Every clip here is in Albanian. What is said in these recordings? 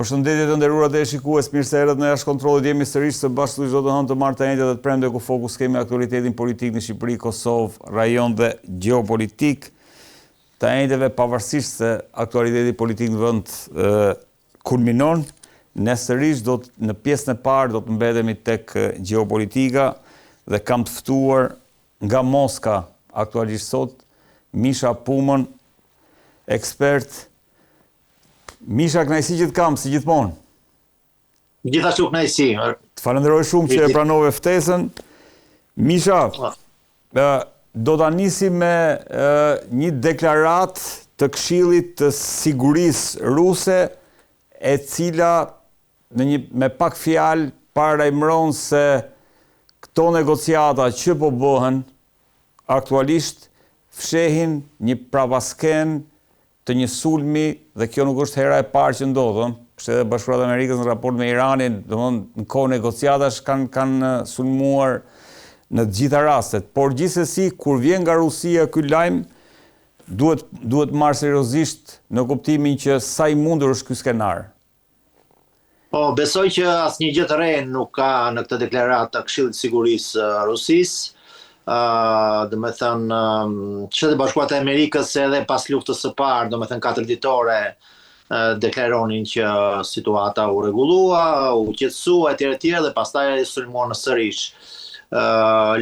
Përshëndetje të nderuara të shikues, mirë se erdhët në jashtë kontrollit. Jemi sërish së bashku çdo të hënë të martë të njëjtë dhe të premte ku fokus kemi aktualitetin politik në Shqipëri, Kosovë, rajon dhe gjeopolitik. Të njëjtëve pavarësisht se aktualiteti politik në vend kulminon, ne sërish në pjesën e parë do të mbetemi tek gjeopolitika dhe kam të ftuar nga Moska aktualisht sot Misha Pumën, ekspert. Misha, knajsi që të kam, si gjithmonë. Gjithashtu knajsi. Të falenderoj shumë që e pranove ftesën. Misha, do ta nisi me një deklarat të Këshillit të Sigurisë Ruse, e cila me pak fjalë paralajmëron se këto negociata që po bëhen aktualisht fshehin një prapasken të një sulmi, dhe kjo nuk është hera e parë që ndodhën. Shtetet Bashkuara të Amerikës në raport me Iranin, në kohë negociatash kanë sulmuar në të gjitha rastet. Por gjithsesi, kur vjen nga Rusia ky lajm, duhet marrë seriozisht në kuptimin që sa i mundur është ky skenar. Po, besoj që asnjë gjë të re nuk ka në këtë deklaratë të Këshillit të Sigurisë Rusisë. Do me thënë, Shtetet Bashkuara të Amerikës edhe pas luftës së parë, do me thënë 4 ditore, deklaronin që situata u rregullua, u qetësua etj dhe pastaj sulmuan sërish.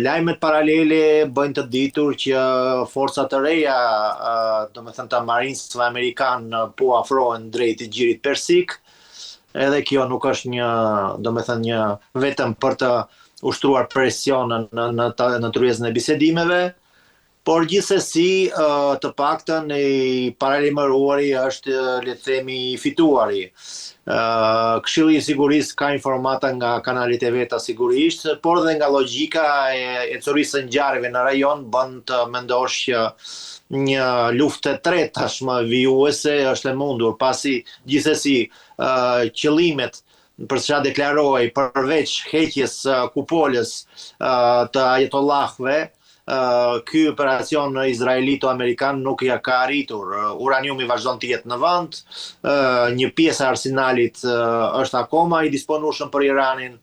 Lajmet paralele bëjnë të ditur që forcat të reja, do me thënë të marinësve amerikan po afrohen drejt Gjirit Persik, edhe kjo nuk është një vetëm për të ushtruar presion në tryezën e bisedimeve, por gjithsesi të paktën i paralajmëruari është, le të themi, i fituari. Këshilli i Sigurisë ka informata nga kanalet e veta sigurisht, por dhe nga logjika e çorisë së ngjarjeve në rajon bën të mendosh që një luftë e tretë tashmë vijuese është e mundur, pasi gjithsesi qëllimet për çka deklaroi përveç heqjes kupolës të ajetollahëve, ky operacion izraelito-amerikan nuk ja ka arritur. Uraniumi vazhdon të jetë në vend, një pjesë e arsenalit është akoma i disponueshëm për Iranin.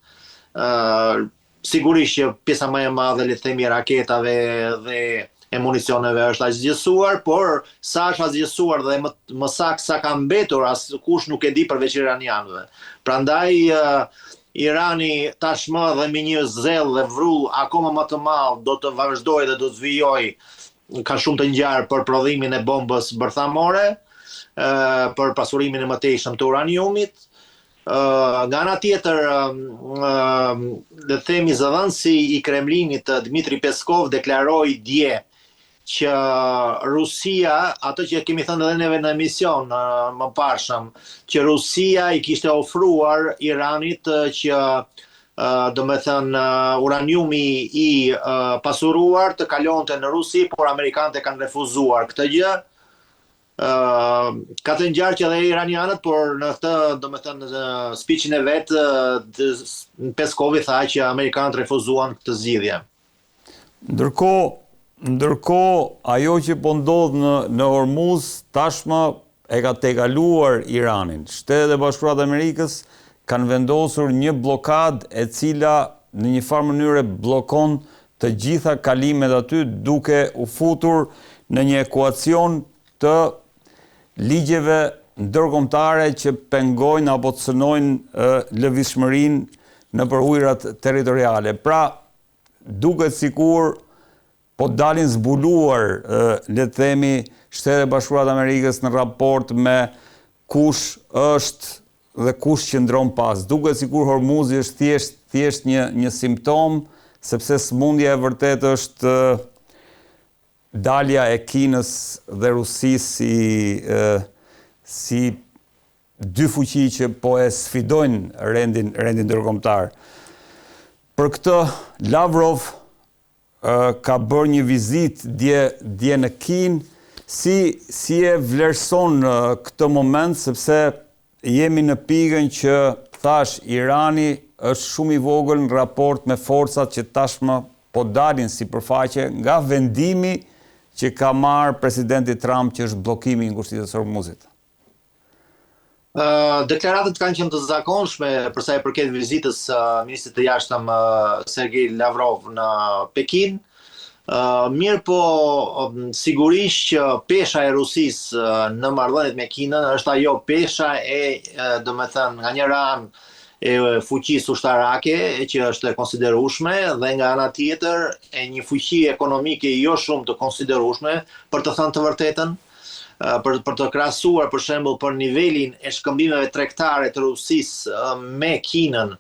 Sigurisht që pjesa më e madhe, le të themi, raketave dhe e municioneve është azgjësuar, por sa është azgjësuar dhe më saktë sa ka mbetur, askush nuk e di përveç iranianëve. Prandaj Irani tashmë dhe me një zell dhe vrull akoma më të madh do të vazhdojë dhe do të zvijojë ka shumë të ngjarë për prodhimin e bombës bërthamore, për pasurimin e mëtejshëm të uraniumit. Nga ana tjetër, le të themi, zëdhënësi i Kremlinit Dmitri Peskov deklaroi dje që Rusia, ato që kemi thënë edhe neve në emision më parshëm, që Rusia i kishte ofruar Iranit që do me thënë uraniumi i pasuruar të kalonte në Rusi, por amerikanët e kanë refuzuar këtë gjë. Ka të ngjarë që edhe iranianët, por në këtë, do me thënë, speechin e vetë, Peskovi tha që amerikanët refuzuan këtë zgjidhje. Ndërkohë, ajo që po ndodh në Hormuz tashmë e ka tejkaluar Iranin. Shtetet e Bashkuara të Amerikës kanë vendosur një blokadë e cila në një farë mënyrë bllokon të gjitha kalimet aty, duke u futur në një ekuacion të ligjeve ndërkombëtare që pengojnë apo të cënojnë lëvizshmërinë nëpër ujërat territoriale. Pra, duket sikur po dalin zbuluar, le të themi, Shtetet e Bashkuara të Amerikës në raport me kush është dhe kush qëndron pas. Duket sikur Hormuzi është thjesht një simptom, sepse sëmundja e vërtet është dalja e Kinës dhe Rusisë si dy fuqi që po e sfidojnë rendin ndërkombëtar. Për këtë, Lavrov ka bërë një vizitë dje në Kinë, si e vlerëson këtë moment, sepse jemi në pikën që thash Irani është shumë i vogël në raport me forcat që tashmë po dalin sipërfaqe nga vendimi që që ka marrë presidenti Trump, që është bllokimi i ngushëllisjes së Hormuzit? Deklaratët kanë qenë të zakonshme për sa i përket vizitës ministrit të jashtëm Sergej Lavrov në Pekin. Mirë po, sigurisht që pesha e Rusisë në marrëdhëniet me Kinën është ajo pesha do me thënë, nga njëra anë e fuqisë ushtarake që është e konsiderueshme dhe nga ana tjetër e një fuqi ekonomike jo shumë të konsiderueshme, për të thënë të vërtetën, për të krahasuar për shembull për nivelin e shkëmbimeve tregtare të Rusisë me Kinën.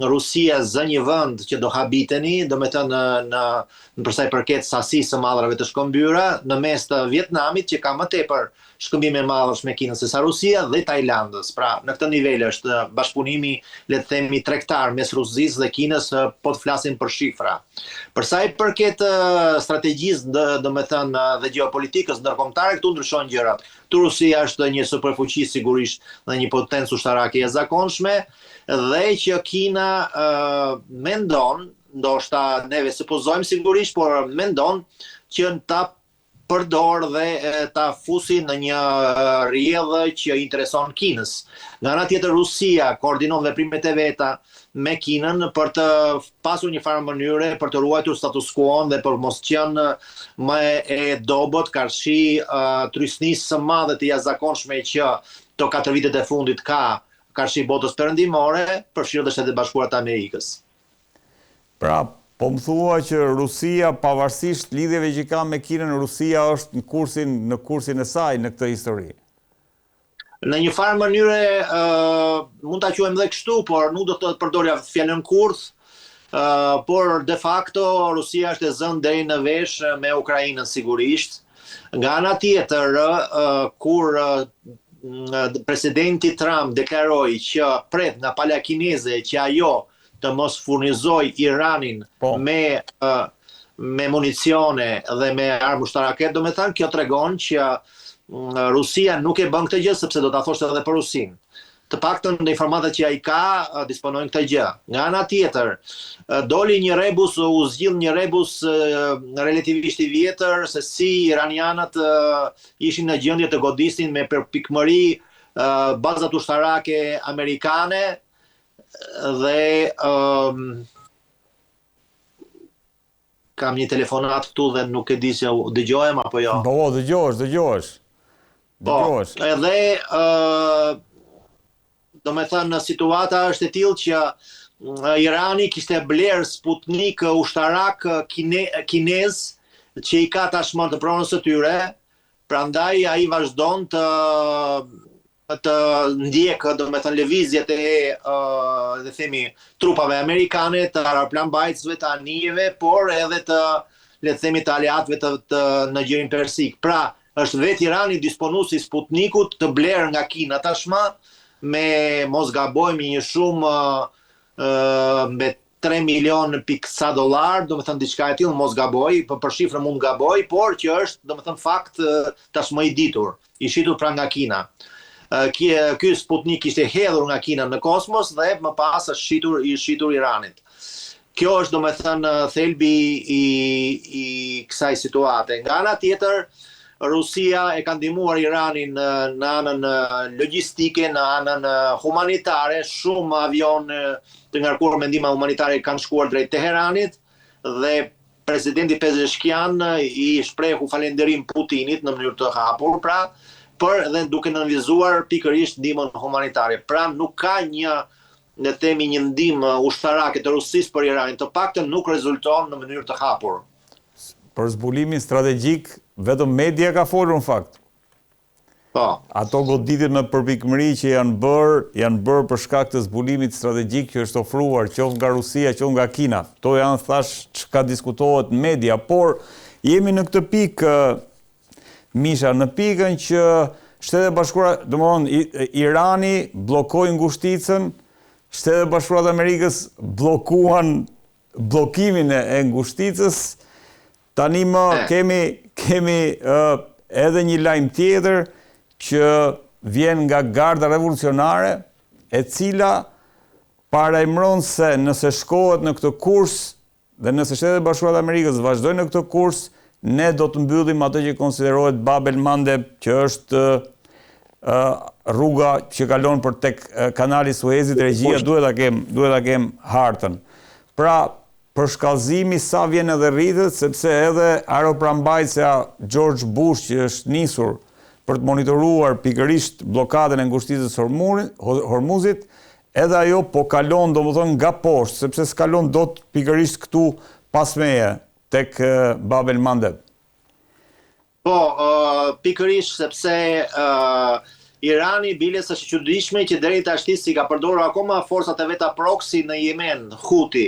Rusia zë një vend që do habiteni, do me thënë në për sa i përket sasisë së madhrave të shkëmbyra, në mes të Vietnamit që ka më tepër shkëmbime madhësh me Kinën se sa Rusia dhe Tajlandës. Pra, në këtë nivel është bashkëpunimi, le të themi, tregtar mes Rusisë dhe Kinës, po të flasim për shifra. Për sa i përket strategjisë, do me thënë, dhe geopolitikës ndërkombëtare, këtu ndryshojnë gjërat. Tu Rusia është një superfuqi sigurisht dhe një potencë ushtarake e zakonshme, dhe që Kina mendon, ndoshta neve supozojmë sigurisht, por mendon që ta përdor dhe ta fusi në një rrjedhë që intereson Kinës. Nga ana tjetër Rusia koordinon veprimet e veta me Kinën për të pasur një farë mënyre për të ruajtur status quo-n dhe për mos qenë më e dobët karshi trysnisë së madhe të jashtëzakonshme që to 4 vitet e fundit ka karshi botës perëndimore, përfshirë dhe Shtetet Bashkuara të Amerikës. Pra, po më thua që Rusia, pavarësisht lidhjeve që ka me Kinën, Rusia është në kursin e saj në këtë histori. Në një farë mënyre mund ta quajmë dhe kështu, por nuk do të përdorja fjalën kurth, por de facto Rusia është e zënë deri në vesh me Ukrainën sigurisht. Nga ana tjetër, kur presidenti Trump deklaroi që pret nga pala kineze që ajo të mos furnizoj Iranin me municione dhe me armë ushtarake, do me thënë, kjo tregon që Rusia nuk e bën këtë gjë sepse do ta thoshte edhe për Rusinë. Të paktën në informatat që ai ka, disponojnë këtë gjë. Nga ana tjetër, doli një rebus, u zgjidh një rebus relativisht i vjetër se si iranianët ishin në gjendje të godisnin me pikmëri bazat ushtarake amerikane. Dhe kam një telefonat këtu dhe nuk e di se dëgjohem apo jo. Po, dëgjohesh. Edhe do me thënë situata është e tillë që Irani kishte bler Sputnik ushtarak kinez që i ka tashmë të pronës së tyre, prandaj ai vazhdon të ndjekë, do me thënë, lëvizjet dhe themi, trupave amerikane, të aeroplan bajtësve, të anijeve, por edhe të, le të themi, të aleatëve të në gjirin persik. Pra, është vetë Irani disponuesi Sputnikut të blerë nga Kina tashmë, me mos gabojmë një shumë me 3 milion pikë sa dollar, do me thënë diçka e tillë, mos gaboj, për shifrë mund gaboj, por që është, do me thënë, fakt tashmë i ditur, i shitur pra nga Kina. Ky Sputnik ishte hedhur nga Kina në kosmos dhe më pas është shitur Iranit. Kjo është, do me thënë, thelbi i kësaj situate. Nga ana tjetër, Rusia e ka ndihmuar Iranin në anën logjistike, në anën humanitare, shumë avion të ngarkuar me ndihmë humanitare kanë shkuar drejt Teheranit dhe presidenti Pezeshkian i shprehu falënderim Putinit në mënyrë të hapur, pra, për dhe duke nënvizuar pikërisht ndihmën humanitare. Pra nuk ka ne themi një ndihmë ushtarake të Rusisë për Iranin, të paktën nuk rezulton në mënyrë të hapur. Për zbulimin strategjik, vetëm media ka folur në fakt. Po. Ato goditjet me përpikmëri që janë bërë për shkak të zbulimit strategjik që është ofruar qoftë nga Rusia, qoftë nga Kina. To janë thash çka diskutohet në media, por jemi në këtë pikë, Misha, në pikën që Shtetet Bashkuara, domthonë Irani bllokoi ngushticën, Shtetet Bashkuara të Amerikës bllokuan bllokimin e ngushticës. Tani më kemi edhe një lajm tjetër që vjen nga Garda Revolucionare, e cila parajmëron se nëse shkohet në këtë kurs dhe nëse Shtetet Bashkuara të Amerikës vazhdojnë në këtë kurs, ne do të mbyllim atë që konsiderohet Bab el Mandeb, që është rruga që kalon për tek kanali Suezit, regjia duhet ta kem hartën. Pra, për shkallëzimi sa vjen edhe rritet, sepse edhe aeropranbajtësja George Bush që është nisur për të monitoruar pikërisht blokadën e ngushticës Hormuzit, edhe ajo po kalon domethënë nga poshtë, sepse s'kalon dot pikërisht këtu pas meje tek Bab el Mandeb. Po, pikërisht sepse Irani biles është çuditshme që deri tashti si ka përdorur akoma forcat e veta proxy në Yemen, Houthi,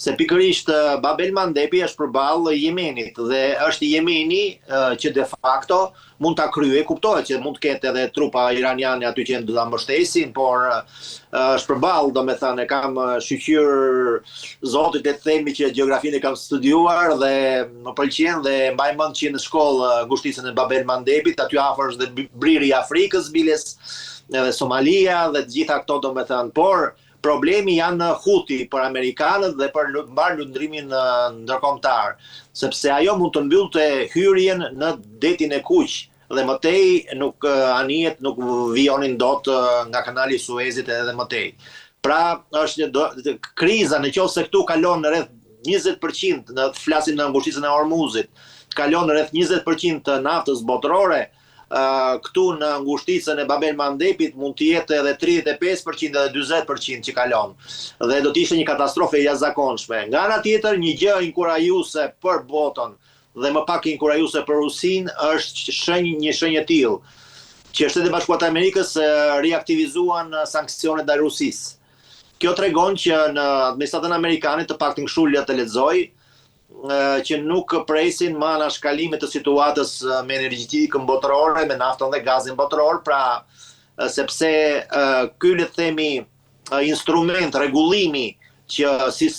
se pikërisht Bab el Mandebi është përballë Yemenit dhe është Yemeni që de facto mund ta kryejë, kuptohet që mund të ketë edhe trupa iraniane aty që do ta mbështesin, por është përballë, domethënë kam shqyr zotit le të themi që gjeografinë kam studiuar dhe më pëlqen dhe mbaj mend që në shkollë ngushticën e Bab el Mandebit, aty afër është dhe briri i Afrikës biles, edhe Somalia dhe të gjitha këto domethënë, por problemi janë Houthi për amerikanët dhe për mbar lundrimin ndërkombëtar, sepse ajo mund të mbyllte hyrjen në detin e Kuq dhe mëtej nuk anijet nuk vijonin dot nga kanali Suezit edhe mëtej. Pra është kriza nëse këtu kalon rreth 20%, në flasim në ngushticën e Hormuzit, kalon rreth 20% të naftës botërore, këtu në ngushticën e Bab el Mandebit mund të jetë edhe 35% edhe 40% që kalon. Dhe do të ishte një katastrofë e jashtëzakonshme. Nga ana tjetër, një gjë inkurajuese për botën dhe më pak inkurajuese për Rusinë është një shenjë e tillë që Shtetet e Bashkuara të Amerikës riaktivizuan sanksionet ndaj Rusisë. Kjo tregon që në administratën amerikane, të paktën kështu le të lexoj, që nuk presin më anashkalimin të situatës me energjetikën botërore, me naftën dhe gazin botëror, pra sepse ky le të themi instrument rregullimi që si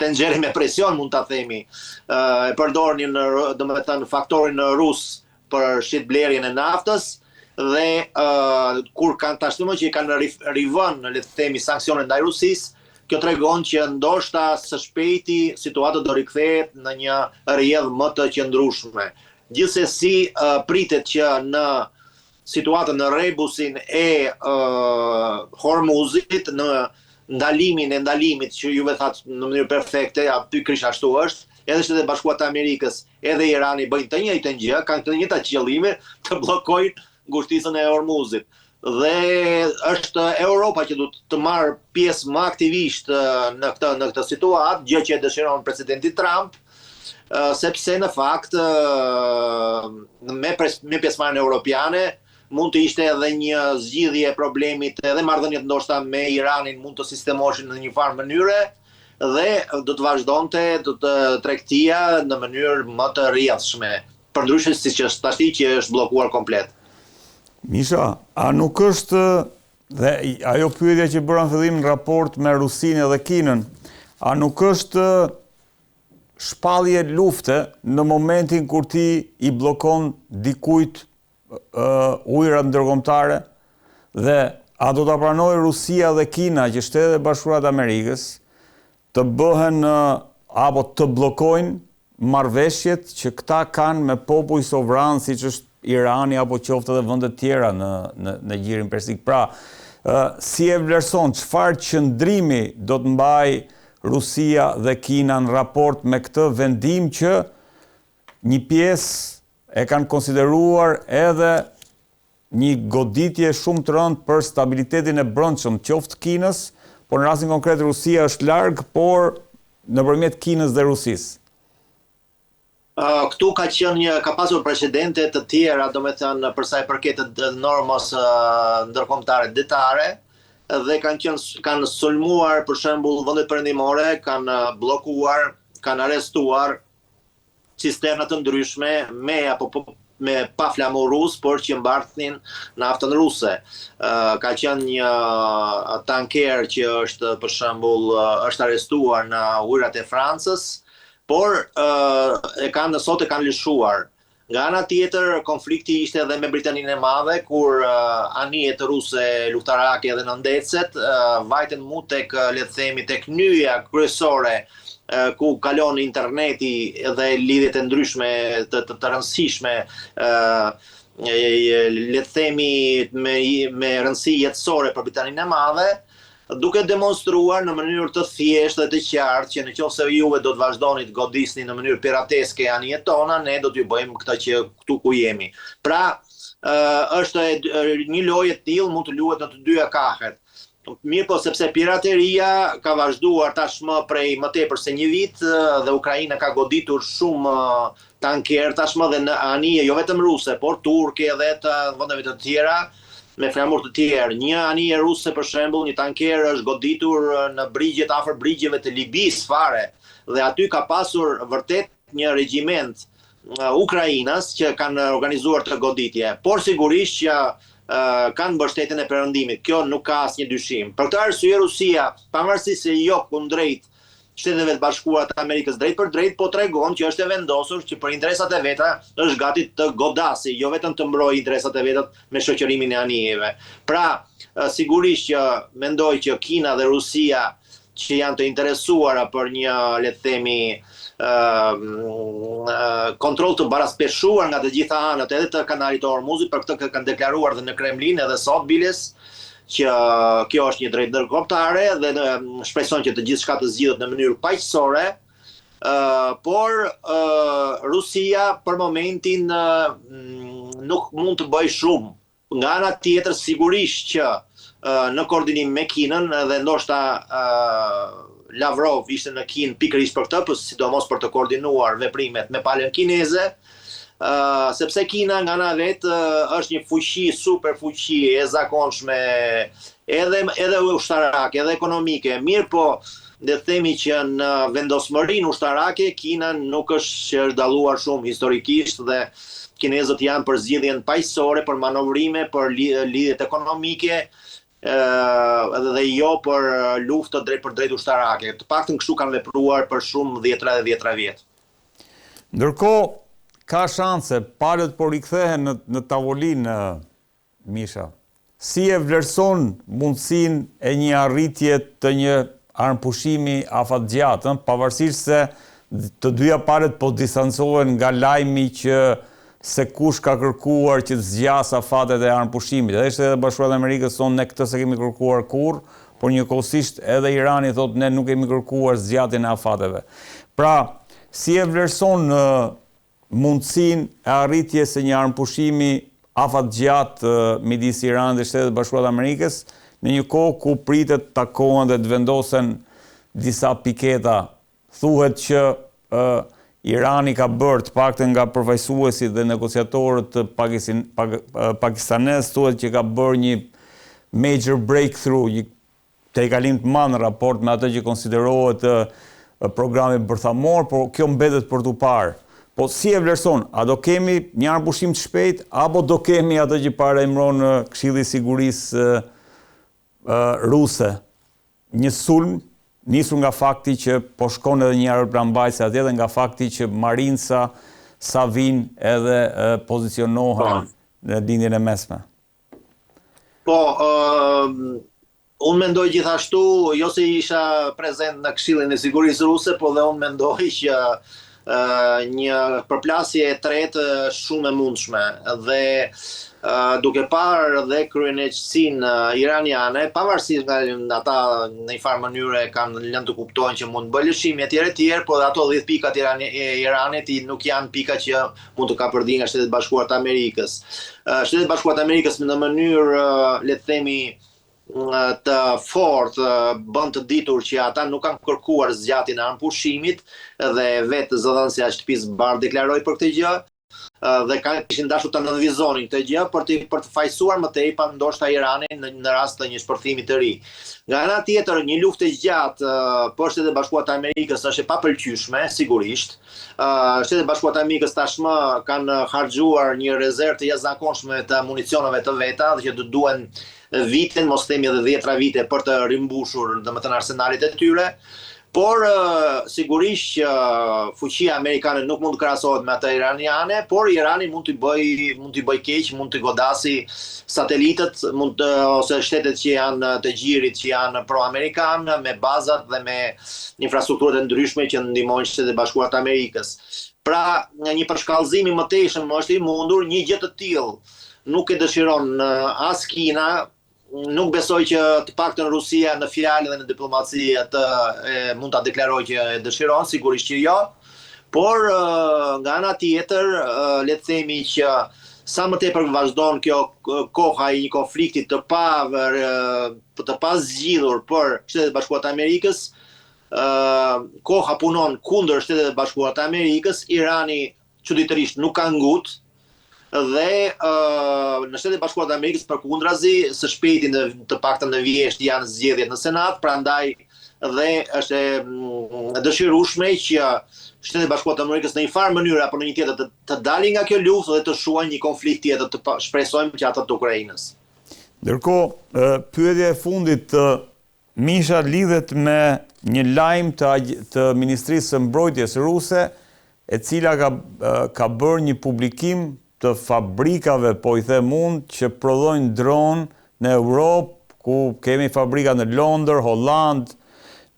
tenxhere me presion mund ta themi, e përdornin domethënë faktorin rus për shitblerjen e naftës dhe kur kanë tashmë që kanë rivënë le të themi sanksionet ndaj Rusisë, kjo tregon që ndoshta së shpejti situata do rikthehet në një rrjedhë më të qëndrueshme. Gjithsesi pritet që në situatën në rebusin e Hormuzit, në ndalimin e ndalimit që juve thatë në mënyrë perfekte, aty krysh ashtu është, edhe Shtetet e Bashkuara të Amerikës, edhe Irani bëjnë të njëjtën gjë, kanë të njëjta qëllime të bllokojnë ngushticën e Hormuzit. Dhe është Europa që duhet të marrë pjesë më aktivisht në këtë situatë, gjë që e dëshiron presidenti Trump, sepse në fakt me pjesëmarrjen europiane mund të ishte edhe një zgjidhje e problemit, edhe marrëdhëniet ndoshta me Iranin mund të sistemoheshin në një farë mënyre dhe do të vazhdonte tregtia në mënyrë më të rrjedhshme, përndryshe siç është tash që është bllokuar komplet. Misha, a nuk është, dhe ajo pyetja që bëra në fillim në raport me Rusinë dhe Kinën, a nuk është shpallje lufte në momentin kur ti i bllokon dikujt ujërat ndërkombëtare dhe a do ta pranojë Rusia dhe Kina që Shtetet e Bashkuara të Amerikës të bëhen apo të bllokojnë marrëveshjet që këta kanë me popull sovran siç është Irani apo qoftë edhe vende tjera në gjirin persik. Pra, si e vlerëson, çfarë qëndrimi do të mbajë Rusia dhe Kina në raport me këtë vendim që një pjesë e kanë konsideruar edhe një goditje shumë të rëndë për stabilitetin e brendshëm, qoftë Kinës, por në rastin konkret Rusia është larg, por nëpërmjet Kinës dhe Rusisë. Këtu ka pasur precedente të tjera, domethënë për sa i përket normës ndërkombëtare detare dhe kanë sulmuar për shembull vendet perëndimore, kanë bllokuar, kanë arrestuar cisterna të ndryshme me pa flamur rus, por që mbartnin naftën ruse. Ka qenë një tanker që është për shembull është arrestuar në ujërat e Francës, por sot e kanë lëshuar. Nga ana tjetër, konflikti ishte edhe me Britaninë e Madhe, kur anijet ruse luftarake edhe në ndecet vajten mu tek, le të themi, tek nyja kryesore ku kalon interneti dhe lidhjet e ndryshme të rëndësishme le të themi me rëndësi jetësore për Britaninë e Madhe, duke demonstruar në mënyrë të thjeshtë dhe të qartë që nëse juve do të vazhdoni të godisni në mënyrë pirateske anijet tona, ne do t'ju bëjmë këtë që këtu ku jemi. Pra, është një lojë e tillë mund të luhet në të dyja kahet. Mirë po, sepse pirateria ka vazhduar tashmë prej më tepër se një vit dhe Ukraina ka goditur shumë tanker tashmë dhe në anije jo vetëm ruse, por turke dhe të vendeve të tjera me flamur të tjerë. Një anije ruse për shembull, një tanker është goditur në brigjet afër brigjeve të Libis fare dhe aty ka pasur vërtet një regjiment Ukrainas që kanë organizuar të goditje, por sigurisht që kanë mbështetjen e Perëndimit. Kjo nuk ka asnjë dyshim. Për këtë arsye Rusia, pavarësisht se jo kundrejt Shtetet Bashkuara të Amerikës drejt për drejt, po tregon që është e vendosur që për interesat e veta është gati të godasi, jo vetëm të mbrojë interesat e vetat me shoqërimin e anijeve. Pra, sigurisht që mendoj që Kina dhe Rusia që janë të interesuara për një, le të themi, kontroll të baraspeshuar nga të gjitha anët edhe të kanalit të Hormuzit, për këtë kanë deklaruar dhe në Kremlin edhe sot biles që kjo është një drejtë ndërkombëtare dhe shpresojnë që të gjithçka të zgjidhet në mënyrë paqësore, por Rusia për momentin nuk mund të bëjë shumë. Nga ana tjetër sigurisht që në koordinim me Kinën dhe ndoshta Lavrov ishte në Kinë pikërisht për këtë, sidomos për të koordinuar veprimet me palën kineze, sepse Kina nga ana vetë është një fuqi, super fuqi e zakonshme edhe ushtarake, edhe ekonomike. Mirë po, dhe themi që në vendosmërinë ushtarake, Kina nuk është dalluar shumë historikisht dhe kinezët janë për zgjidhjen paqësore, për manovrime, për lidhjet ekonomike, dhe jo për luftë drejt për drejt ushtarake. Të paktën kështu kanë vepruar për shumë dhjetra dhe dhjetra vjet. Ndërkohë, ka shanse palët po rikthehen në tavolinë, Misha. Si e vlerëson mundësinë e një arritje të një armëpushimi afatgjatë, pavarësisht se të dyja palët po distancohen nga lajmi që se kush ka kërkuar që të zgjas afatet e armëpushimit. Edhe Shtetet Bashkuara të Amerikës thonë ne këtë se kemi kërkuar kurrë, por njëkohësisht edhe Irani thotë ne nuk kemi kërkuar zgjatjen e afateve. Pra, si e vlerëson mundësinë e arritjes së një armëpushimi afatgjatë midis Iranit dhe Shtetet Bashkuara të Amerikës në një kohë ku pritet takohen dhe të vendosen disa piketa. Thuhet që Irani ka bërë, të paktën nga përfaqësuesit dhe negociatorët pakistanez, thuhet që ka bërë një major breakthrough, një tejkalim të madh në raport me atë që konsiderohet programi bërthamor, por kjo mbetet për tu parë. Po si e vlerëson, a do kemi një armëpushim të shpejt, apo do kemi atë që parajmëron Këshilli i Sigurisë ruse, një sulm nisur nga fakti që po shkon edhe një aeroplanmbajtës atje dhe nga fakti që Marinca, Savin edhe pozicionohen në lindjen e mesme. Po, unë mendoj gjithashtu, jo se isha prezent në Këshillin e Sigurisë ruse, po dhe unë mendoj që një përplasje e tretë shumë e mundshme dhe duke parë dhe kryenëqësinë iraniane, pavarësisht nga ata në një farë mënyre kanë lënë të kuptojnë që mund të bëjë lëshime etj, por ato 10 pikat e Iranit nuk janë pika që mund të kapërdhin nga Shtetet Bashkuara të Amerikës. Shtetet Bashkuara të Amerikës në mënyrë, le të themi, të fort bën të ditur që ata nuk kanë kërkuar zgjatjen e armëpushimit dhe vetë zëdhënësja e shtëpisë Bardh deklaroi për këtë gjë dhe kishin dashur të nënvizonin këtë gjë për të fajsuar më tepër ndoshta Iranin në rast të një shpërthimi të ri. Nga ana tjetër, një luftë e gjatë për Shtetet Bashkuara të Amerikës është e papëlqyeshme, sigurisht. Shtetet Bashkuara të Amerikës tashmë kanë harxhuar një rezervë të jashtëzakonshme të municioneve të veta dhe që do duhen vite, mos themi edhe 10 vite për të rimbushur, domethënë arsenalet e tyre. Por sigurisht që fuqia amerikane nuk mund të krahasohet me atë iraniane, por Irani mund t'i bëj keq, mund t'i godasi satelitët, ose shtetet që janë të gjirit që janë pro-amerikan me bazat dhe me infrastrukturët e ndryshme që ndihmojnë Shtetet e Bashkuara të Amerikës. Pra, një përshkallëzim i mëtejshëm është i mundur, një gjë të tillë nuk e dëshiron as Kina. Nuk besoj që të paktën Rusia në fjalë dhe në diplomaci mund ta deklarojë që e dëshiron, sigurisht që jo. Por nga ana tjetër, le të themi që sa më tepër vazhdon kjo koha e një konflikti të pa zgjidhur për Shtetet e Bashkuara të Amerikës, koha punon kundër Shtetet e Bashkuara të Amerikës, Irani çuditërisht nuk ka ngut. Dhe në Shtetet e Bashkuara të Amerikës përkundrazi, së shpejti të paktën në vjesht janë zgjedhjet në Senat, prandaj dhe është e dëshirueshme që Shtetet e Bashkuara të Amerikës në një farë mënyrë apo në një tjetër të dalin nga kjo luftë dhe të shuajnë një konflikt tjetër, të shpresojmë që atë të Ukrainës. Ndërkohë, pyetja e fundit të Misha lidhet me një lajm të Ministrisë së Mbrojtjes ruse, e cila ka bërë një publikim të fabrikave, po i them unë, që prodhojnë dron në Europë, ku kemi fabrika në Londër, Holland,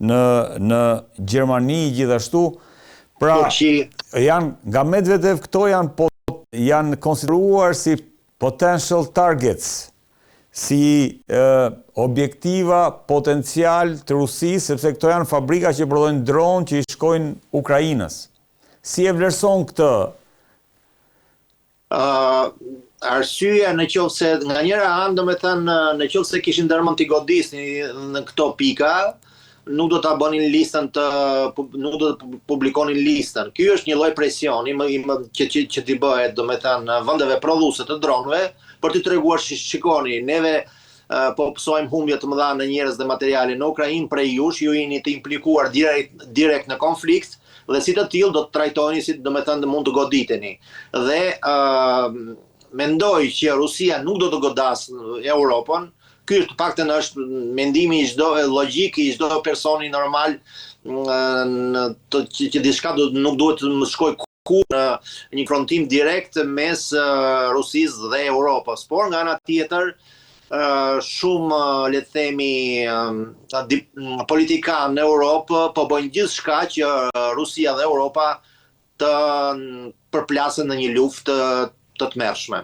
në Gjermani gjithashtu. Pra, nga Medvedev këto janë konsideruar si potential targets, si objektiva potencial të Rusisë, sepse këto janë fabrika që prodhojnë dron që i shkojnë Ukrainës. Si e vlerëson këtë? Arsyeja në qoftë se nga njëra anë, domethënë, në qoftë se kishin dërmën t'i godisni në këto pika, nuk do ta bënin listën nuk do të publikonin listën. Ky është një lloj presioni që t'i bëhet, domethënë, vendeve prodhuese të dronëve për t'i treguar shikoni, neve po pësojmë humbje të mëdha në njerëz dhe materiale në Ukrainë prej jush, ju jeni të implikuar direkt në konflikt. Dhe si të tillë do të trajtojnë si domethënë mund të goditeni. Dhe mendoj që Rusia nuk do të godasë Europën. Ky është paktën është mendimi i çdo logjik i çdo personi normal që diçka nuk duhet të shkojë kurrë në një konfrontim direkt mes Rusisë dhe Europës. Por nga ana tjetër shumë, le të themi, politikanë në Europë po bëjnë gjithçka që Rusia dhe Europa të përplasen në një luftë të tmerrshme.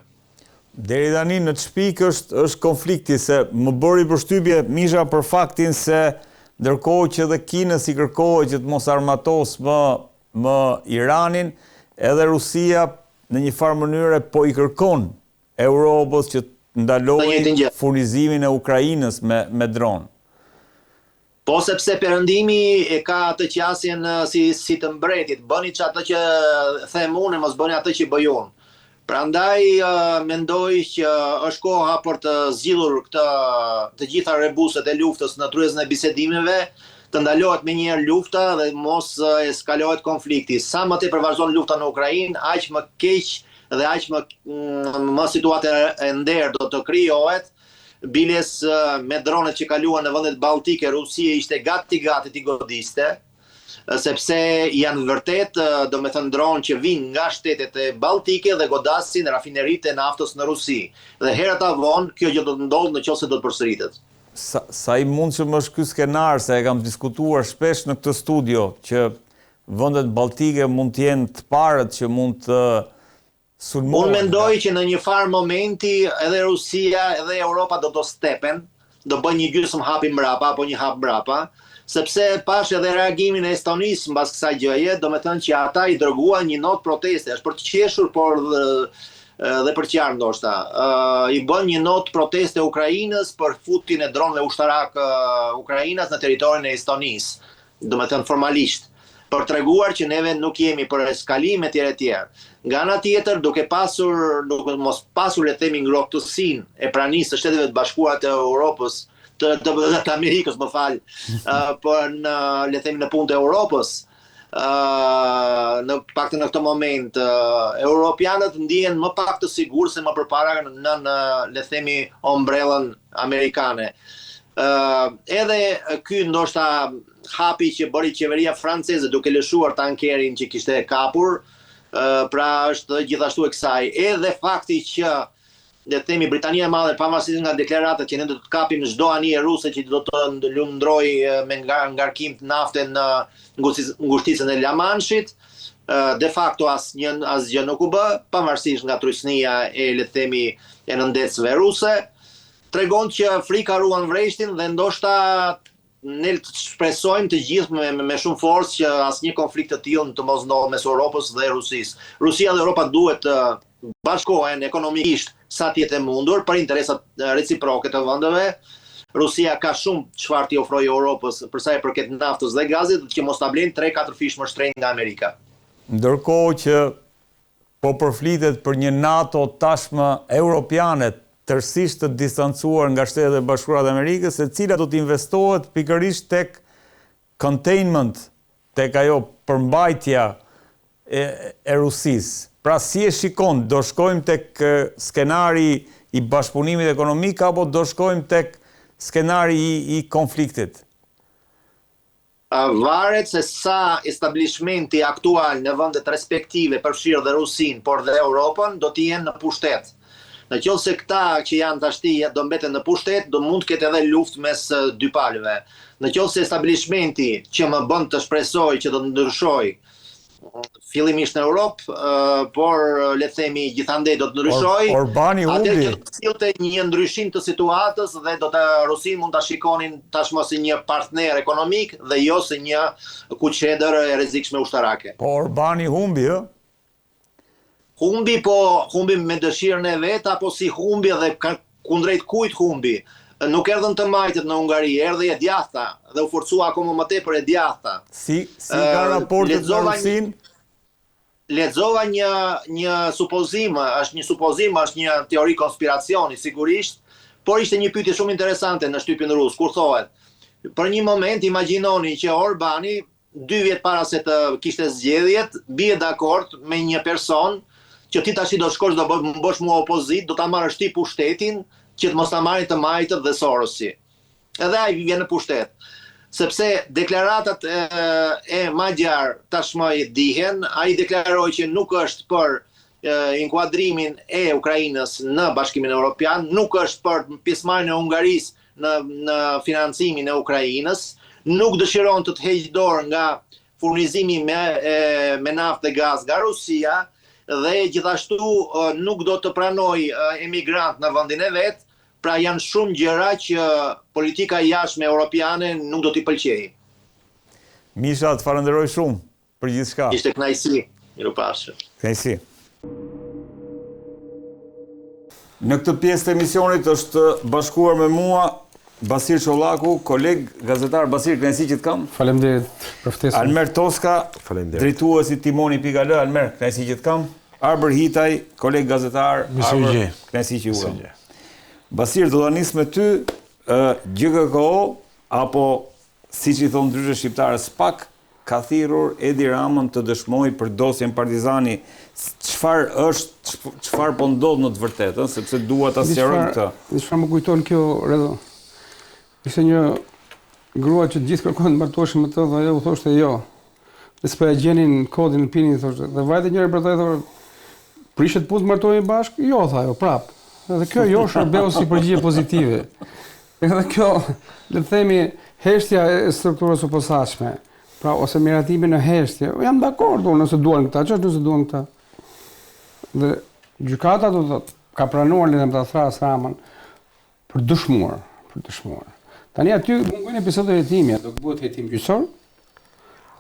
Deri tani në çpik është konflikti, se më bëri përshtypje Misha për faktin se ndërkohë që dhe Kinës i kërkohet që të mos armatos më Iranin, edhe Rusia në një farë mënyre po i kërkon Europës që ndalojnë furnizimin e Ukrainës me dron. Po sepse Perëndimi e ka atë qasjen si të mbretit, bëni atë që them unë, mos bëni atë që bëj unë. Prandaj mendoj që është koha për të zgjidhur të gjitha rebuset e luftës në tryezën e bisedimeve, të ndalohet me njëherë lufta dhe mos eskalohet konflikti. Sa më tepër vazhdon lufta në Ukrainë, aq më keq dhe aq më situatë e nder do të krijohet. Biles me dronet që kaluan në vendet balltike, Rusia ishte gati t'i godiste, sepse janë vërtet, domethënë, dronë që vinë nga shtetet e balltike dhe godasin rafineritë e naftës në Rusi. Dhe herët avon kjo gjë do të ndodhë nëse do të përsëritet. Sa i mundshëm është ky skenar, se e kam diskutuar shpesh në këtë studio, që vendet balltike mund të jenë të parët që mund të sulmohen. Unë mendoj që në një farë momenti edhe Rusia edhe Europa do të stepen, do bëjnë një gjysmë hapi mbrapa apo një hap mbrapa, sepse pash edhe reagimin e Estonisë mbas kësaj gjëje, domethënë që ata i dërguan një notë proteste, është për të qeshur, por dhe për qarë ndoshta. I bën një notë proteste Ukrainës për futjen e dronëve ushtarak Ukrainës në territorin e Estonisë, domethënë formalisht, për treguar që neve nuk jemi për eskalim etj. Nga ana tjetër, duke mos pasur, le të themi, ngrohtësinë e pranisë së Shteteve të Bashkuara të Europës, të Amerikës, më fal, për le të themi në punë të Europës, në paktën në këtë moment, europianët ndihen më pak të sigurt se më përpara në le të themi ombrellën amerikane. Edhe ky ndoshta hapi që bëri qeveria franceze duke lëshuar tankerin që kishte kapur, pra është gjithashtu e kësaj. Edhe fakti që le të themi Britania e Madhe, pavarësisht nga deklaratat që ne do të kapim çdo anije ruse që do të lundrojë me ngarkim të nafte në ngushticën e La Manche-it, de facto asgjë nuk u bë, pavarësisht nga trysnia e le të themi e nëndecëve ruse, tregon që frika ruan vreshtin dhe ndoshta ne të shpresojmë të gjithë me shumë forcë që asnjë konflikt të tillë të mos ndodhë mes Europës dhe Rusisë. Rusia dhe Europa duhet të bashkohen ekonomikisht sa të jetë e mundur për interesat reciproke të vendeve. Rusia ka shumë çfarë t'i ofrojë Europës për sa i përket naftës dhe gazit, që mos ta blejnë 3-4 fish më shtrenjtë nga Amerika. Ndërkohë që po përflitet për një NATO tashmë europiane tërësisht të distancuar nga Shtetet e Bashkuara të Amerikës, e cila do të investohet pikërisht tek containment, tek ajo përmbajtja e Rusisë. Pra si e shikon, do shkojmë tek skenari i bashkëpunimit ekonomik apo do shkojmë tek skenari i konfliktit? Varet se sa establishmenti aktual në vendet respektive, përfshirë dhe Rusin, por dhe Europën, do të jenë në pushtet. Në qoftë se këta që janë tashti do mbeten në pushtet, do mund të ketë edhe luftë mes dy palëve. Në qoftë se establishmenti që më bën të shpresoj që do të ndryshoj fillimisht në Europë, por le të themi gjithandej do të ndryshoj. Orbani humbi. Atëherë do të sillte një ndryshim të situatës dhe Rusin mund ta shikonin tashmë si një partner ekonomik dhe jo si një kuqedër e rrezikshme ushtarake. Po Orbani humbi, ë? Humbi me dëshirën e vet apo si humbi dhe kundrejt kujt humbi? Nuk erdhën të majtët në Hungari, erdhi e djathta dhe u forcua akoma më tepër e djathta. Si ka raportet me Rusin? Lexova një supozim, është një teori konspiracioni sigurisht, por ishte një pyetje shumë interesante në shtypin rus, kur thohet, për një moment imagjinoni që Orbani 2 vjet para se të kishte zgjedhjet, bie dakord me një person që ti tash do shkosh do bësh mua opozit, do ta marrësh ti pushtetin, që të mos ta marrin të majtët dhe Sorosi. Edhe ai vjen në pushtet. Sepse deklaratat e Magjar tashmë dihen, ai deklaroi që nuk është për inkuadrimin e Ukrainës në Bashkimin Evropian, nuk është për pjesëmarrjen e Hungarisë në financimin e Ukrainës, nuk dëshiron të heqë dorë nga furnizimi me naftë dhe gaz nga Rusia dhe gjithashtu nuk do të pranoj emigrant në vendin e vet. Pra janë shumë gjëra që politika jashtme europiane nuk do t'i pëlqejë. Misha, të falenderoj shumë për gjithçka. Ishte kënaqësi, mirupafshim. Kënaqësi. Në këtë pjesë të emisionit është bashkuar me mua Basir Çollaku, koleg gazetar. Basir, kënaqësi që të kam. Faleminderit për ftesën. Almer Toska, drejtuesi Timoni.al, Almer, kënaqësi që të kam. Arber Hitaj, koleg gazetar. Arber, kënaqësi që ju kam. Basir, do ta nis me ty, GKO, apo siç i thon ndryshe shqiptarë, SPAK ka thirrur Edi Ramën të dëshmojë për dosjen Partizani. Çfarë po ndodh në të vërtetë, sepse dua ta sqaroj këtë. Çfarë më kujton kjo, Redo? Ishte një grua që gjithë kërkon të martoheshin me të dhe ajo u thoshte jo. Dhe s'po e gjenin kodin në pinin, thoshte. Dhe vajte njëri për të thoshte, prishet punë të martohej bashkë? Jo, tha ajo, prap. Dhe kjo jo shërbeu si përgjigje pozitive. Edhe kjo, le të themi, heshtja e strukturës së posaçme, pra ose miratimi në heshtje, jam dakord unë nëse duan këta, ç'është nëse duan këta. Dhe gjykata do të ka pranuar le të thras Ramën për dëshmuar. Tani aty mungon episodi i hetimit, do të bëhet hetim gjyqësor.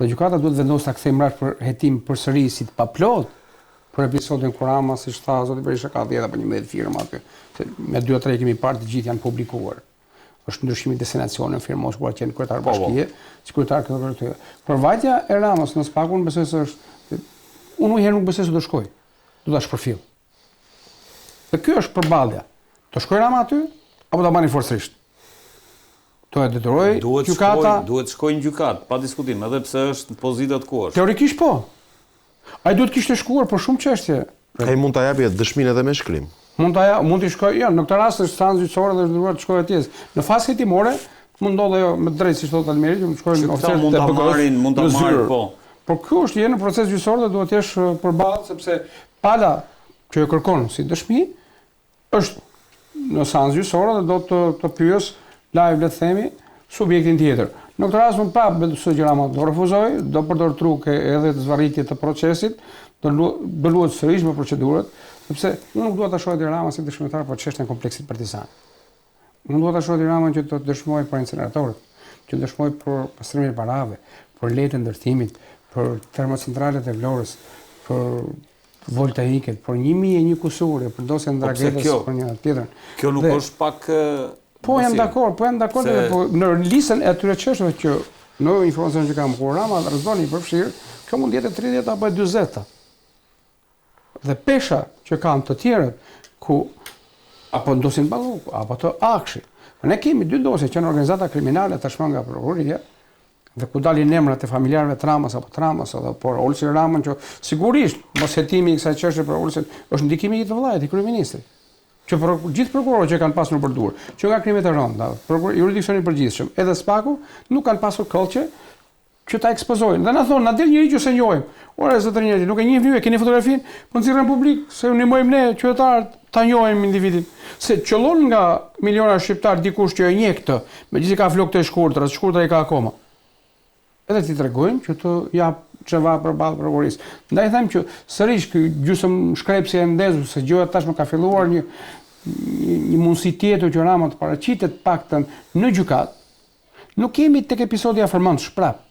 Dhe gjykata duhet vendosë ta kthejë mbrapa për hetim përsëri si të paplot. Për episodin kur Rama, siç tha zoti Berisha, ka 10 apo 11 firma aty. Me 2-3 kemi parë të gjithë janë publikuar. Është ndryshimi i destinacionit firmos kur qenë kryetar bashkie, sekretar këtë. Por vajtja e Ramës në SPAK-un besoj se është unë një herë nuk besoj se do shkoj. Do ta shpërfill. Dhe ky është përballja. Do shkoj Rama aty apo ta bani forcërisht? Do e detyroj gjykata. Duhet shkojnë në gjykat, pa diskutim, edhe pse është në pozitë të kuash. Teorikisht po. Ai duhet kishte shkuar për shumë çështje. Ai mund ta japë dëshminë edhe me shkrim. Mund të shkojë, në këtë rast është instancë gjyqësore dhe është detyruar të shkojë atje. Në fazë hetimore mund ndodhë ajo me drejtë si thotë Almeri, që shkojnë në oficerët mund ta marrin, po. Por ky është në proces gjyqësor dhe duhet të jesh përballë sepse pala që e kërkon si dëshmi është në seancë gjyqësore dhe do të pyes live, le të themi, subjektin tjetër. Në këtë rast mund pa Besoj Rama do refuzoj, do përdor truke edhe të zvarritje të procesit, do bëlluhet sërish me procedurat, sepse unë nuk dua ta shoh Edi Rama si dëshmitar për çështjen e kompleksit partizan. Unë dua ta shoh Edi Rama që të dëshmoj për incineratorët, që të dëshmoj për pastrimin e parave, për letën ndërtimit, për termocentralet e Vlorës, për voltaiket, për 1001 kusure, për dosjen e Dragetës, për një tjetër. Kjo nuk është pak Po jam dakord, po në listën e atyre çështjeve që në informacion që kam kur Rama rrezoni i përfshirë, kjo mund të jetë 30 apo 40. Dhe pesha që kanë të tjerët ku apo ndosin Balluku, apo të Akshi. Ne kemi 2 dosje që në organizata kriminale tashmë nga prokuroria dhe ku dalin emrat e familjarëve të Ramës apo Tramas edhe por Olsi Ramën që sigurisht mos hetimi i kësaj çështje për Olsin është ndikimi i të vëllait i kryeministrit. Që gjithë prokurorët që kanë pasur në përdorur, që nga krimet e rënda, jurisdiksioni i përgjithshëm, edhe Spaku nuk kanë pasur kolçe që ta ekspozojnë. Dhe na thonë, na del njëri që se njohim. Ora zotëri njerëz, nuk e njihni ju, e keni fotografinë, po nxirren publik se ne mojmë ne qytetarët ta njohim individin. Se qëllon nga miliona shqiptar dikush që e njeh këtë, megjithëse ka flokë të shkurtra i ka akoma. Edhe ti tregojnë që të jap çeva përballë prokurorisë. Ndaj them që sërish ky gjysmë shkrepsi e ndezur se gjëja tashmë ka filluar një mundësi tjetër që Rama të paraqitet paktën në gjykat. Nuk kemi tek episodi afërmend prap.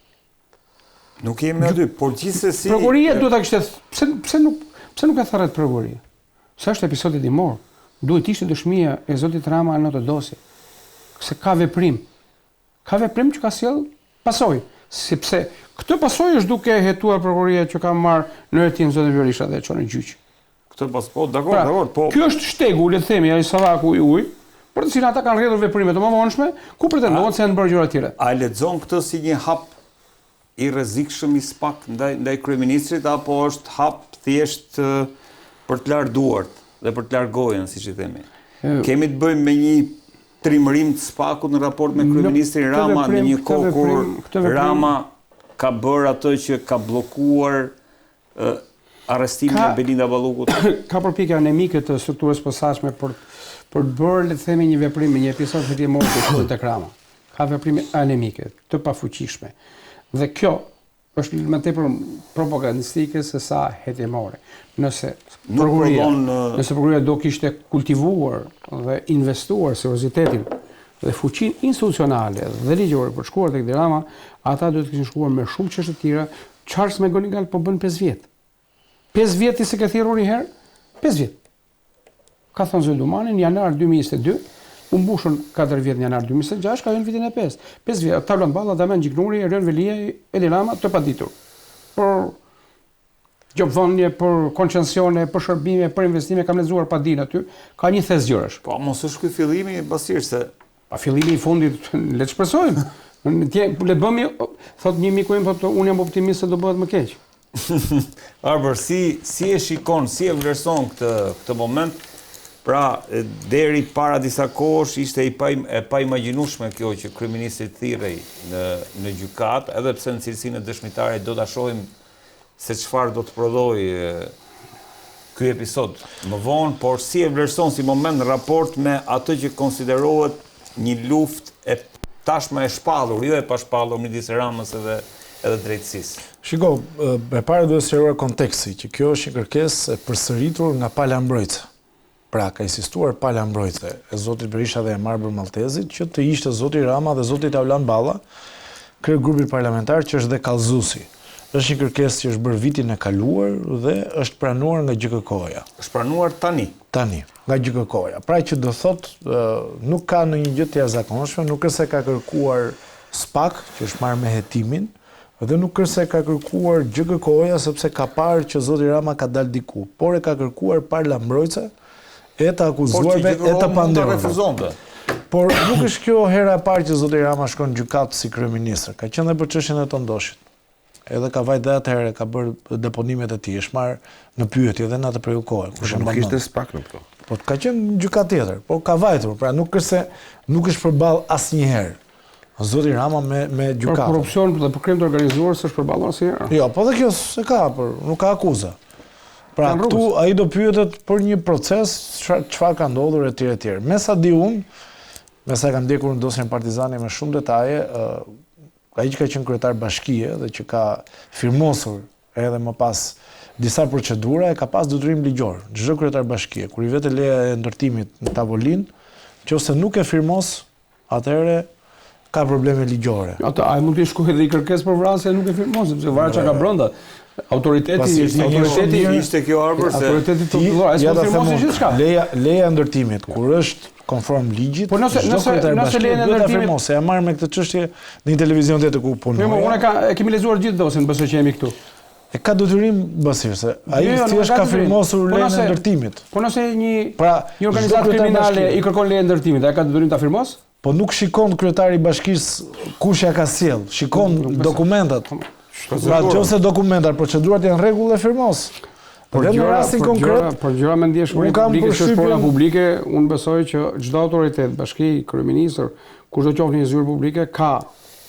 Nuk kemi aty, por gjithsesi prokuroria duhet ta kishte pse nuk e tharret prokuroria. Sa është episodi dimor, duhet ishte dëshmia e zotit Rama në të dosje. Se ka veprim. Ka veprim që ka sjell pasojë, sepse këtë pasojë është duke hetuar prokuroria që ka marrë në hetim zotin Berisha dhe e çon në gjyq. Këtë pas po, dakord, po. Ky është shtegu, le të themi, ai Savaku i ujë, për të cilën ata kanë rrjedhur veprime të mëvonshme, ku pretendojnë se janë bërë gjëra të tjera. A lexon këtë si një hap i rrezikshëm i SPAK ndaj kryeministrit apo është hap thjesht për të larë duart dhe për të larë gojën, siç i themi? Kemi të bëjmë me një trimërim të SPAK-ut në raport me kryeministrin Rama në një kohë kur Rama ka bërë atë që ka bllokuar arrestimin e Belinda Ballukut. Ka përpjekje anemike të strukturës posaçme për të bërë, le të themi, një veprim me një episod hetimor tek Rama. Ka veprime anemike, të pafuqishme. Dhe kjo është më tepër propagandistike se sa hetimore. Nëse prokuroria do kishte kultivuar dhe investuar seriozitetin dhe fuqinë institucionale dhe ligjore për shkuar tek Rama, ata duhet të kishin shkuar me shumë çështje të tjera. Charles McGonigal po bën 5 vjet. 5 vjet se ka thirrur një herë? 5 vjet. Ka thënë Zulumani në janar 2022, u mbushën 4 vjet në janar 2026, ka hyrë vitin e 5. 5 vjet, Talon Balla, Damian Gjiknuri, Erion Velia, Edi Rama të paditur. Por gjobvënie, për koncencione, për shërbime, për investime, kam lexuar pa din aty, ka një thes gjërash. Po mos është ky fillimi Basir se pa fillimi i fundit le të shpresojmë. Le bëmi, thot një miku im, thot unë jam optimist se do bëhet më keq. Arbër, si e shikon, si e vlerëson këtë moment? Pra, deri para disa kohësh ishte e pa imagjinueshme kjo që kryeministri thirrej në gjykat, edhe pse në cilësinë e dëshmitarit do ta shohim se çfarë do të prodhojë ky episod më vonë, por si e vlerëson si moment në raport me atë që konsiderohet një luftë e tashmë e shpallur, jo e pashpallur midis Ramës edhe drejtësisë. Shiko, e para duhet sqaruar konteksti, që kjo është një kërkesë e përsëritur nga pala mbrojtëse. Pra, ka insistuar pala mbrojtëse e zotit Berisha dhe e Marbër Maltezit që të ishte zoti Rama dhe zoti Tavlan Balla, kryegrupit parlamentar që është dhe kallëzuesi. Është një kërkesë që është bërë vitin e kaluar dhe është pranuar nga GKK-ja. Është pranuar tani, nga GKK-ja. Pra që do thotë nuk ka ndonjë gjë të jashtëzakonshme, nuk është se ka kërkuar SPAK, që është marrë me hetimin, dhe nuk është se ka kërkuar GKK-ja sepse ka parë që zoti Rama ka dalë diku, por e ka kërkuar pala mbrojtëse e të akuzuarve e të panderuarve. Por nuk është kjo hera e parë që zoti Rama shkon në gjykat si kryeministër, ka qenë edhe për çështjen e Tondoshit. Edhe ka vajtë dhe atëherë, ka bërë deponimet e tij, është marrë në pyetje dhe në atë periudhë kohe. Nuk ishte SPAK në këto. po ka qenë gjykat tjetër, po ka vajtur, pra nuk është përballë asnjëherë. Zoti Rama me gjykatën. Për korrupsion dhe për krim të organizuar s'është përballur asnjëherë. Jo, po dhe kjo se ka, nuk ka akuza. Pra këtu ai do pyetet për një proces, çfarë ka ndodhur etj. Me sa di unë, me sa kam ndjekur në dosjen Partizani me shumë detaje, ai që ka qenë kryetar bashkie dhe që ka firmosur edhe më pas disa procedura, e ka pas detyrim ligjor. Çdo kryetar bashkie, kur i vete leja e ndërtimit në tavolinë, nëse nuk e firmos, atëherë ka probleme ligjore. Ai mund të shkojë edhe i kërkesë për vrasje, nuk e firmon sepse varet çka ka brenda. Autoriteti ishte kjo arbër se autoriteti tutelor, ai s'mund të firmosë gjithçka. Leja e ndërtimit kur është konform ligjit, po nëse leja e ndërtimit se ja marr me këtë çështje në një televizion tjetër ku punoj. Unë kemi lexuar gjithë dosjen, besoj që jemi këtu. E ka detyrim Basir se ai thjesht ka firmosur lejen e ndërtimit. Po nëse një organizatë kriminale i kërkon lejen e ndërtimit, ai ka detyrim ta firmos? Po nuk shikon kryetari i bashkisë kush ja ka sjell, shikon dokumentat. Pra nëse dokumentat, procedurat janë rregull e firmos. Por në rastin konkret, por gjëra me ndjeshmëri publike që është puna publike, unë besoj që çdo autoritet, bashki, kryeministër, kushdo qoftë një zyrë publike ka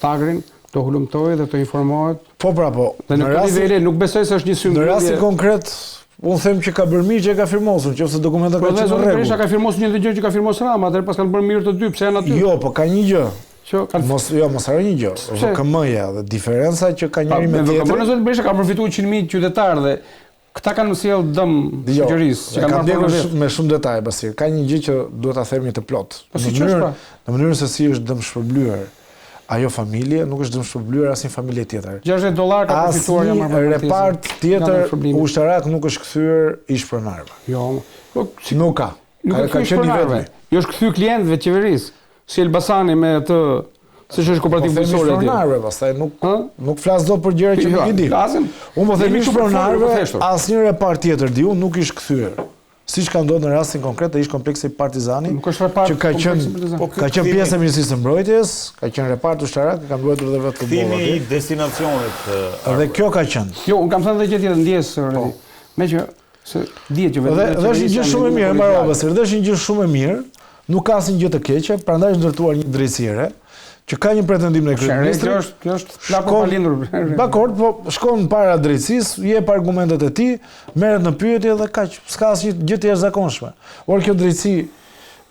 tagrin të hulumtojë dhe të informohet. Po pra po. Në këtë nivel nuk besoj se është një symbol. Në rastin konkret, unë them që ka bërë mirë që e ka firmosur, nëse dokumentat kanë qenë në rregull. Berisha ka firmosur një gjë që ka firmosur Rama, atëherë pas kanë bërë mirë të dy, pse janë aty? Jo, po ka një gjë. Mos harro një gjë. VKM-ja dhe diferenca që ka njëri me tjetrin. VKM-ja zot Berisha ka përfituar 100.000 qytetarë dhe këta kanë sjell dëm shoqërisë, që kanë marrë me shumë detaje Basir. Ka një gjë që duhet ta themi të plot. Në mënyrën se si është dëm shpërblyer ajo familje, nuk është dëm shpërblyer asnjë familje tjetër. $60 ka përfituar jam marrë. Repart tjetër ushtarak nuk është kthyer ish pronarëve. Jo. Nuk ka. Ka qenë i vetmi. Jo është kthyer klientëve të qeverisë. Si Elbasani me atë, se është kooperativ bujqësore aty. Pastaj nuk flas dot për gjëra që nuk i di. Unë po them ish pronarëve, asnjë repart tjetër di unë nuk ish kthyer. Siç ka ndodhur në rastin konkret të ish kompleksi Partizani, që ka qenë pjesë e Ministrisë së Mbrojtjes, ka qenë repart ushtarak, ka mbrojtur edhe vetë futbolli. Kthimi i destinacionit. Dhe kjo ka qenë. Jo, unë kam thënë edhe gjë tjetër ndjes, meqë se dihet që vetë. Dhe është një gjë shumë e mirë, Marobasir, dhe është një gjë shumë e mirë, nuk ka asnjë gjë të keqe, prandaj është ndërtuar një drejtësire që ka një pretendim në kryeministrin. Kjo është flaku pa lindur. Dakor, po shkon para drejtësisë, jep argumentet e tij, merret në pyetje dhe kaq, s'ka asnjë gjë të jashtëzakonshme. Por kjo drejtësi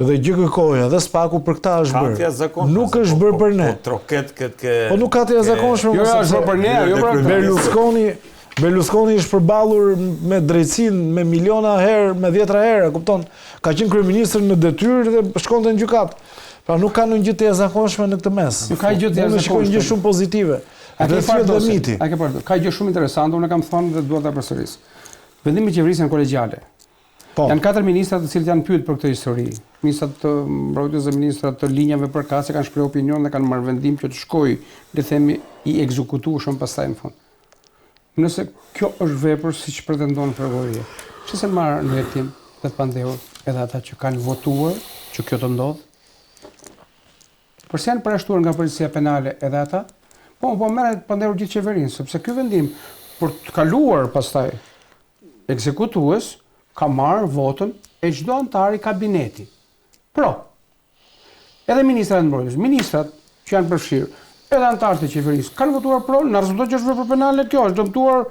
dhe GKK-ja dhe SPAK-u për këtë është bërë. Nuk është bërë për ne. Po troket këtë. Po nuk ka të jashtëzakonshme. Jo, është bërë për ne, jo për Berlusconi është përballur me drejtësinë me miliona herë, me 10 herë, kupton? Ka qenë kryeministër në detyrë dhe shkonte në gjykat. Pra nuk ka ndonjë gjë të jashtëzakonshme në këtë mes. Nuk ka gjë të jashtëzakonshme. Shikoj gjë shumë pozitive. A ke parë? Ka gjë shumë interesante, unë kam thënë dhe dua ta përsëris. Vendimi i qeverisë janë kolegjiale. Janë 4 ministra të cilët janë pyetur për këtë histori. Ministrat të mbrojtjes dhe ministrat të linjave përkatëse kanë shprehur opinion dhe kanë marrë vendim që të shkojë, le të themi, i ekzekutueshëm pastaj në fund. Nëse kjo është vepër siç pretendon prokuroria, çse marr në hetim dhe pandehur edhe ata që kanë votuar që kjo të ndodh? Përse janë përjashtuar nga policia penale edhe ata? Po merret pandehur gjithë qeverinë, sepse ky vendim për të kaluar pastaj ekzekutues ka marrë votën e çdo antar i kabineti. Edhe ministrat e mbrojtjes, ministrat që janë përfshirë, edhe antarët e qeverisë kanë votuar pro, në rezultat që është vepër penale kjo, është dëmtuar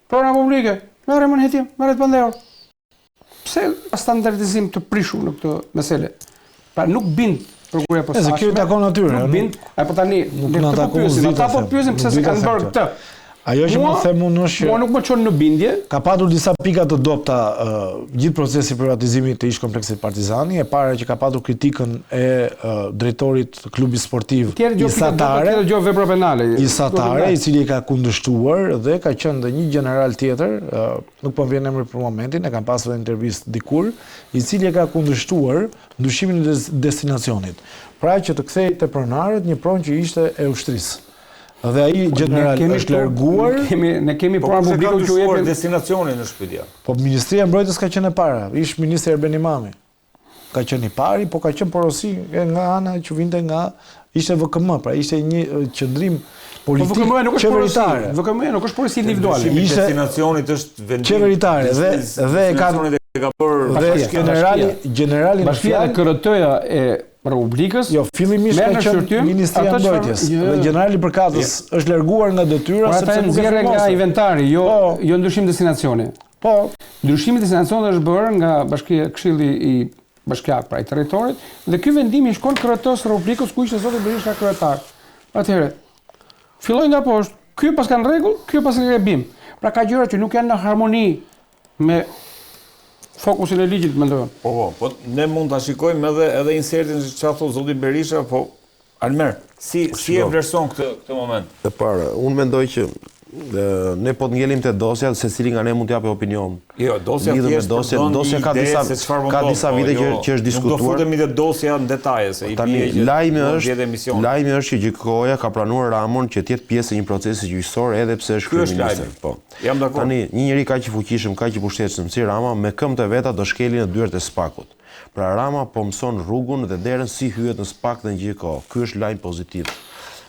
prona publike. Merre më në hetim, merret pandehur. Pse standardizim të prishur në këtë mesele? Pra nuk bind prokuroria posaçme. Kjo i takon atyre. Nuk bind, apo tani ne po pyesim, ata po pyesin pse s'e kanë bërë këtë. Ajo që më them unë është mua nuk më çon në bindje. Ka patur disa pika të dobta gjithë procesi i privatizimit të ish kompleksit Partizani, e para që ka patur kritikën e drejtorit të klubit sportiv i Satare, i cili ka kundërshtuar dhe ka qenë dhe një general tjetër, nuk po vjen emri për momentin, e kam pasur edhe intervistë dikur, i cili ka kundërshtuar ndryshimin e destinacionit. Pra që të kthej te pronarët një pronë që ishte e ushtrisë. Dhe ai general është larguar. Ne kemi pronë publiku që u jepin destinacionin në Shqipëri. Po Ministria e Mbrojtjes ka qenë e para. Ish ministri Erben Imami. Ka qenë i pari, po ka qenë porosi nga ana që vinte nga ishte VKM, pra ishte një qendrim politik qeveritare. VKM nuk është porosi individuale. Destinacionit është vendim qeveritare dhe ka ka bërë generali në Bashkia dhe KRT-ja e Republikës. Jo, fillimisht ka qenë Ministria e Mbrojtjes. Dhe generali Përkatës është larguar nga detyra sepse nuk e nga inventari, jo ndryshim destinacioni. Po, ndryshimi i destinacionit është bërë nga Këshilli i Bashkiak, pra i territorit, dhe ky vendim i shkon KRT-s Republikës ku ishte zoti Berisha kryetar. Atëherë, filloi nga poshtë, ky pas ka në rregull, ky pas ka gabim. Pra ka gjëra që nuk janë në harmoni me fokusin e ligjit, mendoj. Po, ne mund ta shikojmë edhe insertin që çfarë thot zoti Berisha, po Almer, si e vlerëson këtë moment? E para, unë mendoj që ne po të ngjelim te dosja, secili nga ne mund të japë opinion. Jo, dosja dosja ka disa vite që është diskutuar. Nuk do futemi te dosja në detaje se i bie që lajmi është që GJK-ja ka planuar Ramon që të jetë pjesë e një procesi gjyqësor edhe pse është kryeminist. Po. Jam dakord. Tani një njeri kaq i fuqishëm, kaq i pushtetshëm si Rama me këmbë të veta do shkeli në dyert e SPAK-ut. Pra Rama po mëson rrugun dhe derën si hyhet në SPAK dhe në GJK. Ky është lajm pozitiv.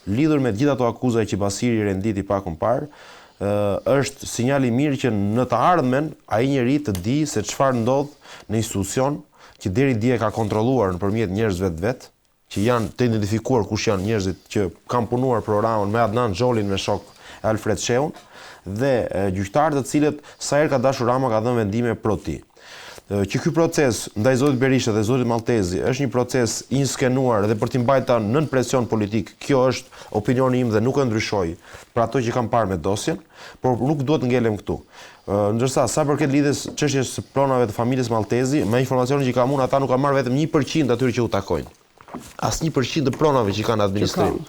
Lidhur me gjitha ato akuza që Basiri renditi pakun parë, është sinjal i mirë që në të ardhmen ai njeri të di se çfarë ndodh në institucion që deri dje ka kontrolluar nëpërmjet njerëzve vet, që janë të identifikuar kush janë njerëzit që kanë punuar programin me Adnan Xholin me shok Alfred Sheun dhe gjyqtarët të cilët sa herë ka dashur Rama ka dhënë vendime pro ti. Që ky proces ndaj zotit Berisha dhe zotit Maltezi është një proces i inskenuar dhe për t'i mbajtur nën presion politik. Kjo është opinioni im dhe nuk e ndryshoj për ato që kam parë me dosjen, por nuk duhet ngelem këtu. Ndërsa sa përket lidhjes çështjes së pronave të familjes Maltezi, me informacionin që kam unë, ata nuk kanë marrë vetëm 1% atyre që u takojnë. As 1% të pronave që kanë administrim.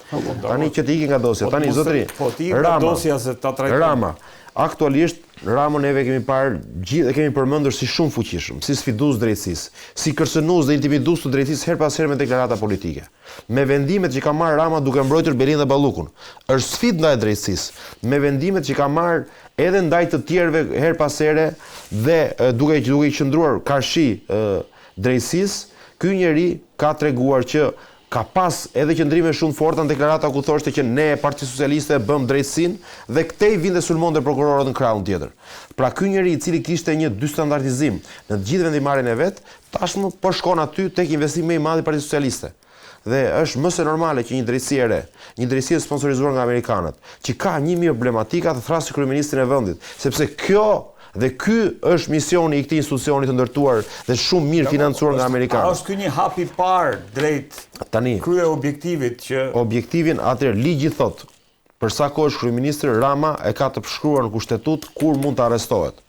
Tani që të ikin nga dosja. Tani zotëri, Rama, aktualisht Ramon neve kemi parë gjithë dhe kemi përmendur si shumë fuqishëm, si sfidues drejtësisë, si kërcënues dhe intimidues të drejtësisë her pas here me deklarata politike. Me vendimet që ka marrë Rama duke mbrojtur Belinda Ballukun, është sfidë ndaj drejtësisë. Me vendimet që ka marrë edhe ndaj të tjerëve her pas here dhe duke i qëndruar karshi drejtësisë, ky njeri ka treguar që ka pas edhe qëndrime shumë forta në deklarata ku thoshte që ne Partia Socialiste bëm drejtësinë dhe këtej vinte sulmonte prokurorët në krahun tjetër. Pra ky njeri i cili kishte një dy standardizim në të gjithë vendimarrjen e vet, tashmë po shkon aty tek investimi më i madh i Partisë Socialiste. Dhe është më se normale që një drejtësi e re, një drejtësi e sponsorizuar nga amerikanët, që ka 1000 problematika të thrasë kryeministrin e vendit, sepse ky është misioni i këtij institucioni të ndërtuar dhe shumë mirë financuar nga amerikanët. Është ky një hap i parë drejt krye objektivit që objektivin atëherë ligji thot, për sa kohë është kryeministër, Rama e ka të përshkruar në kushtetut kur mund të arrestohet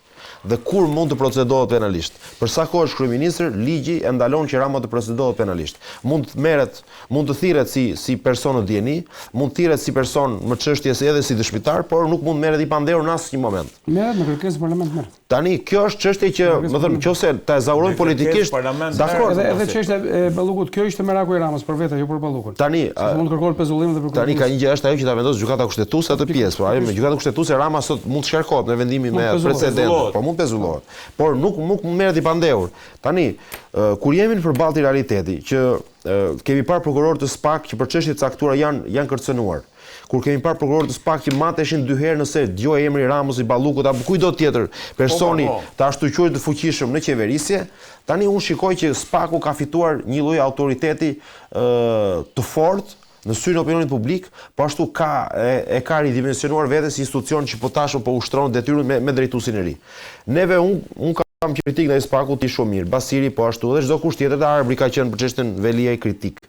dhe kur mund të procedohet penalisht. Për sa kohë është kryeministër, ligji e ndalon që Rama të procedohet penalisht. Mund të thirret si person në dieni, mund të thirret si person më çështjes edhe si dëshmitar, por nuk mund merret i pandehur në asnjë moment. Merret me kërkesë parlament merret. Tani kjo është çështje që, më thënë, nëse ta ezaurojmë politikisht, dakord. Edhe çështja e Ballukut, kjo ishte meraku i Ramës për vetë, jo për Ballukun. Tani mund të kërkohet pezullim dhe për. Tani ka një gjë është ajo që ta vendosë gjykata kushtetuese atë pjesë, por ajo me gjykata kushtetuese Rama sot mund të shkarkohet në vendimin me precedent, po mund pezullohet. Por nuk merret i pandehur. Tani, kur jemi në përballë të realiteti që kemi parë prokurorë të SPAK që për çështje të caktuara janë kërcënuar. Kur kemi parë prokurorë të SPAK që mateshin 2 herë nëse dëgjoi emri Ramos i Ballukut apo kujdo tjetër personi të ashtu quajtur të fuqishëm në qeverisje, tani unë shikoj që SPAK-u ka fituar një lloj autoriteti të fortë në syrin e opinionit publik, po ashtu ka ridimensionuar veten si institucion që po tashmë po ushtron detyrën me drejtuesin e ri. Neve unë kam kritik ndaj SPAK-ut i shumë mirë, Basiri po ashtu dhe çdo kush tjetër, Arbri ka qenë për çështën Velia i kritik.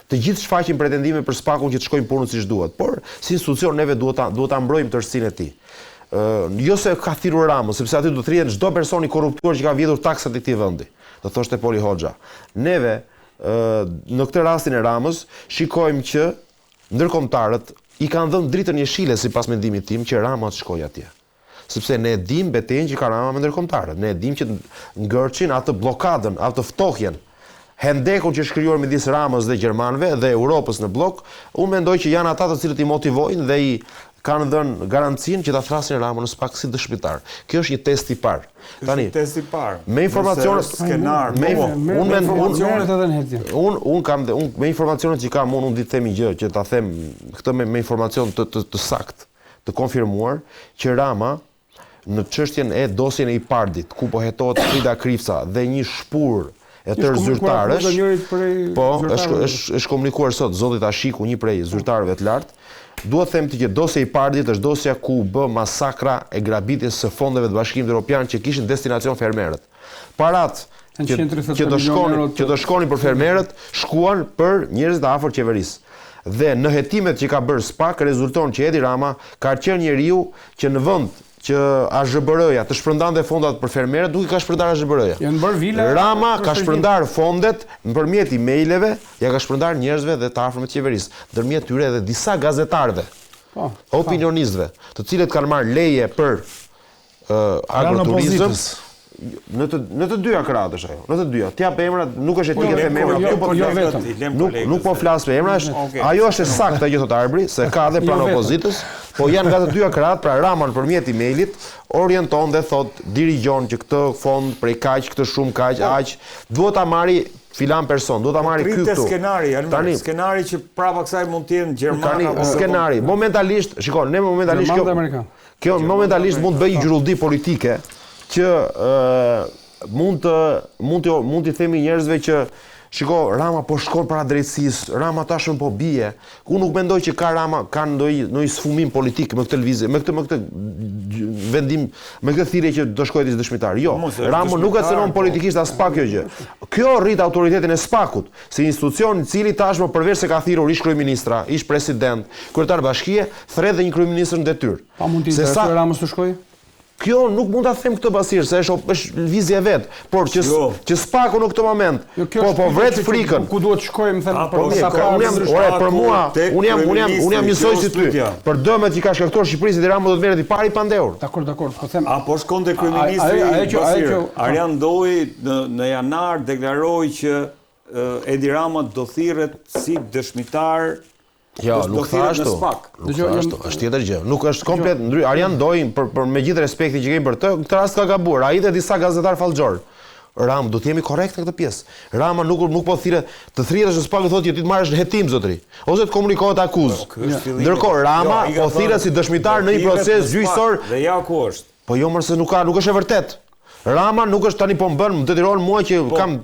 Të gjithë shfaqin pretendime për SPAK-un që të shkojnë punën siç duhet, por si institucion neve duhet ta mbrojmë tërësinë e tij. Jo se ka thirrur Ramën, sepse aty do të rrihen çdo person i korruptuar që ka vjedhur taksat e këtij vendi. Do thoshte Poli Hoxha. Neve në këtë rastin e Ramës shikojmë që ndërkombëtarët i kanë dhënë dritën jeshile sipas mendimit tim që Rama të shkojë atje. Sepse ne e dim betejën që ka Rama me ndërkombëtarët. Ne e dim që ngërçin atë bllokadën, atë ftohjen, hendekun që është krijuar midis Ramës dhe gjermanëve dhe Europës në blok, unë mendoj që janë ata të cilët i motivojnë dhe i kanë dhënë garancinë që ta thrasin Ramën në SPAK si dëshmitar. Kjo është një test i parë. Tani, test i parë. Me informacionet skenar, me informacionet që kam unë di të them një gjë, që ta them këtë me informacion të sakt, të konfirmuar, që Rama në çështjen e dosjen e Ipardit, ku po hetohet Frida Krifca dhe një shpur e tërë zyrtarësh, po, është komunikuar sot zoti Tashiku, një prej zyrtarëve të lartë. Duhet them që dosja e Ipardit është dosja ku bë masakra e grabitjes së fondeve të Bashkimit Evropian që kishin destinacion fermerët. Parat që do shkonin për fermerët shkuan për njerëzit afër qeverisë. Dhe në hetimet që ka bërë SPAK rezulton që Edi Rama ka qenë njeriu që në vend që AZBR-ja të shpërndante fondat për fermerët, duke ka shpërndar AZBR-ja. Rama ka shpërndar fondet nëpërmjet emaileve, ja ka shpërndar njerëzve dhe të afërmit të qeverisë, ndërmjet tyre edhe disa gazetarëve, opinionistëve, të cilët kanë marrë leje për agroturizëm. Në të dyja krahët është ajo. Në të dyja. T'jap emrat, nuk është etike them emrat, nuk po flas për emra, ajo është saktë që thot Arbri, se ka edhe pranë opozitës, po janë nga të dyja krahët, pra Rama nëpërmjet emailit orienton dhe thot dirigjon që këtë fond prej kaq, këtë shumë kaq, aq, duhet ta marri filan person, duhet ta marri ky këtu. Tani skenari që prapa kësaj mund të jenë gjerman apo skenari. Momentalisht, shikon, ne momentalisht kjo momentalisht mund të bëjë gjuruldi politike që mund t'i themi njerëzve që shiko, Rama po shkon para drejtësisë, Rama tashmë po bie. Unë nuk mendoj që Rama ka ndonjë sfumim politik me këtë lëvizje, me këtë vendim, me këtë thirrje që do shkojë të dëshmitar. Jo, Rama nuk e cënon politikisht as pak kjo gjë. Kjo rrit autoritetin e SPAK-ut, si institucion i cili tashmë përveç se ka thirrur ish kryeministra, ish president, kryetar bashkie, thret dhe një kryeministër në detyrë. Pa mund të interesojë Ramës të shkojë? Kjo nuk mund ta them këtë pasir, se është lëvizje vet, por që SPAK-u në këtë moment, po vret frikën. Ku duhet shkojmë them për mua, unë jam njësoj si ty. Për dëmet që ka shkaktuar Shqipërisë Edi Rama do të merret i pari pa ndeur. Dakor, po them. Apo shkonte kryeministri Arjan Doi në janar deklaroi që Edi Rama do thirret si dëshmitar. Jo, nuk tha ashtu. Është tjetër gjë. Nuk është komplet ndryshe. Arjan Doi, për me gjithë respektin që kemi për të, në këtë rast ka gabuar. Ai dhe disa gazetar fallxhor. Rama, do të jemi korrekt në këtë pjesë. Rama nuk po thirret, të thirresh në SPAK thotë që ti të marrësh në hetim zotëri, ose të komunikohet akuzë. Ndërkohë Rama po thirret si dëshmitar në një proces gjyqësor. Dhe ja ku është. Po jo, mëse nuk është e vërtet. Rama nuk është tani po më bën, më detyron mua që kam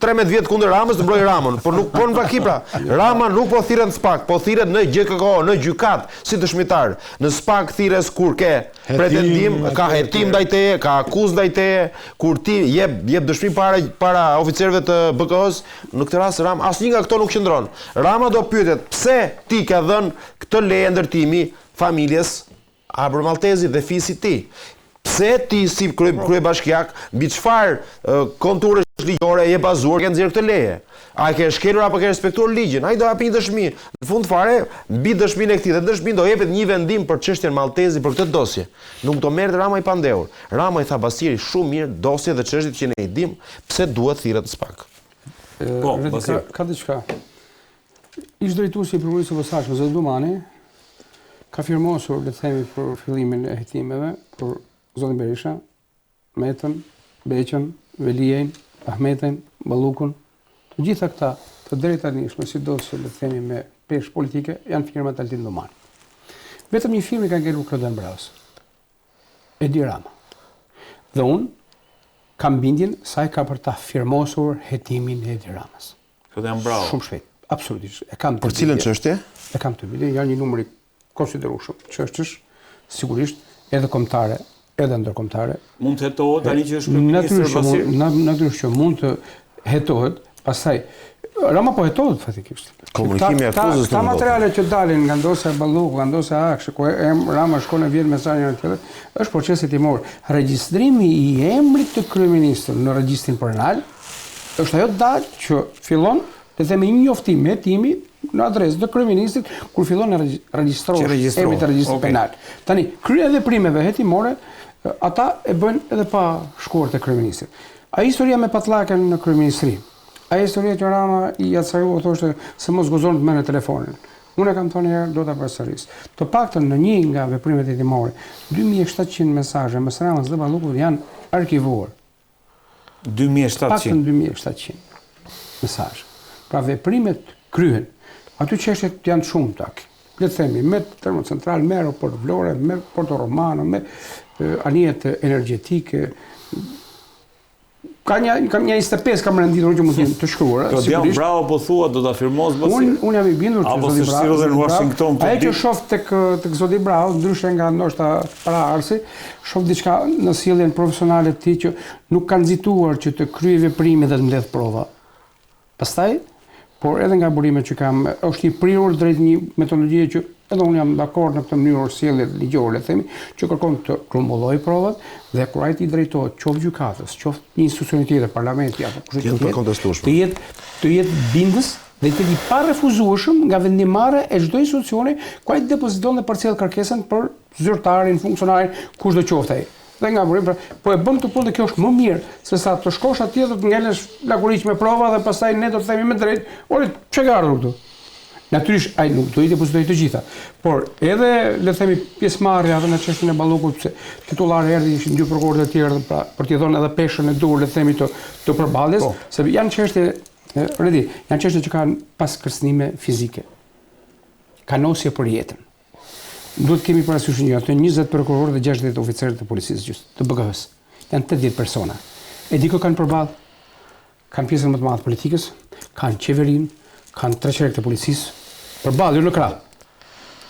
13 vjet kundër Ramës të mbroj Ramën, por nuk po në Pakipra. Rama nuk po thirret në SPAK, po thirret në GKK, në gjykat si dëshmitar. Në SPAK thirres kur ke pretendim, ka hetim ndaj teje, ka akuzë ndaj teje, kur ti jep dëshmi para oficerëve të BK-s, në këtë rast Rama asnjë nga këto nuk qëndron. Rama do pyetet, pse ti ke dhënë këtë leje ndërtimi familjes Abër Maltezi dhe fisit ti? Pse ti si kryebashkiak mbi çfarë konturesh ligjore je bazuar ke nxjerr këtë leje? A ke shkelur apo ke respektuar ligjin? Ai do hapi një dëshmi. Në fund fare, mbi dëshminë e këtij dhe dëshminë do jepet një vendim për çështjen Maltezi për këtë dosje. Nuk do merret Rama i pandehur. Rama i tha Basiri shumë mirë dosje dhe çështjet që ne i dim, pse duhet thirret SPAK. Po, Basir. Ka diçka. Ish drejtuesi i prokurisë së posaçme Zoti Dumani ka firmosur, le të themi, për fillimin e hetimeve për Zotin Berisha, Metën, Beqën, Velijën, Ahmetin, Ballukun, të gjitha këta të drejtanishme, sidos që le të themi me peshë politike, janë firmat të Altin Dumani. Vetëm një firmë ka ngelur Kloden Braus, Edi Rama. Dhe unë kam bindjen sa ai ka për ta firmosur hetimin e Edi Ramës. Kloden Braus. Shumë shpejt, absolutisht. E kam për cilën çështje? E kam të bindjen, janë një numër i konsiderueshëm çështësh, sigurisht edhe kombëtare, edhe ndërkombëtare. Mund të hetohet tani që është kryeministër Basir. Natyrisht që mund të hetohet, pastaj Rama po hetohet fatikisht. Komunikimi i akuzës ta materialet që dalin nga ndosja Balluku, nga ndosja Akshi, ku Rama shkon e vjen mesazhin tjetër, është procesi timor. Regjistrimi i emrit të kryeministrit në regjistrin penal është ajo datë që fillon të themi një njoftim me timi në adresë të kryeministrit kur fillon të regjistrohet emri të regjistrit penal. Tani, krye veprimeve hetimore ata e bëjnë edhe pa shkuar te kryeministri. Ai historia me patllakën në kryeministri. Ai historia që Rama i acarua thoshte se mos guzon të merrë telefonin. Unë e kam thënë herë do ta përsëris. Të paktën në një nga veprimet hetimore, 2700 mesazhe mes Ramës dhe Ballukut janë arkivuar. 2700. Paktën 2700 mesazhe. Pra veprimet kryhen. Aty çështjet janë shumë tak. le të themi, me termocentral, me aeroport Vlore, me Porto Romano, me anijet energjetike. Kam një 25 kam renditur që mund të jenë të shkruara. Po Dian Bravo po thua do ta firmos bashkë. Unë jam I bindur që apo Zoti se Bravo. në Washington. Ai që shoh tek Zoti Bravo, ndryshe nga ndoshta para Arsi, shoh diçka në sjelljen profesionale të tij që nuk ka nxituar që të kryejë veprime dhe të mbledh prova. Pastaj, por edhe nga burimet që kam, është I prirur drejt një metodologjie që edhe unë jam dakord në këtë mënyrë sjellje ligjore, le të themi, që kërkon të grumbullojë provat dhe kur ai I drejtohet qoftë gjykatës, qoftë një institucioni tjetër, parlamenti apo kush të jetë bindës dhe të jetë I parefuzueshëm nga vendimarrja e çdo institucioni ku ai depoziton dhe përcjell kërkesën për zyrtarin, funksionarin, kushdo qoftë ai. Dhe nga burim, po e bëm të punë dhe kjo është më mirë, se sa të shkosh atje dhe të ngelesh lakuriq me prova dhe pastaj ne do të themi me drejt, ori, që ka ardhur këtu? Natyrisht, ai nuk do I depozitoj të gjitha, por edhe, le të themi, pjesëmarrja edhe në çështjen e Ballukut, se titullari erdhi ishin dy prokurorë të tjerë për t'i dhënë edhe peshën e dur, le të themi, të përballjes, sepse janë çështje, janë çështje që kanë pas kërcënime fizike. Kanosje për jetën. Duhet kemi parasysh një, ato 20 prokurorë dhe 60 oficerë të policisë gjysmë, të BK-s. Janë 80 persona. E di kë kanë përballë? Kanë pjesën më të madhe politikës, kanë qeverinë, kanë treqerët të policisë, përballë jo në krah.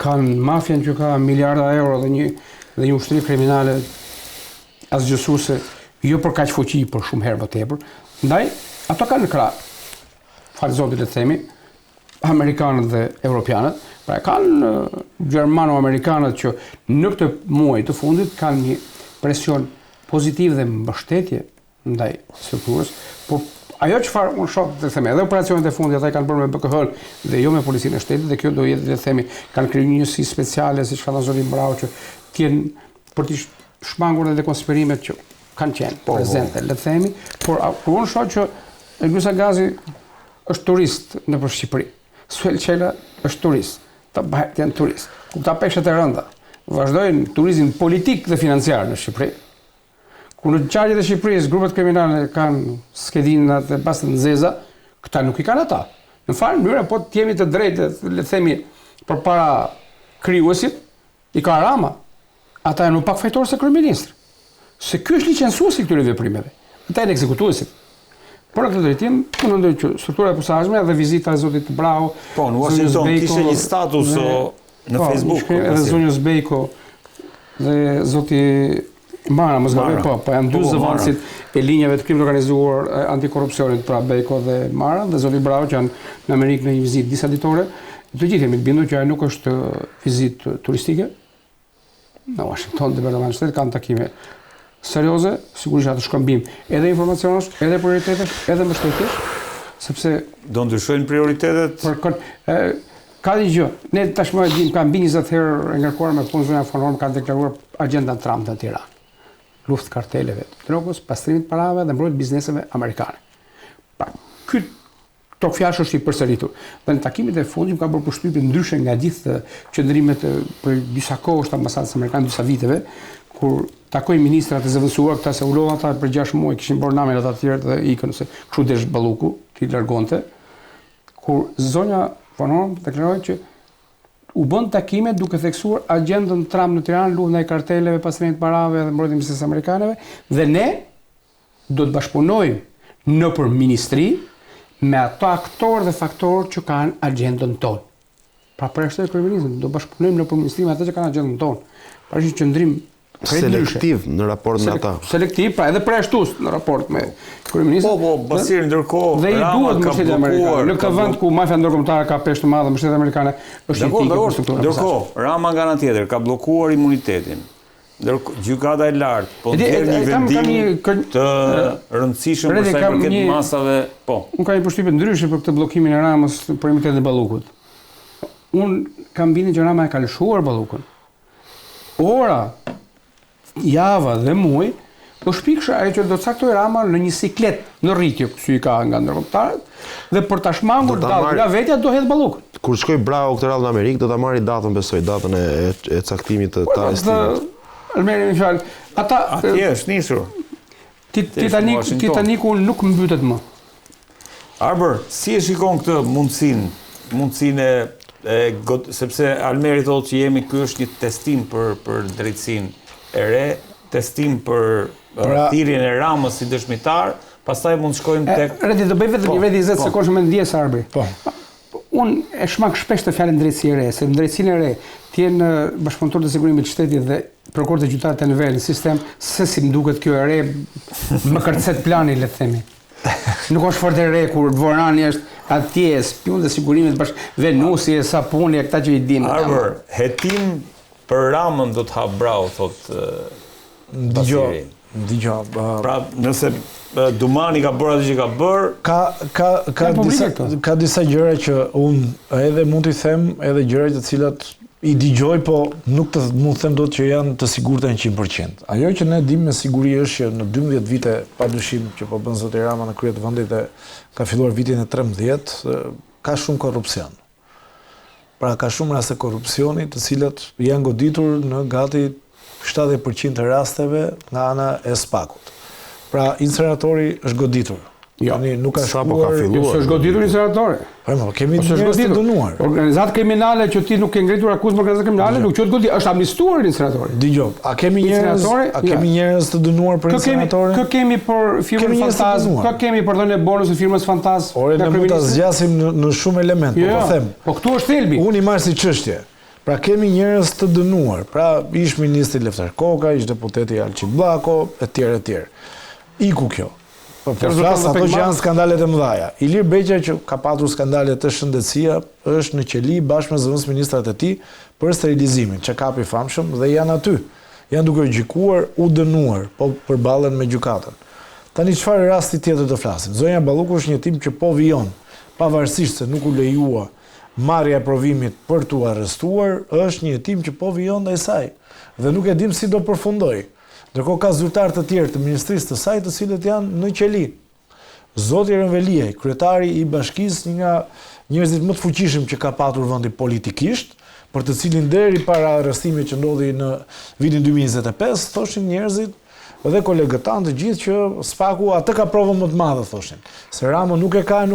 Kanë mafian që ka miliarda euro dhe një ushtri kriminale asgjësuese, jo për kaq fuqi, por shumë herë më tepër. Ndaj, ato kanë në krah. Falë zotit le të themi, amerikanët dhe europianët. Pra kanë gjermano-amerikanët që në këtë muaj të fundit kanë një presion pozitiv dhe mbështetje ndaj strukturës, por ajo çfarë unë shoh të themi, edhe operacionet e fundit ata kanë bërë me BKH-n dhe jo me policinë e shtetit, dhe kjo do jetë le të themi, kanë krijuar një njësi speciale siç ka thënë Zoti Brau që tjenë për të shmangur edhe konspirimet që kanë qenë prezente, le të themi, por unë shoh që Elvisa Gazi është turist nëpër Shqipëri. Suel Qela është turist. Ta bëhet janë turist. Kupta peshët e rënda. Vazhdojnë turizmin politik dhe financiar në Shqipëri. Ku në qarjet e Shqipërisë grupet kriminale kanë skedinat e pas të nxeza, këta nuk I kanë ata. Në farë mënyrë po të jemi të drejtë, le të themi, përpara krijuesit, I ka Rama. Ata janë pak fajtorë se kryeministër. Se ky është licencuesi këtyre veprimeve. Ata janë ekzekutuesit. Por në këtë drejtim, unë mendoj që struktura e posaçme dhe vizita e zotit Brau, po në Washington kishte një status në Facebook, edhe zonjës Bejko dhe zoti Mara, mos gaboj, po janë dy zëvendësit e linjave të krimit organizuar antikorrupsionit, pra Bejko dhe Mara, dhe zoti Brau që janë në Amerikë në një vizitë disa ditore. Të gjithë jemi të bindur që ajo nuk është vizitë turistike. Në Washington dhe Departamenti i Shtetit kanë takime serioze, sigurisht atë shkëmbim edhe informacionesh, edhe prioritetesh, edhe mbështetjesh, sepse do ndryshojnë prioritetet. Ka një gjë, ne tashmë e dim, kanë mbi 20 herë e ngarkuar me punë zonja Fonorm kanë deklaruar agjendan Trump në Tiranë. Luftë karteleve të drogës, pastrimit parave dhe mbrojtje bizneseve amerikane. Pra, këto fjalë është I përsëritur. Dhe në takimet e fundit më ka bërë përshtypje ndryshe nga gjithë qendrimet për disa kohë të ambasadës amerikane disa viteve, kur takoi ministrat e zëvendësuar, këta se ulova ata për 6 muaj kishin bërë namen ata të tjerë dhe ikën se kështu desh Balluku, ti largonte. Kur zonja Fonorm deklaroi që u bën takime duke theksuar agjendën Trump në Tiranë, luftën ndaj karteleve, pastrimit parave dhe mbrojtjen e biznesit amerikanëve, dhe ne do të bashkëpunojmë nëpër ministri me ato aktorë dhe faktorë që kanë agjendën tonë. Pra përveç kryeministrit, do bashkëpunojmë nëpër ministri me ata që kanë agjendën tonë. Pra është një qëndrim selektiv në raport me ata. Selektiv, pra edhe përjashtues në raport me kryeministrin. Po, Basir ndërkohë Rama ka bllokuar në këtë vend ku mafia ndërkombëtare ka peshë të madhe, mbështetja amerikane është ndërkohë Rama nga ana tjetër ka bllokuar imunitetin. Gjykata e lartë po ndjer një vendim të rëndësishëm për sa I përket masave, po. Unë kam një përshtypje ndryshe për këtë bllokimin e Ramës për imunitetin e Ballukut. Unë kam bindjen që Rama e ka lëshuar Ballukun. Ora, java dhe muaj, është pikësha ajo që do të caktoj Rama në një siklet në rritje, si I ka nga ndërkombëtarët, dhe për ta shmangur datën nga vetja do hedh Ballukun. Kur shkoj Brau këtë radhë në Amerikë, do ta marrë datën, besoj, datën e caktimit të arrestimit. Almeri më fal, ata atje është nisur. Titaniku nuk mbytet më. Arbër, si e shikon këtë mundësinë e sepse Almeri thotë që ky është një testim për drejtësinë e re, testim për thirrjen e Ramës si dëshmitar, pastaj mund të shkojmë tek Redi, do bëj vetëm një 20 sekondë më ndjes Arbi. Po. Unë e shmak shpesh të fjalën drejtësi e re, se në drejtësinë e re të jenë bashkëpunëtor të sigurimit të shtetit dhe prokurorët e gjyqtarët e nivel në sistem, se si më duket kjo e re, më kërcet plani, le të themi. Nuk është fort e re kur Dvorani është atje, spion dhe sigurimit Venusi, Sapuni, këta që i dinë. Arbër, hetim për Ramën do të hap brau, thotë Basiri. Dgjoj. Pra, nëse Dumani ka bërë atë që ka bërë, ka disa gjëra që unë edhe mund t'i them, edhe gjëra të cilat i dëgjoj, po nuk të mund të them dot që janë të sigurta 100%. Ajo që ne dimë me siguri është që në 12 vite padyshim që po bën zoti Rama në krye të vendit dhe ka filluar vitin e 13, ka shumë korrupsion. Pra ka shumë raste korrupsioni të cilat janë goditur në gati 70% të rasteve nga ana e SPAK-ut. Pra incineratori është goditur. Jo, nuk ka shkuar. Është goditur incineratori. Po, kemi njerëz të dënuar. Organizatë kriminale që ti nuk ke ngritur akuzë për organizatë kriminale, nuk quhet goditur, është amnistuar incineratori. Dgjoj, a kemi njerëz të dënuar për incineratori? Kë kemi për firmën Fantaz, kë kemi për dhënë bonus të firmës Fantaz. Ore, ne mund ta zgjasim në shumë elemente, po them. Po këtu është thelbi. Unë i marr si çështje. Pra kemi njerëz të dënuar. Pra ish ministri Lefter Koka, ish deputeti Alçi Bllako, etj. Iku kjo. Po flas ato që janë skandalet e mëdha. Ilir Beqa që ka patur skandale të shëndetësia është në qeli bashkë me zëvendës ministrat e tij për sterilizimin, check-up i famshëm dhe janë aty. Janë duke gjykuar u dënuar, po përballen me gjykatën. Tani çfarë rasti tjetër të flasim? Zonja Balluku është një tim që po vijon, pavarësisht se nuk u lejua marrja e provimit për t'u arrestuar, është një tim që po vijon ndaj saj dhe nuk e dim si do përfundoj. Ndërkohë ka zyrtarë të tjerë të ministrisë të saj të cilët janë në qeli. Zoti Rënveliaj, kryetari i bashkisë, një nga njerëzit më të fuqishëm që ka patur vendi politikisht, për të cilin deri para arrestimit që ndodhi në vitin 2025, thoshin njerëzit dhe kolegët tanë të gjithë që SPAK-u atë ka provën më të madhe, thoshin. Se Rama nuk e ka.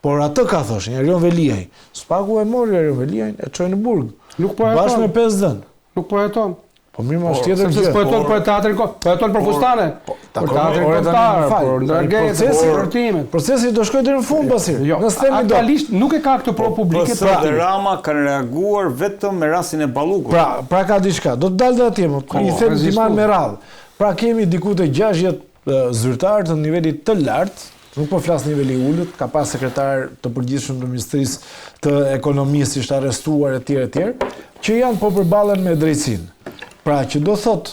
Por atë ka, thoshin, Rënveliaj. SPAK-u e mori Rënveliajin e çoi në burg. Bashkë me 5 dënë. Nuk po jeton. Po mirë më është tjetër gjë. Po jeton për teatrin, po jeton për fustane. Për teatrin kombëtar, për ndërgjegjës, për urtimet. Procesi do shkojë deri në fund pasi. Nëse themi do. Aktualisht nuk e ka këtë pro publike të Zoti Rama kanë reaguar vetëm me rastin e Ballukut. Pra ka diçka. Do të dalë atje, i them Diman me radhë. Pra kemi diku të 60 zyrtarë të nivelit të lartë. Nuk po flas niveli i ulët, ka pas sekretar të përgjithshëm të Ministrisë të Ekonomisë ishte arrestuar etj, që janë po përballen me drejtësinë. Pra që do thot,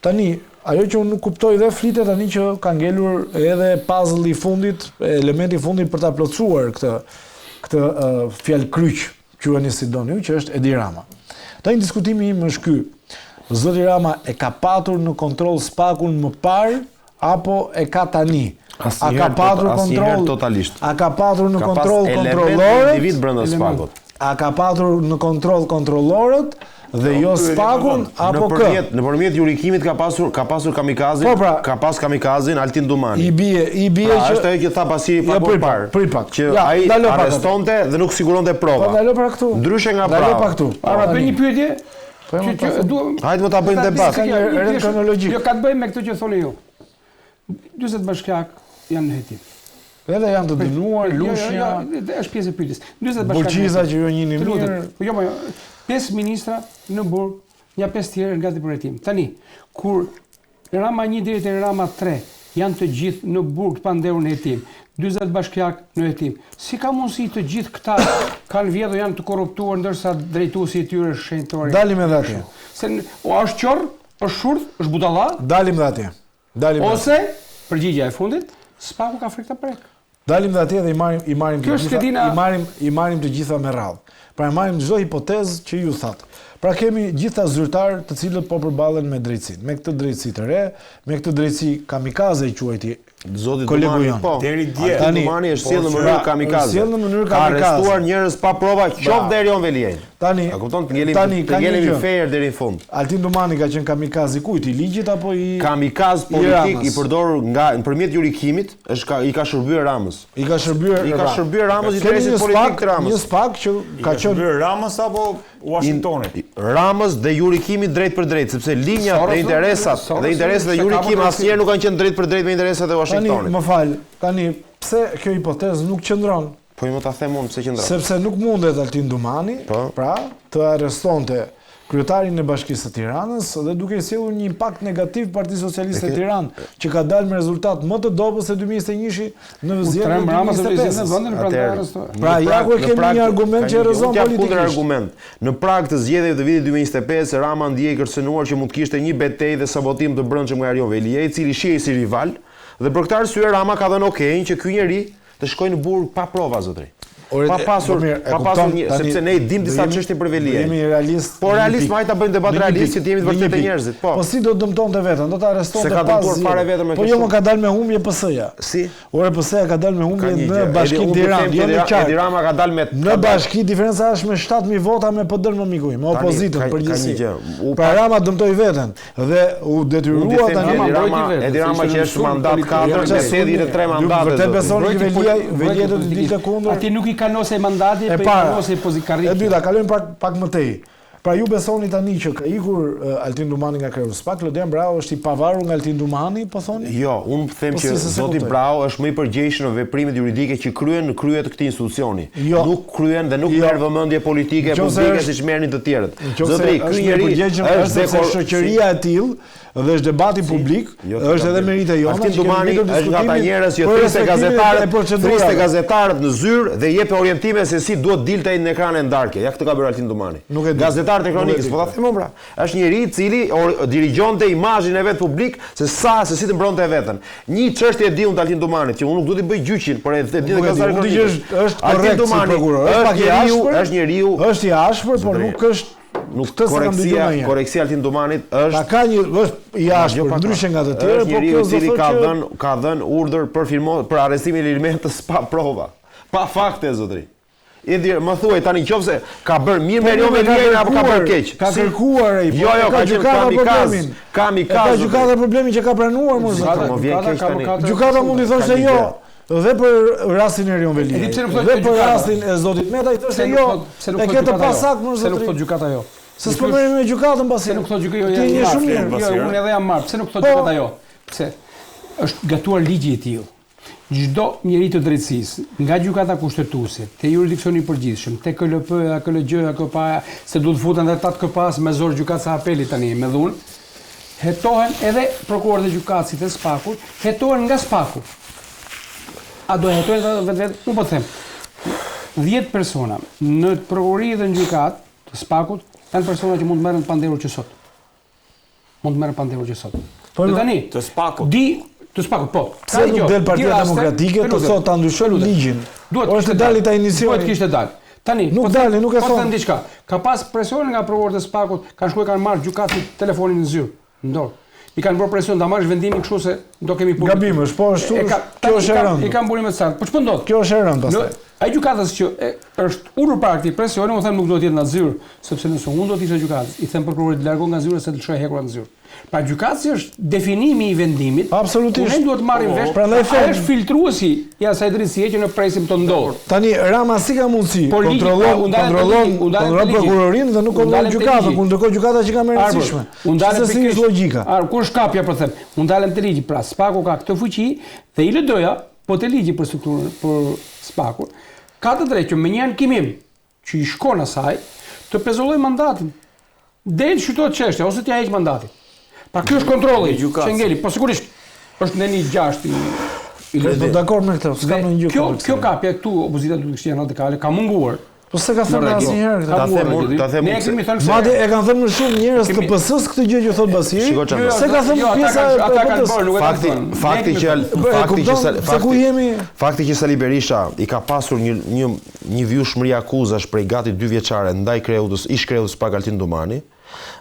tani, ajo që unë nuk kuptoj dhe flitet tani që ka ngelur edhe puzzle i fundit, elementi i fundit për ta plotësuar këtë fjalë kryq, quheni si doni ju, që është Edi Rama. Tani diskutimi im është ky. Zoti Rama e ka patur në kontroll SPAK-un më parë apo e ka tani? A ka patur kontroll totalisht? A ka patur në kontroll kontrollorët? Ka pas individ brenda SPAK-ut. A ka patur në kontroll kontrollorët? Dhe jo SPAK-un apo kë? Nëpërmjet jurikimit ka pasur kamikazin, ka pas kamikazin Altin Dumani. I bie që është ajo që tha Basiri pak më parë. Pripat. Që ai arrestonte dhe nuk siguronte prova. Po ndalo para këtu. Ndryshe nga prava. Ndalo pa këtu. Ara bëj një pyetje. Hajde më ta bëjmë debat. Ka një kronologjik. Jo ka të bëjë me këtë që thoni ju. 40 bashkiak janë në hetim. Edhe janë të dënuar, Lushja. Është pjesë e pyetjes. 40 bashkiak. Burqiza që ju njihni mirë. Jo, 5 ministra në burg, ja 5 tjerë gati për hetim. Tani, kur Rama 1 deri te Rama 3 janë të gjithë në burg pa ndërur në hetim, 40 bashkiak në hetim. Si ka mundësi të gjithë këta kanë vjedhur janë të korruptuar ndërsa drejtuesi i tyre është shenjtori? Dalim edhe atje. Se është qorr, është shurdh, është budalla? Dalim edhe atje. Ose përgjigjja e fundit, SPAK-u ka frikë të prek. Dalim dhe atje dhe i marrim të gjitha me radhë. Pra i marrim çdo hipotezë që ju thatë. Pra kemi gjitha zyrtarë të cilët po përballen me drejtësinë, me këtë drejtësi të re, me këtë drejtësi kamikaze i quajti Zoti kolegu Dumani, jon. po. Deri dje. Altin Dumani është sjellë në mënyrë kamikaze. Sjellë në mënyrë Ka kamikaze. arrestuar njerëz pa prova, qoftë deri Erion Veliaj. Tani, A kupton? Të tani, ka një ngelemi gjë. fair deri në fund. Altin Dumani ka qenë kamikaz i kujt? I ligjit apo i Kamikaz i politik Ramës? i përdorur nëpërmjet jurikimit, i ka shërbyer Ramës. I ka shërbyer Ramës Kemi interesit një politik spak, të Ramës. Një spak që ka qenë Shërbyer Ramës apo Washingtonit? Ramës dhe jurikimit drejt për drejt, sepse linjat Soros, dhe interesat Soros, dhe interesat e se ka jurikim vërtetësi. asnjëherë nuk kanë qenë drejt për drejt me interesat e tani, Washingtonit. më fal, tani pse kjo hipotezë nuk qëndron? Po i më ta them unë pse qëndron. Sepse nuk mundet Altin Dumani, Po. pra, të arrestonte kryetarin e Bashkisë së Tiranës dhe duke sjellur një impakt negativ Partisë Socialiste e Tiranë, që ka dalë me rezultat më të dobët se 2021 në zgjedhjen e 2025. Pra, ja ku kemi një argument që rrezon politikisht. politikisht. Argument. Në prag të zgjedhjeve të vitit 2025, Rama ndjej kërcënuar që mund të kishte një betejë dhe sabotim të brendshëm nga Erion Veliaj, i cili shihej si rival, dhe për këtë arsye Rama ka dhënë okejin që ky njeri të shkojë në burg pa prova zotëri. Pa pasur një, sepse ne i dim disa çështje për Veliaj. Jemi realist. Po realist, më hajta bëjmë debat realist që të jemi të vërtetë njerëzit. Po. Po si do të dëmtonte veten? Do të arrestonte Se ka pas dëmtuar fare vetëm me Po kështu. jo, më ka dalë me humbje PS-ja. Si? Ore PS-ja ka dalë me humbje Ka një në gjë. Bashkinë Tiranë, jo në Edi qark. Rama ka dalë me Në bashki diferenca është me 7.000 vota me PD më mikuj, me opozitën përgjithësi. ka një gjë. Pra Rama dëmtoi veten dhe u detyrua tani Edi Rama që është mandat 4, me sedhi në 3 mandate. Vërtet besoni që Veliaj do të dilte kundër? Ati nuk i kanose mandati, E po i para. kanose pozikarriki. E dyta, kalojmë pak më tej. Pra ju besoni tani që ka ikur Altin Dumani nga kreu spak, Lodian Brau është i pavarur nga Altin Dumani, po thoni? Jo, unë them Po që si, se zoti kuptoj. Brau është më i përgjegjshëm në veprimet juridike që kryen në krye të këtij institucioni. Jo. Nuk kryen dhe nuk Jo. merr vëmendje politike Nëse publike është- siç merrin të tjerët. Nëse Zotri, ky është njeri përgjegjshëm është sepse shoqëria e tillë dhe është debati publik, është edhe merite jona. Altin që kemi Dumani mbetur është nga ata diskutimin njerëz që për thrisë respektimin e procedurave. thrisë gazetarët në zyrë dhe jep orientime se si duhet dilte ai në ekranin ndarke. Ja këtë ka bërë Altin Dumani. Nuk e di. Gazetarët e kronikës, po ta them unë pra. Është njeri i cili dirigjonte imazhin e vet publik se si të mbronte veten. Një çështje e di unë të Altin Dumanit, që unë nuk do t'i bëj gjyqin, por e di Nuk e di, gazetarët unë di që është Altin korrekt si Dumani prokuror. Është pak i ashpër. është njeriu Është i ashpër, por nuk është këtë se kam dëgjuar më herë. koreksia Altin Dumanit Pa është ka një është i ashpër, ndryshe nga të tjerë, është po njeriu kjo i cili zot ka dhënë urdhër për arrestimin e elementës pa prova, pa fakte zotëri. Më thuaj tani qofse ka bërë mirë me Erion Veliajin apo ka bërë keq. Ka kërkuar ai. Jo, ka qenë kamikaz. Ka gjykata problemin që ka pranuar më zot. Më vjen keq tani. Gjykata mundi thoshte jo. Dhe për rastin e Erion Veliaj. Edi pse nuk thotë Dhe për gjykata? rastin e zotit Meta i thoshte Se nuk jo. thot- se nuk E thot ke të gjykata jo. pasakt më Se nuk thot zotri. gjykata jo. Se s'po merrem me gjykatën pasi. Se nuk thot gjykata jo. Ti je shumë mirë. Jo, unë edhe jam marr. Pse nuk thot Po. gjykata jo? Pse? Është gatuar ligji i tillë. Çdo njeri të drejtësisë, nga gjykata kushtetuese, te juridiksioni i përgjithshëm, te KLP, KLG, KPA, se duhet futen edhe 8 KPA me zor gjykatës së apelit tani me dhunë, hetohen edhe prokurorët e gjykatës të Spakut, hetohen nga Spaku. A do hetohen vetë? Unë po them. 10 persona në prokurori dhe në gjykatë të Spakut janë persona që mund të merren pandehur që sot. Mund të merren pandehur që sot. Po, Dhe tani, Të Spakut. Të Spakut, po. Pse nuk del Partia Demokratike të thotë ta ndryshojë ligjin? Ose dali ta iniciojë. Duhet kishte dalë. Tani, Nuk dali, nuk e po thon. them diçka. Ka pas presion nga prokurorët e Spakut, kanë shkuar kanë marrë gjykatit telefonin në zyrë, në dorë. I kanë bërë presion ta marrësh vendimin kështu se do kemi punë. Gabim është, po ashtu kjo është e rëndë. I kanë burimet saktë. Po ç'po ndodh? Kjo është e rëndë pastaj. Ai gjykatës që është ulur para këtij presioni, u them nuk duhet jetë në zyrë, sepse nëse unë do të isha gjykatës, i them prokurorit largo nga zyra se të lëshoj hekur në zyrë. Pra gjykatësi është definimi i vendimit. Absolutisht. Ne duhet marrim vesh. Prandaj Ai është filtruesi i asaj drejtësie që ne presim të ndodhë. Tani Rama si ka mundësi? Por ligji, Kontrollon prokurorin dhe nuk kontrollon gjykatën, kur ndërkohë gjykata që ka më rëndësishme. Se si është logjika? Kur shkapja po them, u ndalën te ligji, pra Spaku ka këtë fuqi dhe i LD-ja, po te ligji për strukturën për Spakun, ka të drejtë që me një ankim që i shkon asaj, të pezulloj mandatin. Del shqytohet çështja ose t'ja heq mandatin. Pra ky është kontrolli, Çengeli, po sigurisht është në një 6 i Po dakord me këtë, s'kam ndonjë gjë. Kjo kapja këtu opozita duhet të kishte radikale, ka munguar. Po se ka thënë asnjëherë këtë. Ta them Ne kemi thënë se Madje e kanë thënë më shumë njerëz të PS-s këtë gjë që thot Basiri. Se ka thënë pjesa e ata kanë bërë, nuk e kanë thënë. Fakti që Sali Berisha i ka pasur një vjushmëri akuzash prej gati 2 vjeçare ndaj ish kreut Spak Altin Dumani,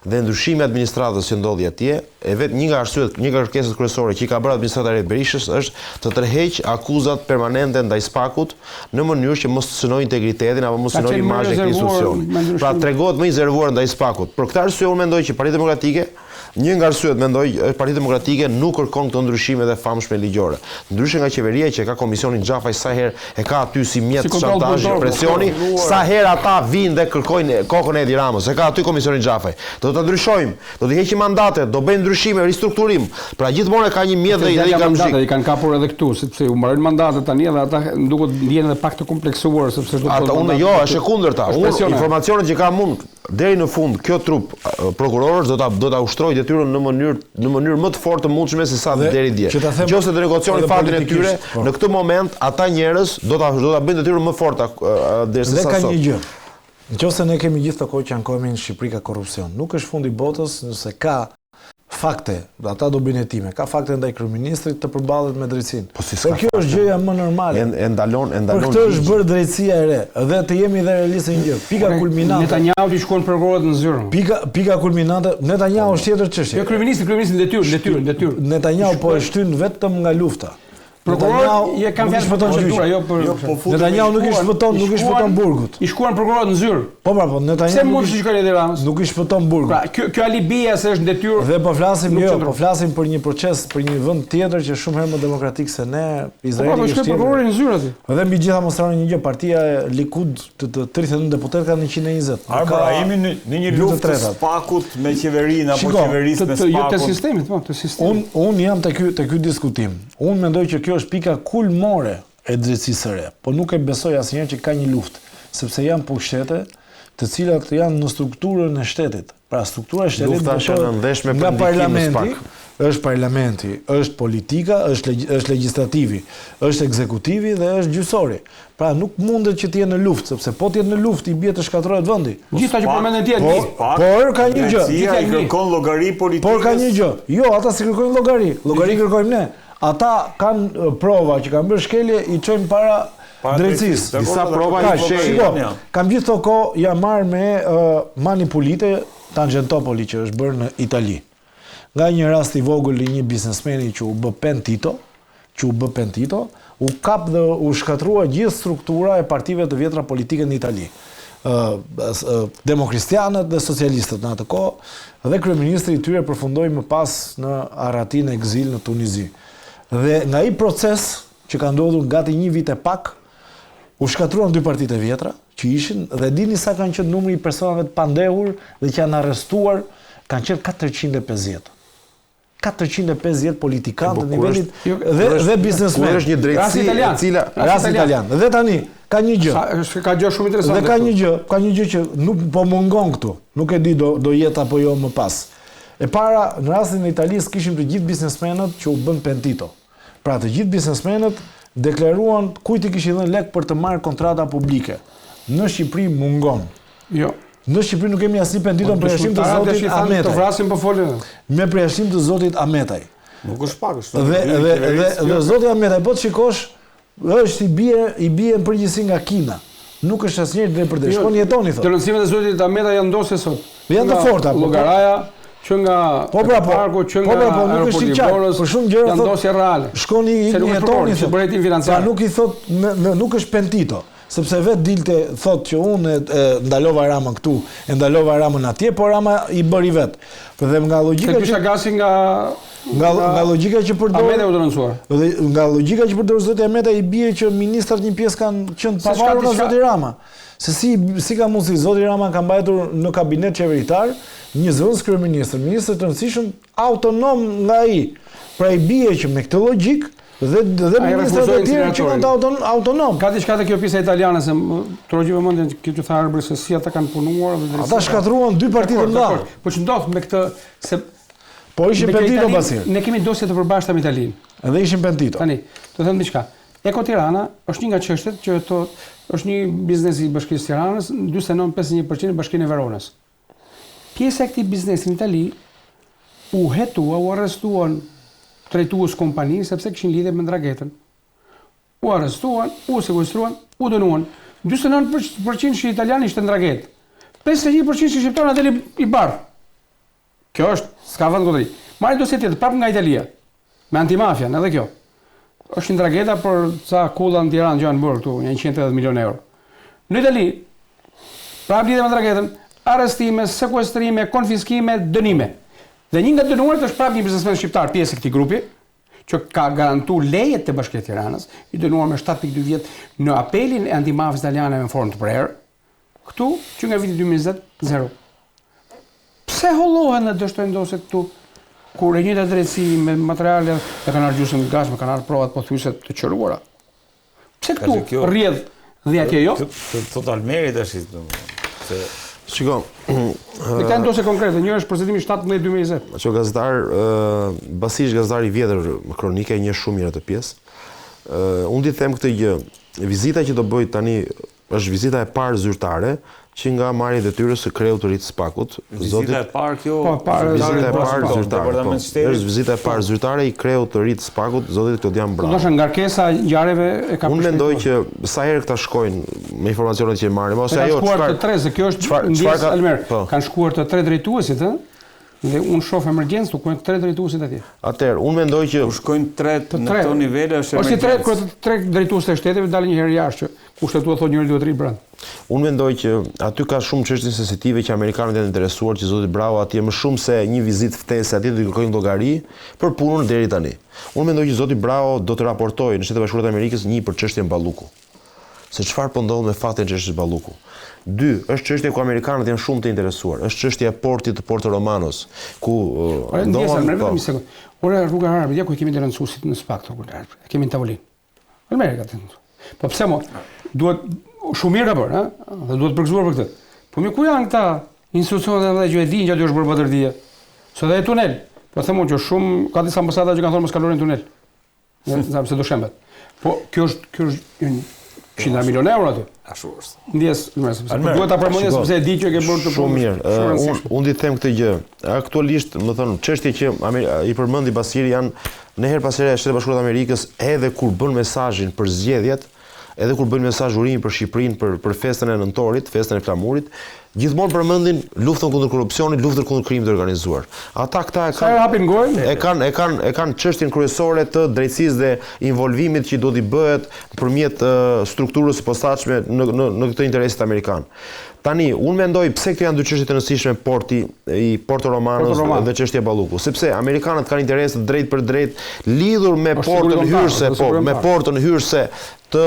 dhe ndryshimi i administratës që ndodhi atje, e vetë një nga arsyet, një nga kërkesat kryesore që i ka bërë administrata e Berishës është të tërheq akuzat permanente ndaj SPAK-ut në mënyrë që mos të synojë integritetin apo mos synojë imazhin e këtij institucioni. Pra tregohet më i rezervuar ndaj SPAK-ut. Për këtë arsye unë mendoj që Partia Demokratike, një nga arsyet mendoj, Partia Demokratike nuk kërkon këto ndryshime të famshme ligjore. Ndryshe nga qeveria që ka komisionin Xhafaj sa herë e ka aty si mjet shantazhi, presioni, sa herë ata vinë dhe kërkojnë kokën e Edi Ramës, e ka aty komisionin Xhafaj. Do ta ndryshojmë, do të heqim mandatet, do bëjmë ndryshime, ristrukturim. Pra gjithmonë ka një mjet dhe i mandatet i kanë kapur edhe këtu, sepse u mbarojnë mandatet tani dhe ata duket ndjen edhe pak të kompleksuar sepse do ata unë jo, është e kundërta. Informacionet që kam unë deri në fund kjo trup prokurorësh do ta ushtrojë detyrën në mënyrë më të fortë të mundshme se sa deri dje. Nëse të negocioni faktin e tyre, në këtë moment ata njerëz do ta bëjnë detyrën më fortë derisa sa sot. Dhe ka një gjë. Nëse ne kemi gjithë të kohë që ankohemi në Shqipëri ka korrupsion, nuk është fundi botës nëse ka fakte, ata do bëjnë hetime, ka fakte ndaj kryeministrit të përballet me drejtsinë. Por kjo është gjëja më normale. E ndalon. Për këtë është bërë drejtësia e re, dhe të jemi dhe realistë një gjë. Pika kulminante. Netanyahu i shkon prokurorët në zyrë. Pika kulminante, Netanyahu është tjetër çështje. Jo kryeministri detyrë. Netanyahu po e shtyn vetëm nga lufta. Prokurorët e kanë fjalë për procedura, jo për Netanyahu nuk i shpëton burgut. I shkuan prokurorët në zyrë. Po Netanyahu. Pse mund të shkojë Edi Ramës? Nuk i shpëton burgut. Pra, kjo alibia se është detyrë. Dhe po flasim për një proces, për një vend tjetër që shumë herë më demokratik se ne, Izraeli është tjetër. Po prokurori në zyrë aty. Dhe mbi gjitha mostroni një gjë, partia e Likud të 31 deputet ka 120. A jemi në një luftë të SPAK-ut me qeverinë apo qeverisë me SPAK-ut? Të sistemit, po, të sistemit. Unë jam te ky diskutim. Unë mendoj që kjo është pika kulmore e drejtësisë së re, po nuk e besoj asnjëherë që ka një luftë, sepse janë pushtete të cilat janë në strukturën e shtetit. Pra struktura e shtetit nga parlamenti, është parlamenti, është politika, është legislativi, është ekzekutivi dhe është gjyqësori. Pra nuk mundet që të jenë në luftë, sepse po të jenë në luftë i bie të shkatërrohet vendi. Gjithta që përmenden ti janë por ka një gjë. Ai kërkon llogari politikës. Por ka një gjë. Jo, ata si kërkojnë llogari. Llogari kërkojmë ne. Ata kanë prova që kanë bërë shkelje, i çojnë para drejtësisë. Disa prova i shkelje. Kam gjithë këto kohë jam marrë me manipulite Tangentopoli që është bërë në Itali. Nga një rast i vogël i një biznesmeni që u bë pentito, u kap dhe u shkatrua gjithë struktura e partive të vjetra politike në Itali. Demokristianët dhe socialistët në atë kohë, dhe kryeministri i tyre përfundoi më pas në Aratin e ekzil në Tunizi. Dhe nga i proces që ka ndodhur gati një vit e pak, u shkatruan dy partitë e vjetra që ishin, dhe dini sa kanë qenë numri i personave të pandehur dhe që janë arrestuar, kanë qenë 450. 450 politikanë të nivelit dhe biznesmen. Është një drejtësi e cila rast italian. Dhe tani ka një gjë. Ka gjë shumë interesante. Dhe ka një gjë që nuk po mungon këtu. Nuk e di do jetë apo jo më pas. E para, në rastin e Italisë kishim të gjithë biznesmenët që u bën pentito. Pra të gjithë biznesmenët deklaruan kujt i kishin dhënë lek për të marrë kontrata publike. Në Shqipëri mungon. Jo. Në Shqipëri nuk kemi asnjë pentito për përjashtim të zotit Ametaj. Të vrasim po folën. Me përjashtim të zotit Ametaj. Nuk është pak, është. Dhe zoti Ametaj, po të shikosh, është i bie në përgjithësi nga Kina. Nuk është asnjëherë drejt për drejt. Shkoni jetoni thotë. Denoncimet e zotit Ametaj janë ndosë sot. Janë të forta. Llogaraja që nga parku, që nga aeroporti i Borës, për shumë gjëra janë ndosje reale. Shkoni jetoni thotë. Buretin financiar. Nuk i thot nuk është pentito, sepse vetë dilte thotë që unë ndalova Ramën këtu, e ndalova Ramën atje, por Rama i bëri vet. Dhe nga logjika që gasi nga logjika që përdor Ametaj u denoncua. Dhe nga logjika që përdor zoti Ametaj i bie që ministrat një pjesë kanë qenë pavarur nga zoti Rama. Se si ka mundësi zoti Rama ka mbajtur në kabinet qeveritar një zëvendës kryeministër, ministër të rëndësishëm autonom nga ai. Pra i bie që me këtë logjik dhe ministrat e tjerë që kanë autonom. Ka diçka te kjo pjesa italiane se trojëve mendjen që tha Arbër se si ata kanë punuar dhe ata shkatruan dy partitë të mëdha. Po ç'ndodh me këtë se po ishin pentito pasir. Ne kemi dosje të përbashkëta me Italinë. Edhe ishin pentito. Tani, do të them diçka. Eko Tirana është një nga çështjet që është një biznes i Bashkisë Tiranës, 49.51% e Bashkinë e Veronës. Pjesa e këtij biznesi në Itali u hetua, u arrestuan drejtues kompani sepse kishin lidhje me ndragetën. U arrestuan, u sekuestruan, u dënuan. 49% që italianë ishte ndragetë. 51% që shqiptarë atë i bardhë. Kjo është, s'ka vend kundëri. Marrë dosje tjetër, prapë nga Italia, me antimafian, edhe kjo. Është një trageda për ca kulla në Tiranë që janë bërë këtu, 180 milionë euro. Në Itali, prapë lidhe me tragedën, arrestime, sekuestrime, konfiskime, dënime. Dhe një nga dënuarit është prapë një biznesmen shqiptar, pjesë e këtij grupi, që ka garantuar lejet të Bashkia e Tiranës, i dënuar me 7.2 vjet në apelin e antimafisë italiane në formë të prerë. Këtu, që nga viti 2020, 0. Pse hollohen dhe dështojnë dosje këtu? Kur e njëjta drejtësi me materiale e kanë argjusën gas, me kanë ardhur provat pothuajse të qëruara. Pse këtu rrjedh dhe atje jo? Total merit është se Shiko, në këtë dosje konkrete, një është procedimi 17/2020. që gazetar, Basish gazetar i vjetër kronike, një shumë mirë atë pjesë. Unë di them këtë gjë, vizita që do bëj tani është vizita e parë zyrtare që nga marrja e detyrës së kreut të rit SPAK-ut, vizita e parë kjo, vizita e parë zyrtare. Është vizita e parë zyrtare i kreut të rit SPAK-ut, zotit Klodian Bravo. Do të ngarkesa ngjarjeve e ka. Unë mendoj që sa herë këta shkojnë me informacionet që marrim, ose ajo çfarë të tre, se kjo është ndjes Almer. Kanë shkuar të tre drejtuesit, ëh? Dhe unë shoh emergjencë, ku janë tre drejtuesit atje. Atëherë, unë mendoj që shkojnë tre në këto nivele është emergjencë. Është tre drejtues të shteteve dalin një herë jashtë, që kushtetua thotë njëri duhet rrit brenda. Unë mendoj që aty ka shumë çështje sensitive që amerikanët janë interesuar që zoti Bravo atje më shumë se një vizitë ftese atje do të kërkojnë llogari për punën deri tani. Unë mendoj që zoti Bravo do të raportojë në Shtetet Bashkuara të Amerikës për çështjen Balluku. Se çfarë po ndodh me faktin e çështjes Balluku. 2, është çështje ku amerikanët janë shumë të interesuar. Është çështja e portit të Porto Romanos, ku ndonjëherë ora rruga e Arabit, ku kemi denoncuesit në SPAK të kemi në tavolinë. Amerika atë. Po pse mo? Duhet shumë mirë apo, ëh? Dhe duhet përgëzuar për këtë. Po mi ku janë këta institucionet edhe që e dinë që aty është bërë batërdie? Sot edhe tunel. Po them unë që shumë ka disa ambasada që kanë thonë mos kalorin tunel. Ne se do shembet. Po kjo është 100 milionë euro aty. Ashtu është. Ndjes, duhet ta përmendjes sepse e di që e ke bërë të shumë mirë. Unë di të them këtë gjë. Aktualisht, më thon, çështje që i përmendi Basiri janë në herë pas here Shtetet Bashkuara të Amerikës, edhe kur bën mesazhin për zgjedhjet, edhe kur bëjnë mesazh urimi për Shqipërinë për festën e nëntorit, festën e flamurit, gjithmonë përmendin luftën kundër korrupsionit, luftën kundër krimit të organizuar. Ata këta e kanë çështjen kryesore të drejtësisë dhe involvimit që do t'i bëhet nëpërmjet strukturës së posaçme në këtë interesit amerikan. Tani, unë mendoj pse këto janë dy çështje të rëndësishme porti i Porto Romanos dhe çështja Balluku, sepse amerikanët kanë interes të drejtë për drejtë lidhur me portën hyrëse të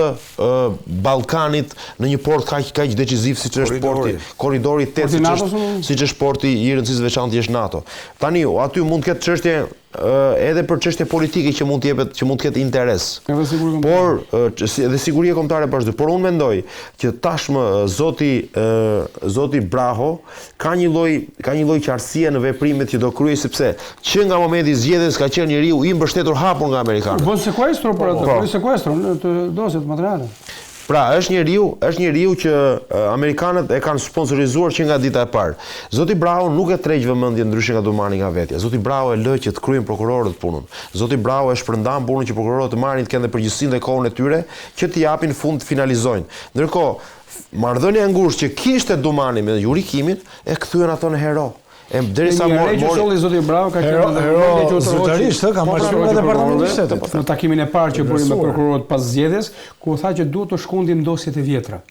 Ballkanit në një port kaq decisiv siç është porti korridori 8 siç është porti i rëndësisë veçantë jeshtë NATO. Tani aty mund të ketë çështje edhe për çështje politike që mund të ketë interes. Por edhe siguria kombëtare bashkë. Por unë mendoj që tashmë zoti Braho ka një lloj qartësie në veprimet që do kryej sepse që nga momenti i zgjedhjes ka qenë njeriu i mbështetur hapur nga amerikanët. Bën sekuestro për atë, bën sekuestro të dosjet materiale. Pra, është njeriu që amerikanët e kanë sponsorizuar që nga dita e parë. Zoti Bravo nuk e tregj vëmendjen ndryshe nga domani nga vetja. Zoti Bravo e lë që të kryejnë prokurorët punën. Zoti Bravo e shpërndan punën që prokurorët të marrin të kenë përgjegjësinë dhe kohën e tyre që t'i japin fund të finalizojnë. Ndërkohë, marrëdhënia e ngushtë që kishte domani me jurikimin e kthyen ato në hero. Derisa mori zoti Bravo ka qenë zyrtarisht, ka marrë nga departamenti i shtetit. Në takimin e parë që bëri me prokurorët pas zgjedhjes, ku tha që duhet të shkundin dosjet e vjetra.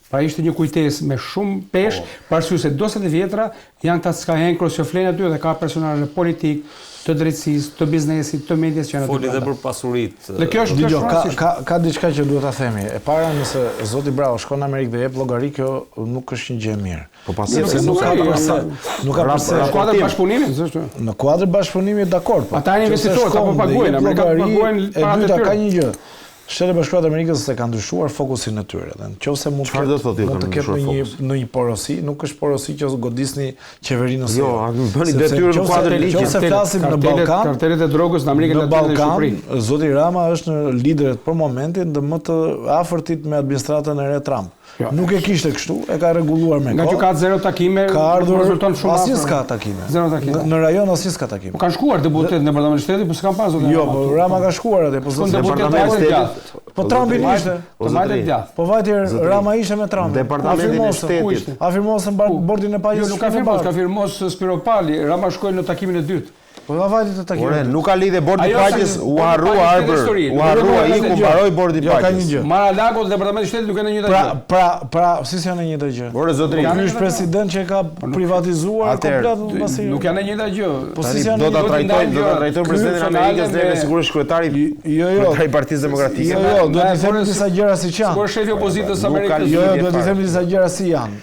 Pra ishte një kujtesë me shumë peshë, parsye se dosjet e vjetra janë ta ska henkros që flen aty dhe ka personazhe politik, të drejtësisë, të biznesit, të medias që janë aty. Foli edhe për pasuritë. Dhe kjo është ka diçka që duhet ta themi. E para, nëse zoti Bravo shkon në Amerikë dhe jep llogari, kjo nuk është një gjë e mirë. Po sepse nuk ka përse në kuadër bashkëpunimit, s'është? Në kuadër bashkëpunimit dakord, po. Ata janë investitorë, apo paguajnë, paguajnë para të tyre. Ka një gjë. Shtetet Bashkuara të Amerikës se kanë ndryshuar fokusin e tyre. Dhe nëse mund të ketë në një porosi, nuk është porosi që godisni qeverinë ose jo. Bëni detyrë në kuadër ligjit. Nëse flasim në Ballkan, kartelet e drogës në Amerikën Latine dhe Shqipëri. Zoti Rama është në liderët për momentin dhe më të afërtit me administratën e re Trump. Nuk e kishte kështu, e ka rregulluar me Nga që kohë. ka 0 takime, Ka ardhur rezulton shumë asnjë afër. s'ka takime. 0 takime. Në rajon asnjë s'ka takime. Kanë shkuar deputet në Departamentin e Shtetit, po s'kan pasur. Jo, po Rama ka shkuar atë, po Shkon s'ka. deputet Departamenti të i gjatë. Po Trumpi ishte. Të majtë e gjatë. Po vajti Rama ishte me Trumpin. Departamentin e Shtetit. Afirmosën bordin e pajisë. Jo, nuk ka firmos, ka firmos Spiropali, Rama shkoi në takimin e dytë. Po ka vajti të takimin. Ore, nuk ka lidhje bordi i Ajo paqes, sa- u harrua bordi i paqes Arbër, ka histori. u harrua Nuk iku ka mbaroi bordi i Jo, ka një paqes. gjë. Mar-a-Lago dhe Departamenti i Shtetit nuk kanë një gjë. Pra, si janë një të gjë? Ore zotëri, Ky është president që e ka privatizuar Atëherë, komplet mbasi. Nuk janë një gjë. Po si tani janë do ta do t'i trajtojmë, do ta ndajmë trajtojmë presidentin e kryet Amerikës finale dhe me- sigurisht kryetari Jo, kryetari i Partisë Demokratike. Jo, duhet të themi disa gjëra si që Kur janë. shefi i opozitës Nuk ka Amerikës. lidhje. Jo, duhet të fare. themi disa gjëra si janë.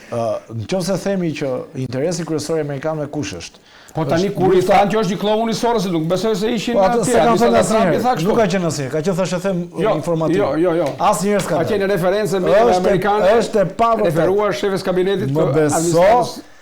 Nëse themi që interesi kryesor i amerikanëve kush është? Po tani kur i thanë që është një klon unisor se nuk besoj se ishin Po atë se kanë thënë Trumpi tha asnjëherë. kështu. Nuk ka qenë asnjëherë. Ka qenë thashë them informativ. Jo. Asnjëherë s'ka. Ka qenë referencë me Është- amerikanë. është e pavërtetë. referuar shefes kabinetit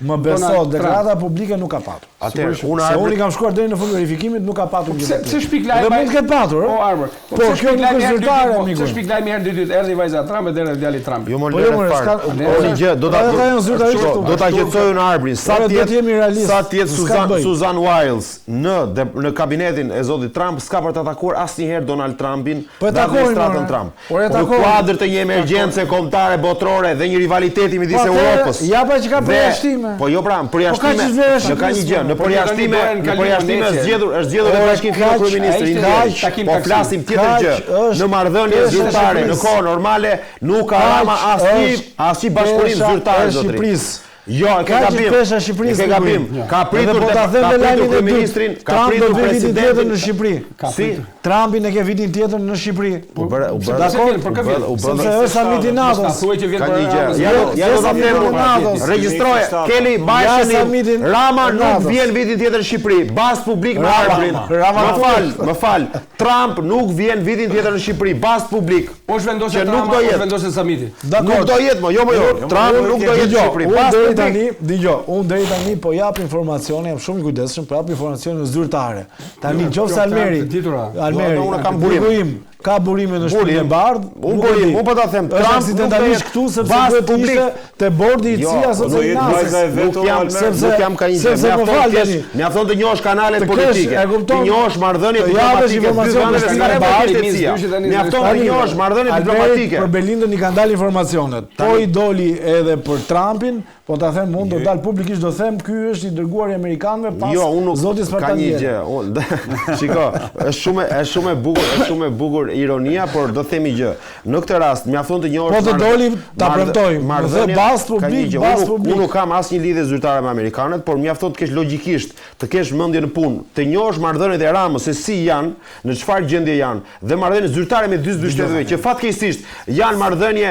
Më beso, deklarata publike nuk ka patur. Atëherë, Se unë i kam shkuar deri në fund verifikimit, nuk ka patur gjë. Pse shpik Dhe lajmi? mund të ketë patur, Po Arbër. Po, kjo nuk është zyrtare, amiku. Pse shpik lajmi herë dytë, erdhi vajza e Trumpit, erdhi djali i Trumpit. Jo më Po, lëre jo, fare. s'ka- O një gjë, do ta Ata janë zyrtarisht Shiko, këtu. do ta qetësoj unë Arbrin. Ore, do të jemi realist. Sa të jetë S'ka bëj. Susan Wiles në kabinetin e zotit Trump s'ka për të atakuar asnjëherë Donald Trumpin Po e dhe takojnë, administratën ore. Trump. Ore, e Në takojnë. kuadër të një emergjence kombëtare botërore dhe një rivaliteti midis Po, atëherë, Europës. ja pa që ka dhe- përjashtime. Po jo pra, Po ka përjashtime. që vlerë Në ka një gjë, në Po, përjashtime, tani në bëhen përjashtime kalim është zgjedhur Ore, dhe bashkim kaq, kryeministri. ai ishte Kaq, takim po taksim. flasim tjetër Kaq gjë. është Në marrëdhënie pesha zyrtare në Shqipërisë. kohë normale nuk ka rama asnjë bashkëpunim zyrtar zotëri. Shqipërisë. Jo, e ke Ka që gabim. pesha Shqipërisë. E ke gabim. Ka pritur po ta them ka me pritur lajmin e kryeministrin, dytë. ka Trump do pritur të vi vitin tjetër në presidentin. Shqipëri. Si? Trumpin e ke vitin tjetër në Shqipëri. U bëra Dakor, për kë vjen? Sepse është samiti i NATO-s. Thuaj që vjen Ka për një gjë. Ramazan. Ja do ta samiti them i NATO-s. Regjistroje. Kelly Ja, Bajshani. samitin Rama e nuk NATO-s. vjen vitin tjetër në Shqipëri. Bas publik me Rama. Arbrin. Rama. Më fal. Trump nuk vjen vitin tjetër në Shqipëri. Bas publik. Po shvendosë Që nuk Trump, do po jetë. shvendosë samiti. Nuk do jetë, jo. Trump nuk do jetë në Shqipëri. Unë Bas deri publik. tani, unë deri tani po jap informacione, jam shumë i kujdesshëm, po jap informacione zyrtare. Tani nëse Almeri, të ditura. Almeri, Unë kam burim. Ka burime në shtëpinë e bardh. Unë po ta them, Është Trump aksidentalisht këtu sepse bas duhet të publik. ishte te bordi i Jo, CIA do sot jetë vajza e vetë, Nuk jam ka një gjë. sepse po fal tani. Mjafton të njohësh kanalet Të kesh, politike. e kupton? Të njohësh marrëdhënie Të japësh diplomatike. informacion në shtëpinë e bardh. Mjafton të njohësh marrëdhënie diplomatike. Për Belindën i kanë dalë informacionet. Po i doli edhe për Trumpin, po ta them unë do dal publikisht do them ky është i dërguari i amerikanëve pas Jo, unë zotit ka një Spartandier. gjë. Shiko, është shumë e bukur ironia, por do themi gjë. Në këtë rast, mjafton të njohësh Po të doli ta premtojmë. Dhe bas publik, bas publik. Unë nuk kam asnjë lidhje zyrtare me amerikanët, por mjafton të kesh logjikisht, të kesh mendje në punë, të njohësh marrëdhëniet e Ramës se si janë, në çfarë gjendje janë, dhe marrëdhënie zyrtare me dy shtetetve që fatkeqësisht janë marrëdhënie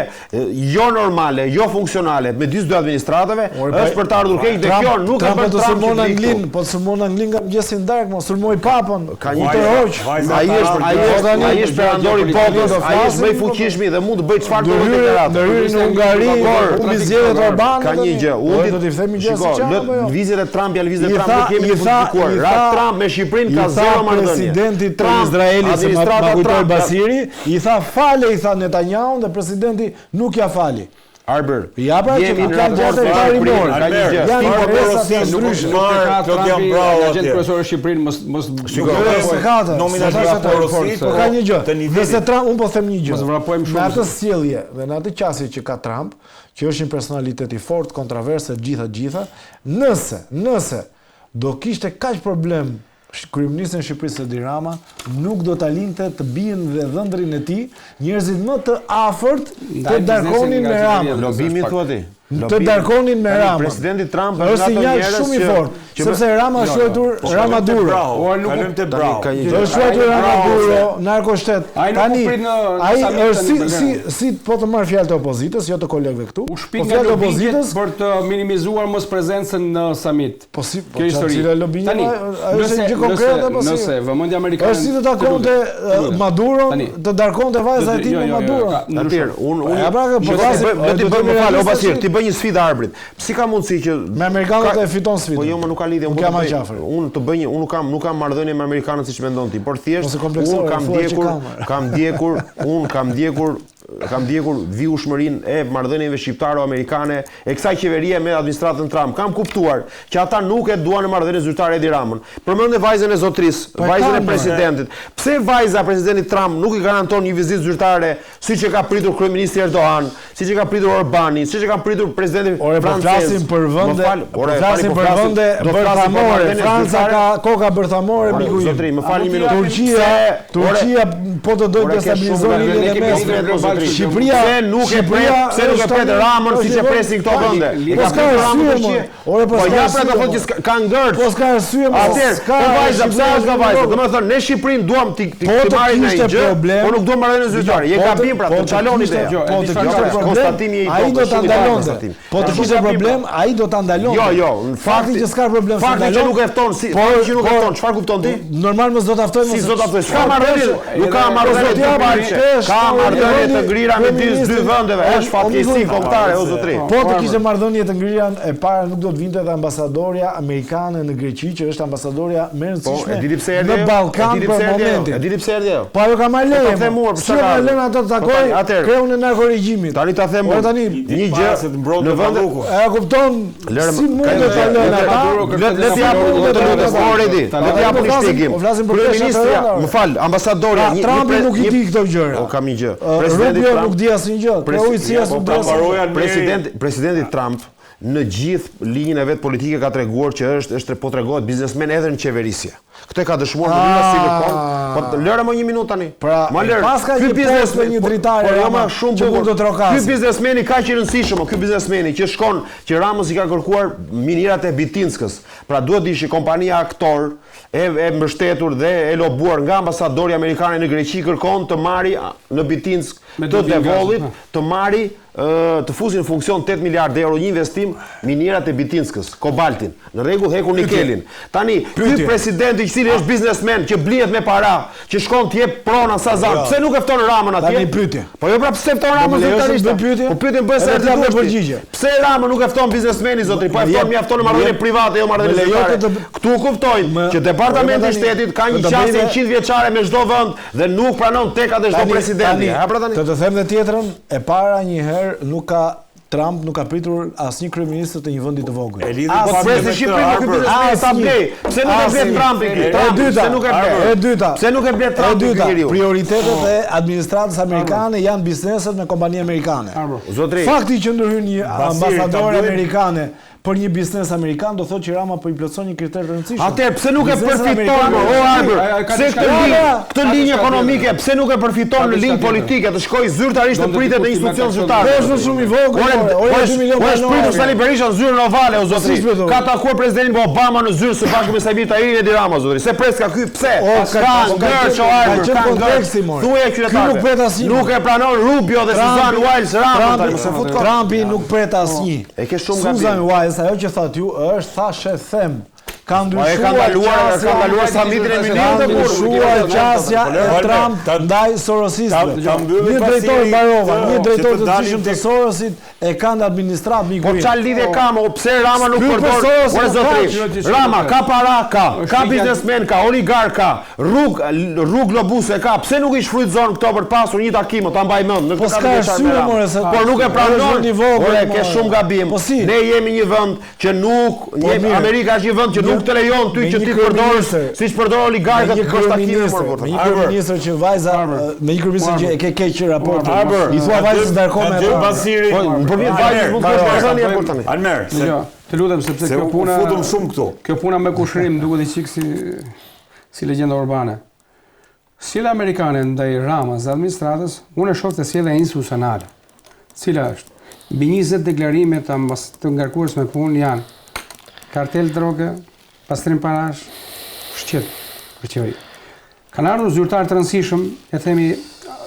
jo normale, jo funksionale me dy administratave, është për të ardhur keq dhe kjo nuk e bën të sulmon Anglin, po të sulmon Anglin nga mëngjesin darkë, mos sulmoj papën. Ka një të hoq. Ai është perandori i botës, ai është më i fuqishëm dhe mund të bëjë çfarë do të deklaratë. Ndërhyrje në Hungari, humbi zgjedhjet Orban. Ka një gjë, unë do t'i themi gjë si çfarë. Lëvizjet e Trump, lëvizjet e Trump nuk kemi të diskutuar. Trump me Shqipërinë ka zero marrëdhënie. Presidenti të Izraelit se ma kujtoi Basiri, i tha fale, i tha Netanyahu dhe presidenti nuk ja fali. Arbër, ja pra që kanë gjatë të rimor. Ka një gjë. Janë interesat janë ndryshme. Klot jam bravo atje. Profesor e Shqipërinë mos nominatat për Rusi, po ka një gjë. Nëse Trump, un po them një gjë. Mos vrapojmë shumë. Me atë sjellje dhe në atë qasje që ka Trump, që është një personalitet i fortë, kontroverse gjitha, nëse do kishte kaq problem kryeministri i Shqipërisë Edi Rama nuk do ta linte të bien dhe dhëndrin e tij njerëzit më të afërt të darkonin me Ramën. Lobimi thuati. Të darkonin me Ramën. Presidenti Trump është sinjal shumë i fortë, sepse Rama është quajtur Ramaduro. Kalojmë te bravo. Është quajtur Ramaduro, narkoshtet. Tani ai është si po të marr fjalë të opozitës, jo të kolegëve këtu. U shpik nga opozitës për të minimizuar mos prezencën në summit. Po si kjo histori. Tani, është gjë konkrete apo si? Nëse vëmendja amerikane. Është si të takonte Maduro, të darkonte vajza e tij me Maduro. Atëherë, unë do të bëj më fal, o Basir, ti bëj një sfidë Arbrit. Si ka mundësi që me amerikanët e fiton sfidën? Po jo, më nuk ka lidhje. Unë të bëj unë nuk kam marrëdhënie me amerikanët siç mendon ti, por thjesht unë kam ndjekur kam ndjekur vijushmërinë e marrëdhënieve shqiptaro-amerikane e kësaj qeverie me administratën Trump. Kam kuptuar që ata nuk e duan marrëdhënie zyrtare Edi Ramën. Përmendë vajzën e zotrisë, vajzën e presidentit. Pse vajza e presidentit Trump nuk i garanton një vizitë zyrtare siç e ka pritur kryeministri Erdogan, siç e ka pritur Orbani, siç e ka pritur presidenti francez? Flasim për vende bërthamore. Franca ka koka bërthamore, miku im. Zotri, më falni minutë. Turqia po të dojë destabilizojë linjën e mesme. Shqipëria nuk e pret Ramën siç e presin këto vende. Po s'ka arsye. Ore po ja pra të thotë që ka ngërt. Po s'ka arsye më. Atëherë, po vajza, pse është vajza? Domethënë, ne Shqipërinë duam ti marrim një gjë, po nuk duam marrëdhënie zyrtare. Je gabim pra, të çaloni ideja. Po të kishte konstatimi i ai do ta ndalonte. Po të kishte problem, ai do ta ndalonte. Jo, fakti që s'ka problem se fakti që nuk e fton, fakti që nuk e fton, çfarë kupton ti? Normal mos do ta ftojmë. Si do ta ftojmë? Ka marrëdhënie, nuk ka marrëdhënie të parë. Ka marrëdhënie të ngrira me dy vendeve, është fatkeqësi kombëtare o zotri. Po të kishte marrëdhënie të ngrira e para nuk do të vinte edhe ambasadorja amerikane në Greqi, që është ambasadorja më e rëndësishme në Ballkan për momentin. E di pse erdhi ajo? Po ajo ka marrë leje. Si ka lënë ato të takoj kreun e narkoregjimit. Tani ta them tani një gjë në vend. E kupton? Si mund të ta lënë ata? Le të japun një shpjegim. Kryeministri, më fal, ambasadorja Trumpi nuk i di këto gjëra. O kam një gjë. Rubio nuk di asnjë gjë. Kreuisia nuk di. Presidenti Trump në gjithë linjën e vet politike ka treguar që është po tregohet biznesmen edhe në qeverisje. Këtë ka dëshmuar në mënyrë silikon. Po lëre më një minutë tani. Pra, paska një post me një dritare, jo më shumë që mund të trokasë. Ky biznesmeni kaq i rëndësishëm, ky biznesmeni që shkon, që Ramës i ka kërkuar minirat e Bitinskës. Pra duhet të ishte kompania aktor e mbështetur dhe e lobuar nga ambasadori amerikan në Greqi, kërkon të marri në Bitinsk të Devollit, të marri të fusin në funksion 8 miliard euro një investim minierat e Bitinskës, kobaltin. Në rregull, hekur nikelin. Tani, ky presidenti i cili është biznesmen që blihet me para, që shkon të jep prona Sazan, pse nuk e fton Ramën atje? Tani pyetje. Po jo pra pse fton Ramën zyrtarisht? Po pyetjen bëhet se do të përgjigje. Pse Ramën nuk e fton biznesmeni zotri? Po e fton mjafton në marrëdhënie private, jo marrëdhënie zyrtare. Ktu kuptojnë që departamenti i shtetit ka një qasje 100 vjeçare me çdo vend dhe nuk pranon tekat e çdo presidenti. Të them dhe tjetrën, e para një herë nuk ka Trump nuk ka pritur asnjë kryeministër të një vendi të vogël. Po presi Shqipërinë ky biznesmen sa blej. Pse nuk e blet Trumpi këtë? Pse nuk e blet? E dyta. Pse nuk e blet Trumpi këtë? Prioritetet e administratës amerikane janë bizneset me kompani amerikane. Zotri. Fakti që ndërhyn një ambasadore amerikane për një biznes amerikan do thotë që Rama po i plotson një kriter të rëndësishëm. Atëherë pse nuk e përfiton o Arbër? Pse këtë linjë ekonomike pse nuk e përfiton në linjë politike të shkojë zyrtarisht të pritet në institucion zyrtar? Është shumë i vogël. Ore 2 milionë banorë. Pritet Sali Berisha në zyrën ovale o zotri. Ka takuar presidentin Obama në zyrë së bashku me Sajmir Tahiri Edi Rama zotri. Se preska ky pse? Ka ngërç o Arbër. Ka konteksti më. Thuaj qytetarëve. Nuk e pranon Rubio dhe Susan Wiles Rama. Trumpi nuk pret asnjë. E ke shumë gabim. Ajo që thot ju është thashë them. Ka ndryshuar, ka ndaluar samitin e Munich të ndryshuar qasja e Trump ndaj sorosistëve. Një drejtor mbarova, një drejtor të fuqishëm të Sorosit e kanë administrat miku. Po çfarë lidhje ka më? Pse Rama nuk përdor? Ore zotri, Rama ka para, ka biznesmen, ka oligark, ka rrug lobuse ka. Pse nuk i shfrytëzon këto për pasur një takim, ta mbaj mend në këtë kategori. Por nuk e pranon. Ore ke shumë gabim. Ne jemi një vend që nuk, Amerika është një vend që nuk të lejon ty që ti përdorësh siç përdor oligarkët për takime për votë. Me një kryeministër që vajza me një kryeministër që e ke keq raportin. I thua vajzës ndarkon me atë. Po vjen vajzës mund të bëjë apo tani. Almer, të lutem sepse kjo puna futum shumë këtu. Kjo puna me kushërim duket i çik si legjenda urbane. Sjellja amerikane ndaj Ramës dhe administratës, unë e shoh se sjellja institucionale. Cila është? Mbi 20 deklarime të ngarkuar me punë janë kartel droge, pastrim parash, shqip për qeveri. Kanë ardhur zyrtar të rëndësishëm, e themi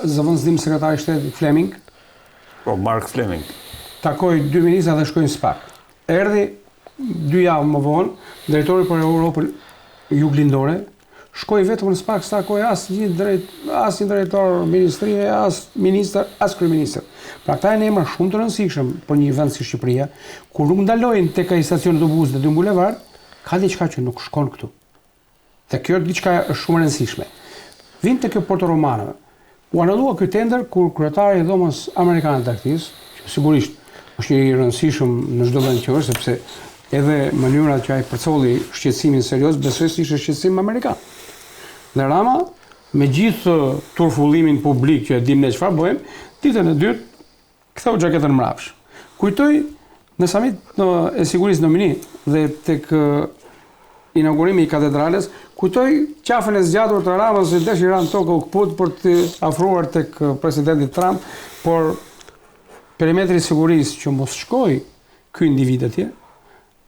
zëvendësdim sekretari i shtetit Fleming. Po Mark Fleming. Takoi 2 ministra dhe shkojnë SPAK. Erdhi 2 javë më vonë, drejtori për Europën Juglindore, shkoi vetëm në SPAK, s'takoi asnjë drejtor ministrie, as ministër, as kryeministër. Pra këta janë emra shumë të rëndësishëm për një vend si Shqipëria, kur nuk ndalojnë tek ai stacioni autobusit dhe 2 bulevard, ka diçka që nuk shkon këtu. Dhe kjo diçka është shumë e rëndësishme. Vim te kjo Porto Romanove. U anulua ky tender kur kryetari i Dhomës Amerikane të Aktis, që sigurisht është një i rëndësishëm në çdo vend që është, sepse edhe mënyra që ai përcolli shqetësimin serioz, besoj se ishte shqetësim amerikan. Dhe Rama, me gjithë turfullimin publik që e dim ne çfarë bëjmë, ditën e dytë ktheu xhaketën mrapsh. Kujtoj në samit e sigurisë në Mini dhe tek inaugurimi i katedrales, kujtoj qafën e zgjatur të Ramës se desh i ran tokë u kput për të afruar tek presidenti Trump, por perimetri i sigurisë që mos shkoj ky individ atje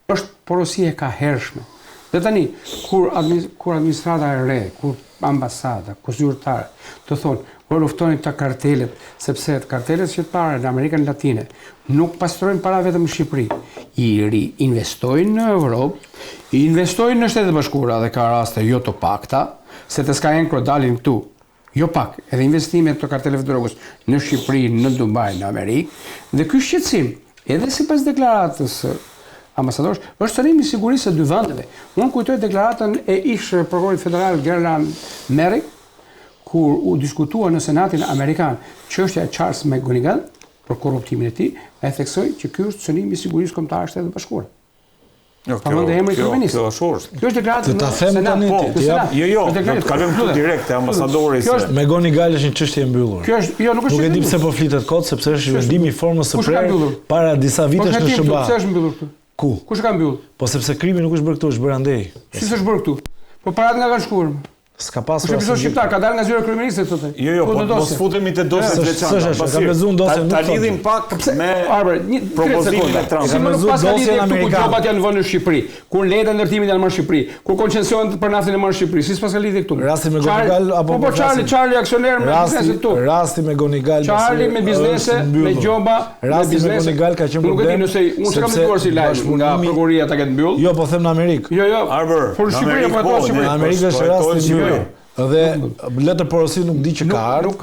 është porosi e kahershme. Dhe tani, kur administrata e re, kur ambasada, kur zyrtarë të thonë, por luftoni këta kartelet, sepse kartelet shqiptare në Amerikën Latine nuk pastrojnë para vetëm në Shqipëri. I investojnë në Europë, i investojnë në Shtetet e Bashkuara dhe ka raste jo të pakta, se të ska enkro dalin këtu. Jo pak, edhe investimet të karteleve të drogës në Shqipëri, në Dubai, në Amerikë, dhe ky shqetësim, edhe sipas deklaratës ambasadorës, është sërim i sigurisë së dy vendeve. Unë kujtoj deklaratën e ish prokurorit federal Gerland Merrick, kur u diskutua në Senatin Amerikan çështja e Charles McGonigal për korruptimin e tij, ai theksoi që ky është synim i sigurisë kombëtare të Shtetit Bashkuar. Kjo është deklaratë ta them tani. Jo, do të kalojmë këtu direkt te ambasadori. McGonigal është një çështje e mbyllur. Kjo është jo, nuk është. Nuk e di pse po flitet kot, sepse është vendimi i formës së prerë para disa vitesh në SBA. Pse është mbyllur këtu? Ku? Kush e ka mbyllur? Po sepse krimi nuk është bërë këtu, është bërë andej. Si s'është bërë këtu? Po parat nga kanë shkuar. S'ka pasur. Kush e bën shqiptar, ka dalë nga zyra kryeministit thotë. Jo, po mos futemi te dosjet veçanta. Ka lexuar dosjen. Ta lidhim pak me propozimin e Trumpit. Si më nuk pas ka lidhje këtu kur jobat janë vënë në Shqipëri, kur letë ndërtimit janë marrë në Shqipëri, kur koncesionet për naftin e marrë në Shqipëri, si s'pas ka lidhje këtu. Rasti me Gonigal apo po Charlie aksioner me bizneset këtu. Rasti me Gonigal. Charlie me biznese, me gjoba, me biznes. Me Gonigal ka qenë problem. Nuk e di nëse unë s'kam dëgjuar si lajm nga prokuroria ta ketë mbyll. Jo, po them në Amerikë. Jo. Po në Shqipëri apo në Shqipëri. Në Amerikë është rasti i mbyllur. Dhe letër porosi nuk di që ka ardhur.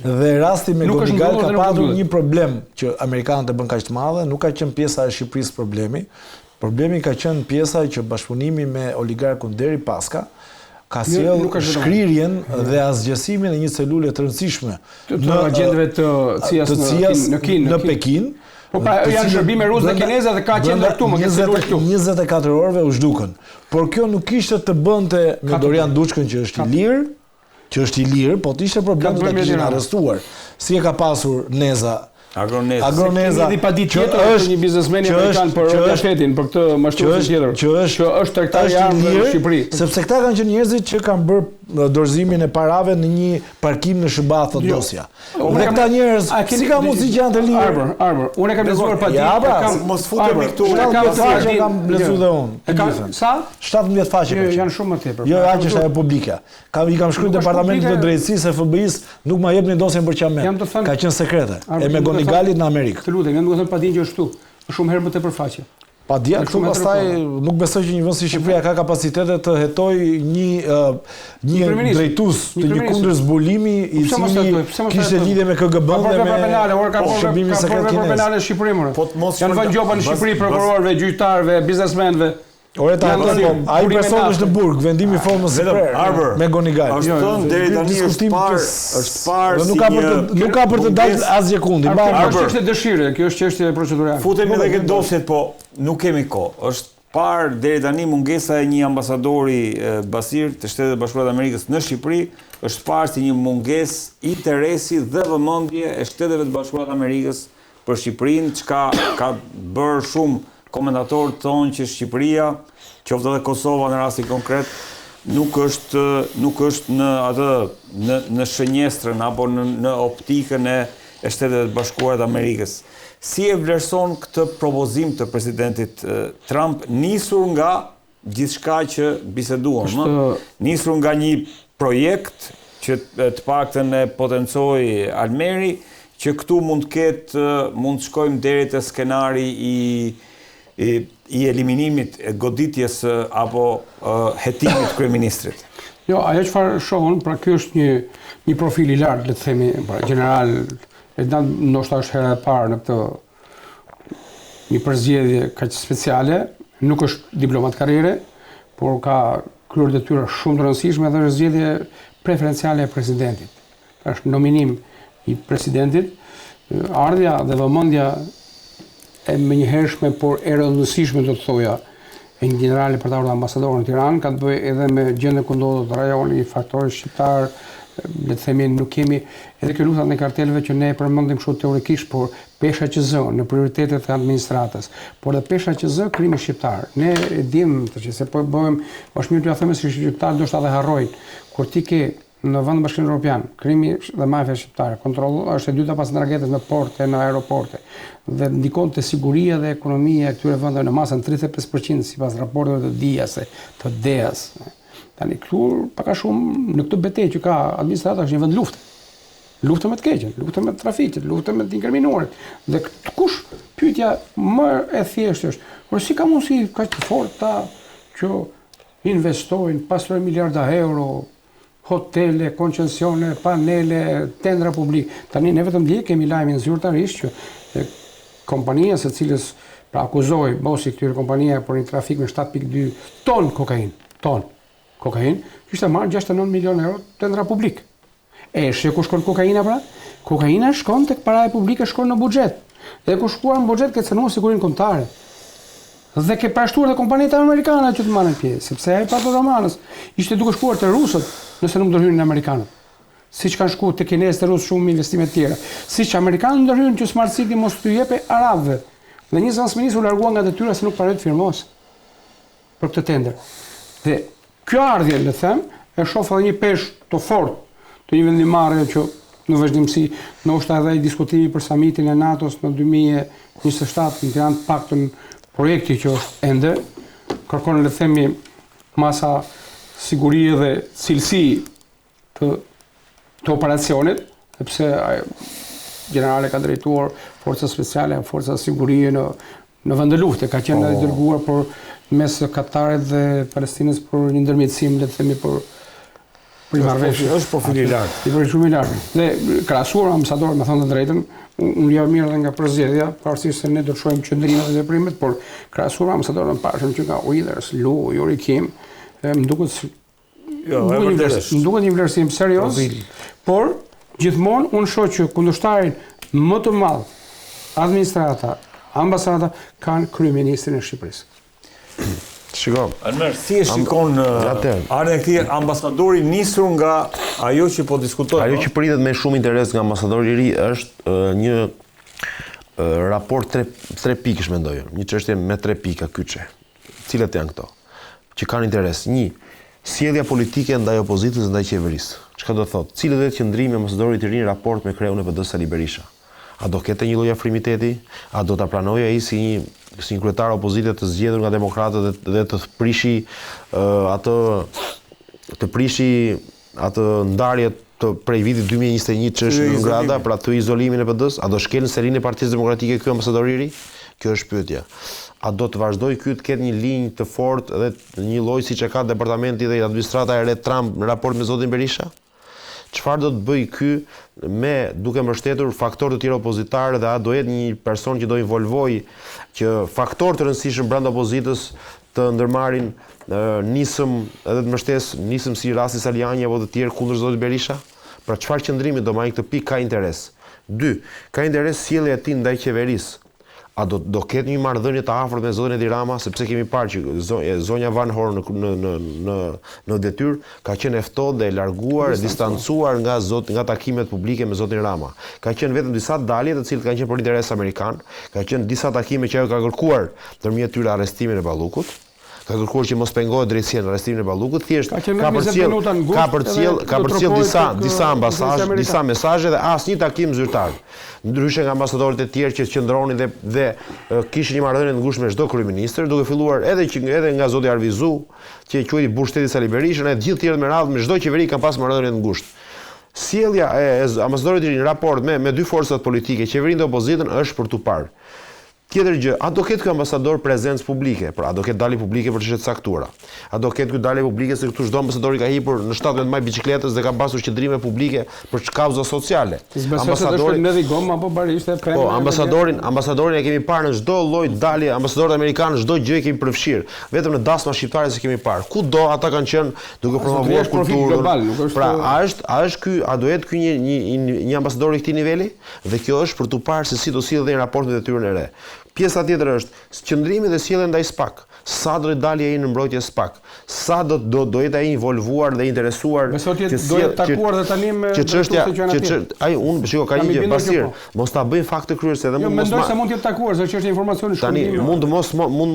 Dhe rasti me Gonigal ka pasur një problem që amerikanët e bën kaq të madhe, nuk ka qenë pjesa e Shqipërisë problemi. Problemi ka qenë pjesa që bashkëpunimi me oligarkun Deri Paska ka sjell shkrirjen dhe asgjësimin e një celule të rëndësishme në agjendëve të CIA-s në Pekin. Po pra janë shërbime ruse dhe kineze dhe ka qenë ndërtu më këtë celulë këtu. 24 orëve u zhdukën. Por kjo nuk kishte të bënte me Dorian Duçkën që është i lirë, po të ishte problem të kishin arrestuar. Si e ka pasur Neza Agroneza, që është një biznesmen amerikan për shtetin, për këtë mashtrues tjetër, që është tregtar i armëve në Shqipëri. Sepse këta kanë qenë njerëzit që kanë bërë dorëzimin e parave në një parkim në SBA, thot dosja. Dhe këta njerëz si ka mundësi që janë të lirë? Arbër, unë e kam lexuar pa ditë, mos futemi këtu. Kam lexuar dhe unë. Sa? 17 faqe. Janë shumë më tepër. Jo, aq është ajo publike. I kam shkruar departamentit të drejtësisë së FBI-s, nuk ma jepni dosjen për qamet. Ka qenë sekrete. E me Gonigalit në Amerikë. Të lutem, jam duke thënë pa dinë që është këtu. Është shumë herë më tepër faqe. Pa dia, këtu pastaj nuk besoj që një vend si Shqipëria ka kapacitete të hetojë një drejtues të një kundërzbulimi i cili kishte lidhje me KGB-n dhe me shërbimin sekret kinez. Penale në Shqipëri. Janë vënë gjoba në Shqipëri prokurorëve, gjyqtarëve, biznesmenëve. Ore ai person është në burg, vendimi i formës së prerë me Gonigal. Është thënë deri tani është parë nuk ka për të dalë asgjë kundi. Është çështje dëshire, kjo është çështje procedurale. Futemi edhe këtë dosjet, po nuk kemi kohë. Është parë deri tani mungesa e një ambasadori Basir të Shtetet e Bashkuara të Amerikës në Shqipëri, është parë si një mungesë interesi dhe vëmendje e Shteteve të Bashkuara të Amerikës për Shqipërinë, çka ka bërë shumë komentatorët thonë që Shqipëria, qoftë edhe Kosova në rastin konkret, nuk është në shënjestrën apo në optikën e Shtetet e Bashkuara të Amerikës. Si e vlerëson këtë propozim të presidentit Trump, nisur nga gjithçka që biseduam, nisur nga një projekt që të paktën e potencoi Almeri, që këtu mund të shkojmë deri te skenari i eliminimit e goditjes apo hetimit kryeministrit. Jo, ajo çfarë shohun, pra ky është një profil i lartë, le të themi, pra general, ndoshta është hera e parë në këtë një përzgjedhje kaq speciale, nuk është diplomat karriere, por ka kryer detyra shumë të rëndësishme dhe është zgjedhje preferenciale e presidentit. është nominim i presidentit, ardhja dhe vëmendja e menjëhershme, por e rëndësishme do të thoja, e një generali për të ardhur ambasador në Tiranë ka të bëjë edhe me gjendjen ku ndodhet rajoni, faktorët shqiptar, le të themi nuk kemi edhe kjo lutat në karteleve që ne e përmendim kështu teorikisht, por pesha që zë në prioritetet e administratës, por edhe pesha që zë krimi shqiptar. Ne e dim tash se po bëhem, është mirë t'ja themi se shqiptarët ndoshta edhe harrojnë kur ti ke në vendin Bashkimin Evropian, krimi dhe mafia shqiptare, kontroll është e dyta pas ndargetës në porte, në aeroporte, dhe ndikon te siguria dhe ekonomia e këtyre vendeve në masën 35% sipas raporteve të DIAS, të DEAS. Tani këtu pak a shumë në këtë betejë që ka administrata është një vend lufte. Lufte me të keqen, lufte me trafiqet, lufte me të inkriminuarit. Dhe kush pyetja më e thjeshtë është, por si ka mundësi kaq të fortë që investojnë pastroj miliarda euro, hotele, koncesione, panele, tendra publik. Tani ne vetëm dje kemi lajmin zyrtarisht që kompania së cilës pra akuzoi bosi këtyre kompania për një trafik me 7.2 ton kokain, kishte marrë 69 milion euro tendra publik. E shë ku shkon kokaina pra? Kokaina shkon tek paraja publike, shkon në buxhet. Dhe ku shkuar në buxhet ke cënuar sigurinë kombëtare. Dhe ke pashtuar dhe kompanitë amerikane që të marrin pjesë, sepse ai Pato Romanës ishte duke shkuar te rusët nëse nuk do hynin amerikanët. Siç kanë shkuar te kinezët e rusë shumë investime të tjera. Siç amerikanët ndërhyjnë që Smart City mos t'u jepë arabëve. Dhe një transmenis u largua nga detyra se nuk paroi të firmos për këtë tender. Dhe kjo ardhje, le them, e shoh edhe një peshë të fortë të një vendimarrje që në vazhdimsi ndoshta edhe i diskutimi për samitin e NATO-s në 2027 në Tiranë, paktën projekti që është ende, kërkon le të themi masa sigurie dhe cilësi të operacionit, sepse generale ka drejtuar forca speciale, forca sigurie në vend të lufte, ka qenë edhe dërguar për mes Katarit dhe Palestinës për një ndërmjetësim, le të themi për një marrëveshje. Është profili i lartë. I profili shumë i lartë. Dhe krahasuar ambasador, me thënë të drejtën, unë jam mirë edhe nga përzgjedhja, pavarësisht se ne do të shohim qëndrimet dhe veprimet, por krahasuar ambasadorën pashëm që nga Withers, Lu, Joachim, më duket një vlerësim serioz, por gjithmonë unë shoh që kundërshtarin më të madh administrata, ambasada kanë kryeministrin e Shqipërisë. Shiko. Almer, si e shikon ardhjen e këtij ambasadori nisur nga ajo që po diskutohet? Ajo që pritet me shumë interes nga ambasadori i ri është një raport tre pikësh mendoj. Një çështje me 3 pika kyçe. Cilat janë këto? Që kanë interes. 1. Sjellja politike ndaj opozitës dhe ndaj qeverisë. Çka do thotë? Cilët do të qëndrimi i ambasadorit të ri në raport me kreun e PD-s Sali Berisha? A do ketë një lloj afrimiteti? A do ta pranojë ai si një kryetar opozite të zgjedhur nga demokratët dhe të prishi atë ndarje të prej vitit 2021 që është në grada, pra të izolimin e PD-s? A do shkelën serinë e Partisë Demokratike ky ambasador i ri? Kjo është pyetja. A do të vazhdoj ky të ketë një linjë të fortë dhe një lloj siç e ka departamenti dhe administrata e re Trump në raport me zotin Berisha? Çfarë do të bëj ky duke mbështetur faktorë të tjerë opozitarë dhe a do jetë një person që do involvoj që faktorë të rëndësishëm brenda opozitës të ndërmarrin nisëm edhe të nisëm si rasti Saliani apo të tjerë kundër zotit Berisha? Pra çfarë qëndrimi do marrë këtë pikë ka interes? 2. Ka interes sjellja e tij ndaj qeverisë. A do ketë një marrëdhënie të afërt me zotin Edi Rama, sepse kemi parë që zonja Van Horn në detyrë ka qenë e ftohtë dhe e larguar, e distancuar nga takimet publike me zotin Rama. Ka qenë vetëm disa dalje të cilët kanë qenë për interes amerikan, ka qenë disa takime që ajo ka kërkuar ndërmjet tyre arrestimin e Ballukut. Ka kërkuar që mos pengohet drejtësia në arrestimin e Ballukut, thjesht ka përcjell disa ambasazhe, disa mesazhe dhe asnjë takim zyrtar. Ndryshe nga ambasadorët e tjerë që qëndronin dhe kishin një marrëdhënie të ngushtë me çdo kryeministër, duke filluar edhe nga zoti Arvizu, që e quajti Bushteti Sali Berishën, e gjithë tjerët me radhë me çdo qeveri kanë pas marrëdhënie të ngushtë. Sjellja e ambasadorit i ri në raport me dy forcat politike, qeverinë dhe opozitën, është për tu parë. Tjetër gjë, a do ketë ky ambasador prezencë publike, pra a do ketë dalje publike për çështje të caktuara. A do ketë ky dalje publike se këtu çdo ambasador i ka hipur në 17 maj biçikletës dhe ka pasur qendrime publike për kauza sociale. Ambasadori në Rigom apo barisht Po, ambasadorin e kemi parë në çdo lloj dalje, ambasadorët amerikanë çdo gjë e kemi përfshirë. Vetëm në dasma shqiptare se kemi parë. Kudo ata kanë qenë duke promovuar kulturën. Pra, a do jetë ky një ambasador i këtij niveli? Dhe kjo është për tu parë se si do sillet në raport me detyrën e re. Pjesa tjetër është qëndrimi dhe sjellja ndaj SPAK. Sa do të dalë ai në mbrojtje SPAK? Sa do jetë ai involvuar dhe interesuar do jetë takuar dhe tani me çështja ai ka një gjë pasir. Mos ta bëjnë fakt të kryer se edhe mund mendoj se mund të jetë takuar se çështja e informacionit tani mund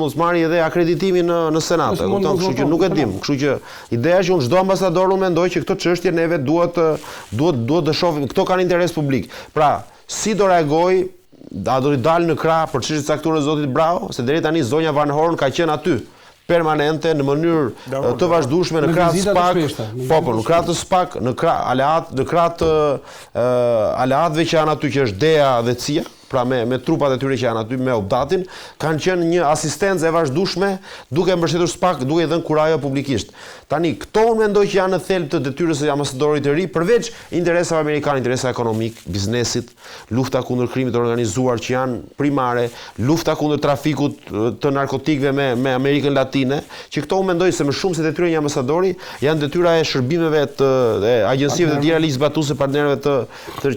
mos marrë edhe akreditimin në Senat, e kupton, kështu që nuk e dim. Kështu që ideja është unë çdo ambasador unë mendoj që këtë çështje neve duhet të shohim, këto kanë interes publik. Pra, si do reagoj a do të dalë në krah për çështjen e caktuar e zotit Brau, se deri tani zonja Van Horn ka qenë aty permanente në mënyrë të vazhdueshme në krah të SPAK, në krah të SPAK, në krah të aleatëve që janë aty që është DEA dhe CIA, pra me trupat e tyre që janë aty me Obdatin, kanë qenë një asistencë e vazhdueshme duke mbështetur SPAK, duke i dhënë kurajo publikisht. Tani këto unë mendoj që janë në thelb të detyrës së ambasadorit të ri, përveç interesave amerikane, interesa ekonomik, biznesit, lufta kundër krimit të organizuar që janë primare, lufta kundër trafikut të narkotikëve me Amerikën Latine, që këto unë mendoj se më shumë se detyra e një ambasadori janë detyra e shërbimeve të agjencive të tjera ligjzbatuese partnerëve të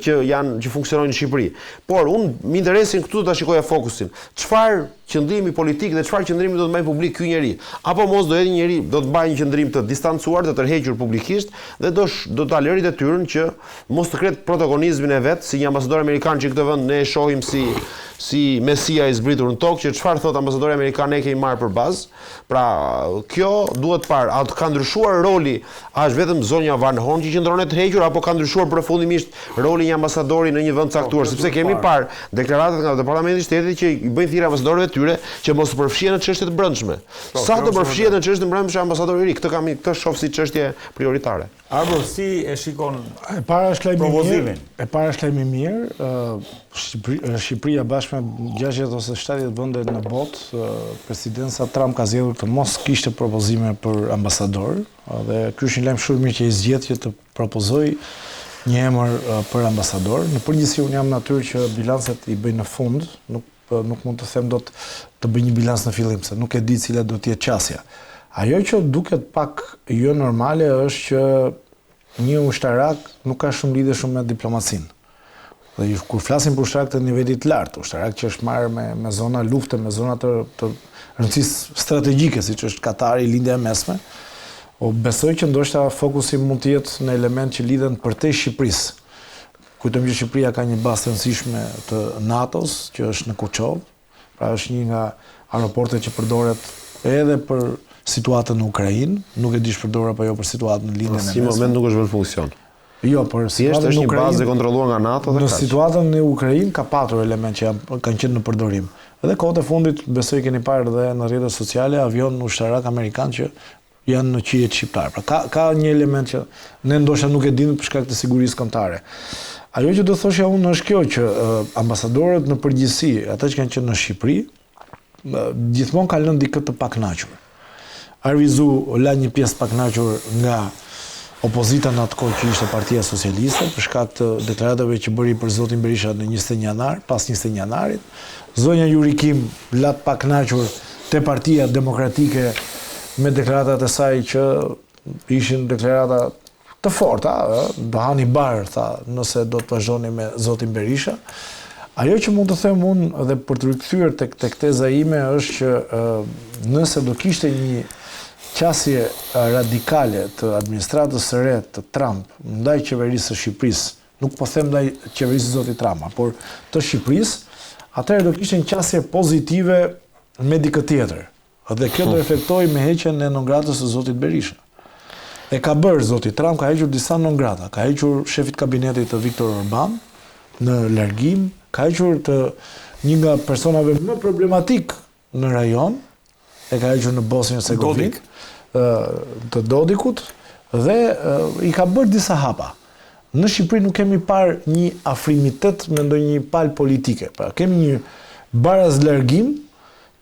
që funksionojnë në Shqipëri. Por unë më interesin këtu ta shikoja fokusin. Çfarë qëndrimi politik dhe çfarë qëndrimi do të mbajë publik ky njeri? Apo mos do jetë një njeri do të mbajë një qëndrim të distancuar, të tërhequr publikisht dhe do ta lëri detyrën që mos të ketë protagonizmin e vet si një ambasador amerikan që këtë vend ne e shohim si mesia i zbritur në tokë, që çfarë thot ambasadori amerikan ne kemi marrë për bazë. Pra, kjo duhet parë, a ka ndryshuar roli, a është vetëm zonja Van Horn që qëndron e tërhequr apo ka ndryshuar përfundimisht roli i një ambasadori në një vend caktuar, sepse kemi parë deklaratat nga Departamenti i Shtetit që i bëjnë thirrje ambasadorëve tyre që mos të përfshihen në çështje të brendshme. Sa do përfshihet në çështje të brendshme ambasadori i ri, këtë shoh si çështje prioritare. Arbor, si e shikon propozimin? E para është lajm i mirë. Shqipëria bashkë me 60 ose 70 vende në botë, presidenca Trump ka zgjedhur të mos kishte propozime për ambasador, dhe ky është një lajm shumë mirë që i zgjedh që të propozoj një emër për ambasador. Në përgjithësi unë jam natyrë që bilancet i bëj në fund, nuk mund të them dot të bëj një bilans në fillim, se nuk e di cila do të jetë qasja. Ajo që duket pak jo normale është që një ushtarak nuk ka shumë lidhje shumë me diplomacinë. Dhe kur flasim për ushtarak të nivelit të lartë, ushtarak që është marrë me zona lufte, me zona të rëndësisë strategjike, siç është Katari, lindja e mesme, besoj që ndoshta fokusi mund të jetë në element që lidhen përtej Shqipërisë. Kujtojmë që Shqipëria ka një bazë të rëndësishme të NATO-s, që është në Kuçov, pra është një nga aeroportet që përdoret edhe për situatën në Ukrainë, nuk e di shpërdor apo jo për situatën në lindjen e mesme. Si moment nuk është vënë funksion. Jo, por situata është një bazë e kontrolluar nga NATO dhe në situatën në Ukrainë ka patur element që kanë qenë në përdorim. Edhe kohët e fundit besoj keni parë edhe në rrjetet sociale avion ushtarak amerikan që janë në qiejt shqiptar. Pra ka një element që ne ndoshta nuk e dimë për shkak të sigurisë kombëtare. Ajo që do thosha unë është kjo që ambasadorët në përgjithësi, ata që kanë qenë në Shqipëri, gjithmonë kanë lënë dikë të pakënaqur. Arvizu la një pjesë pakënaqur nga opozita në atë kohë që ishte Partia Socialiste, për shkak të deklaratave që bëri për zotin Berisha në 21 janar, pas 21 janarit. Zonja Jurikim la pakënaqur te Partia Demokratike me deklaratat e saj që ishin deklarata të forta, do hani barë, tha, nëse do të vazhdoni me zotin Berisha. Ajo që mund të them unë dhe për të rikthyer tek teza ime është që nëse do kishte një qasje radikale të administratës së re të Trump ndaj qeverisë së Shqipërisë, nuk po them ndaj qeverisë së zotit Trump, por të Shqipërisë, atëherë do kishte një qasje pozitive me dikë tjetër. Dhe kjo do efektojë me heqjen e non-gratës së zotit Berisha. E ka bërë zoti Trump, ka hequr disa non-grata, ka hequr shefit kabinetit të Viktor Orban në largim, ka hequr të një nga personave më problematik në rajon, e ka hequr në Bosnjë e Hercegovinë, të Dodikut, dhe i ka bërë disa hapa. Në Shqipëri nuk kemi parë një afrimitet me ndonjë palë politike. Pra, kemi një baraz largim